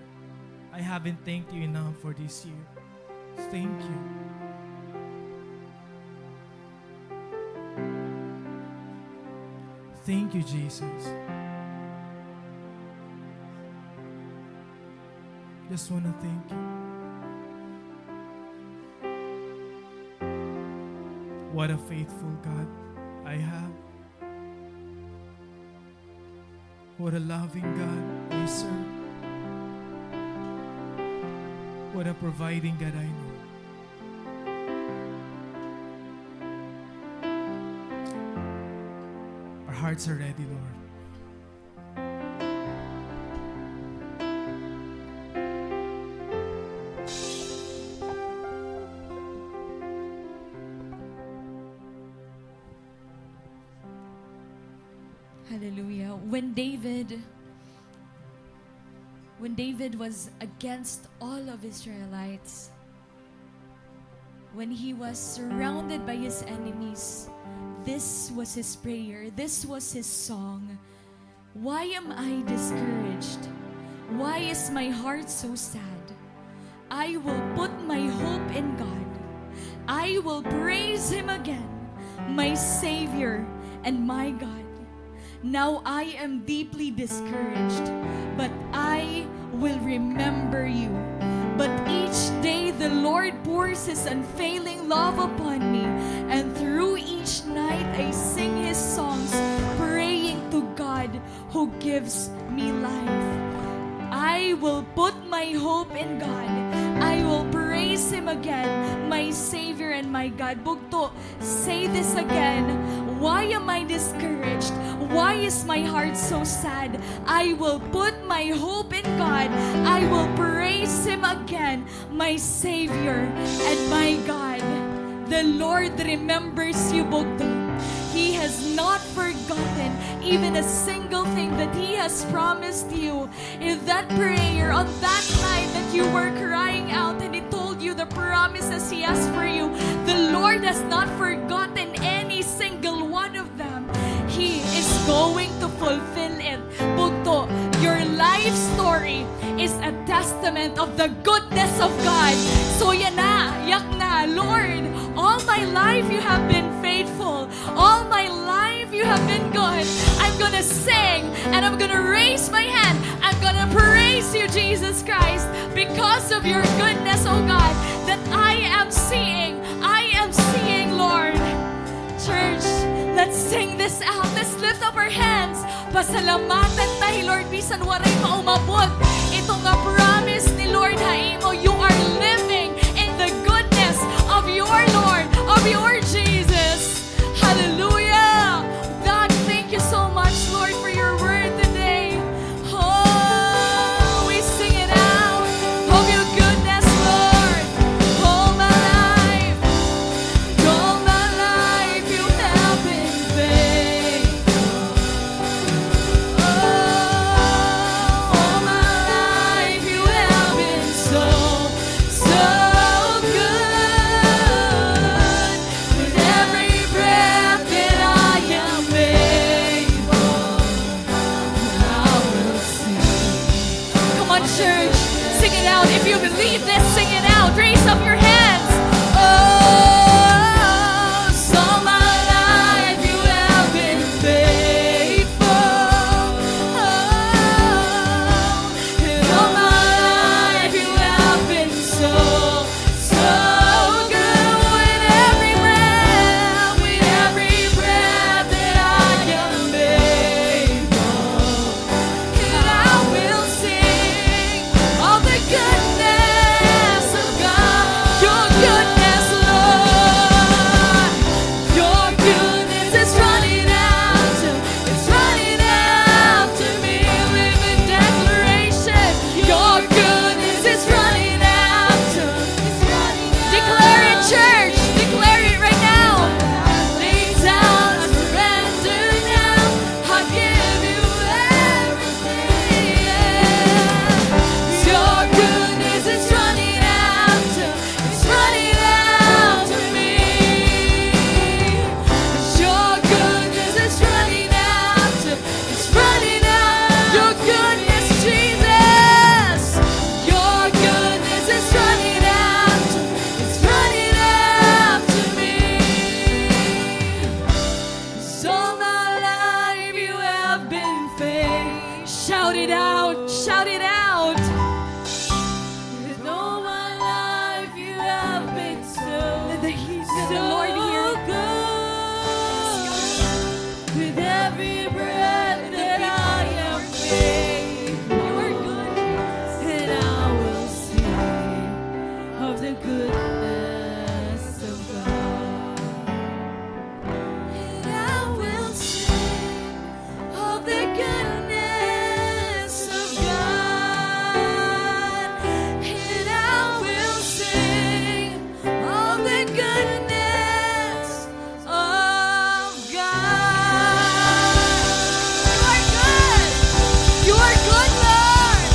I haven't thanked you enough for this year. Thank you. Thank you, Jesus. Just want to thank you. What a faithful God I have. What a loving God I serve. What a providing God I know. Our hearts are ready, Lord. Hallelujah. when David was against all of Israelites, when he was surrounded by his enemies, this was his prayer, this was his song. Why am I discouraged? Why is my heart so sad? I will put my hope in God. I will praise Him again, my Savior and my God. Now I am deeply discouraged, but I will remember you. But each day the Lord pours His unfailing love upon me, and through each night I sing His songs, praying to God who gives me life. I will put my hope in God. I will praise Him again, my Savior and my God. Bugto, say this again. Why am I discouraged? Why is my heart so sad? I will put my hope in God. I will praise Him again, my Savior and my God. The Lord remembers you, Bugto. He has not forgotten even a single thing that He has promised you. In that prayer, on that night that you were crying out and He told you the promises He has for you, the Lord has not forgotten any single one of them. He is going to fulfill it. Bugto, your life story is a testament of the goodness of God. So yan na, yak na, Lord, all my life you have been faithful. All my life you have been good. I'm gonna sing and I'm gonna raise my hand. I'm gonna praise you, Jesus Christ, because of your goodness, oh God, that I am seeing, Lord. Church, let's sing this out. Let's lift up our hands. Pasalamatan tayo, Lord, bisan waray maumabot. Itong nga promise ni Lord Haimo, you are living in the goodness of your Lord, of your Jesus. Hallelujah. God, thank you so much, Lord, for your word today. Oh, we sing it out of your goodness, Lord. All my life you have been faithful. Oh, all my life you have been so good. With every breath that I am able, I will sing. Come on, church, sing it out. If you believe this, sing it out. Raise up your hands. Oh, so my life you have been faithful. Oh, and all my life you have been so good. With every breath that I am able, and I will sing of the goodness of God. Your goodness, Lord. Your goodness is running after me. Living declaration. Your goodness is running after. Declare it, church. Declare it right now. Lay down, I surrender now. I give you everything. Your goodness is running after. It's running after me. Your goodness is running after. It's running after. Your goodness, Jesus. Your goodness is running after. It's running after me. So my life you have been faithful. Shout it out. Shout it out. With all my life you have been so Lord here. Good. With every breath that I am faithful, your goodness, and I will sing of the goodness of God. And I will sing of the goodness of God. And I will sing of the goodness of God. You are good. You are good, Lord.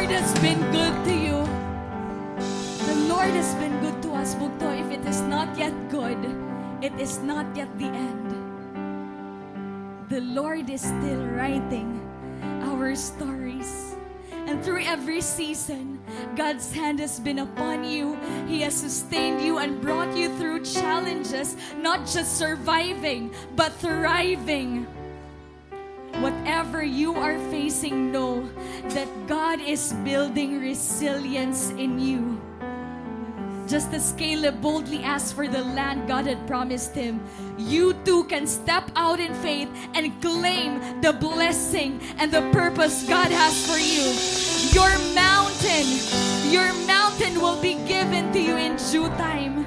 Lord has been good to you. The Lord has been good to us, Bugto. If it is not yet good, it is not yet the end. The Lord is still writing our stories. And through every season, God's hand has been upon you. He has sustained you and brought you through challenges, not just surviving, but thriving. Whatever you are facing, know that God is building resilience in you. Just as Caleb boldly asked for the land God had promised him, you too can step out in faith and claim the blessing and the purpose God has for you. Your mountain will be given to you in due time.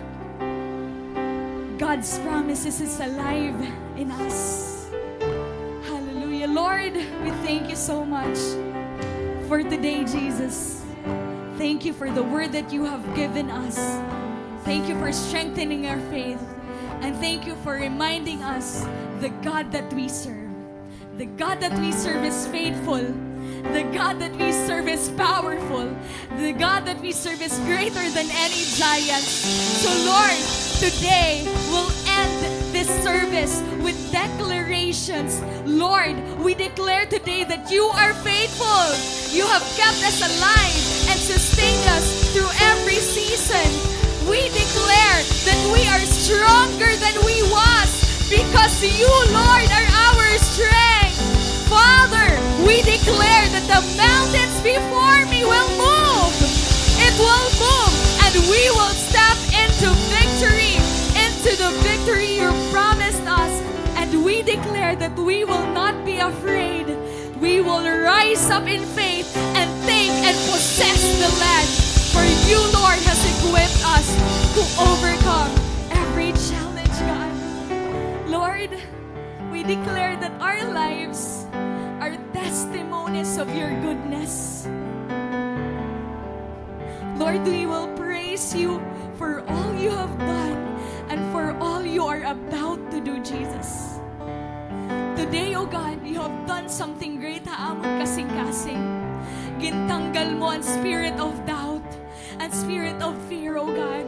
God's promises is alive in us. Hallelujah. Lord, we thank you so much for today, Jesus. Thank you for the word that you have given us. Thank you for strengthening our faith. And thank you for reminding us the God that we serve. The God that we serve is faithful. The God that we serve is powerful. The God that we serve is greater than any giant. So Lord, today we'll end this service with declarations. Lord, we declare today that you are faithful. You have kept us alive and sustained us through every season. We declare that we are stronger than we was because you, Lord, are our strength. Father, we declare that the mountains before me will move. It will move, and we will step into victory, into the victory you promised us. And we declare that we will not be afraid. We will rise up in faith and take and possess the land. For you, Lord, has equipped us to overcome every challenge, God. Lord, we declare that our lives are testimonies of your goodness. Lord, we will praise you for all you have done and for all you are about to do, Jesus. Today, O God, you have done something great haamon kasing-kasing. Gintanggal mo ang spirit of doubt and spirit of fear, O God.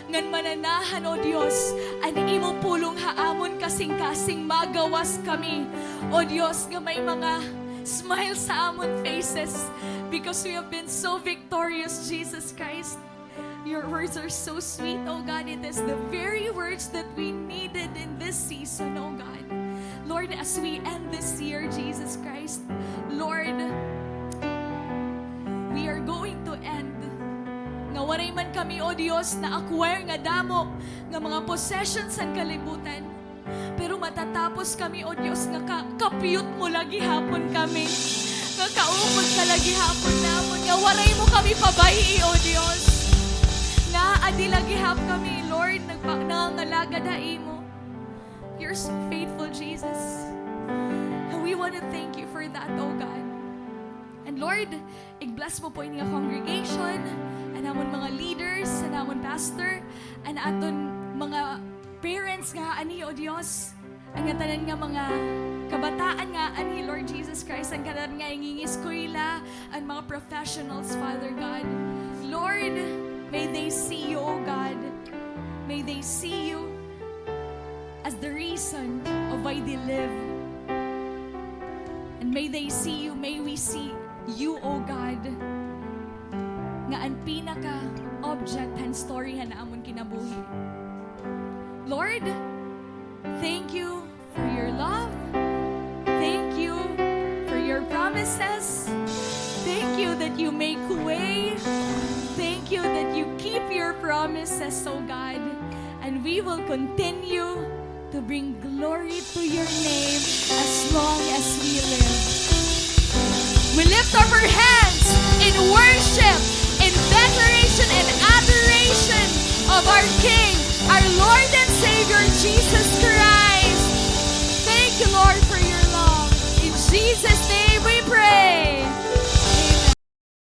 Ngan mananahan, O Diyos, ang imo pulong haamon kasing-kasing magawas kami. O Diyos, nga may mga smile sa amon faces because we have been so victorious, Jesus Christ. Your words are so sweet, O God. It is the very words that we needed in this season, O God. Lord, as we end this year, Jesus Christ, Lord, we are going to end. Nga waray man kami, O Diyos, na acquire nga damo, nga mga possessions ang kalibutan. Pero matatapos kami, O Diyos, nga kapiyot mo lagi hapon kami. Nga kaupod ka lagi hapon namon. Nga waray mo kami pabahi, O Diyos. Nga adi lagi hap kami, Lord, nangangalagad mo. You're so faithful, Jesus. And we want to thank you for that, O God. And Lord, i-bless mo po yung congregation, and amon mga leaders, and amon pastor, and aton mga parents nga ani, O Diyos, ang tanan nga mga kabataan nga ani, Lord Jesus Christ, ang tanan nga ingingiskwela, ang mga professionals, Father God. Lord, may they see you, O God. May they see you as the reason of why they live. And may they see you, may we see you, O God, nga ang pinaka-object and story na amon kinabuhi. Lord, thank you for your love. Thank you for your promises. Thank you that you make way. Thank you that you keep your promises, O God. And we will continue to bring glory to your name as long as we live. We lift up our hands in worship, in declaration and adoration of our King, our Lord and Savior, Jesus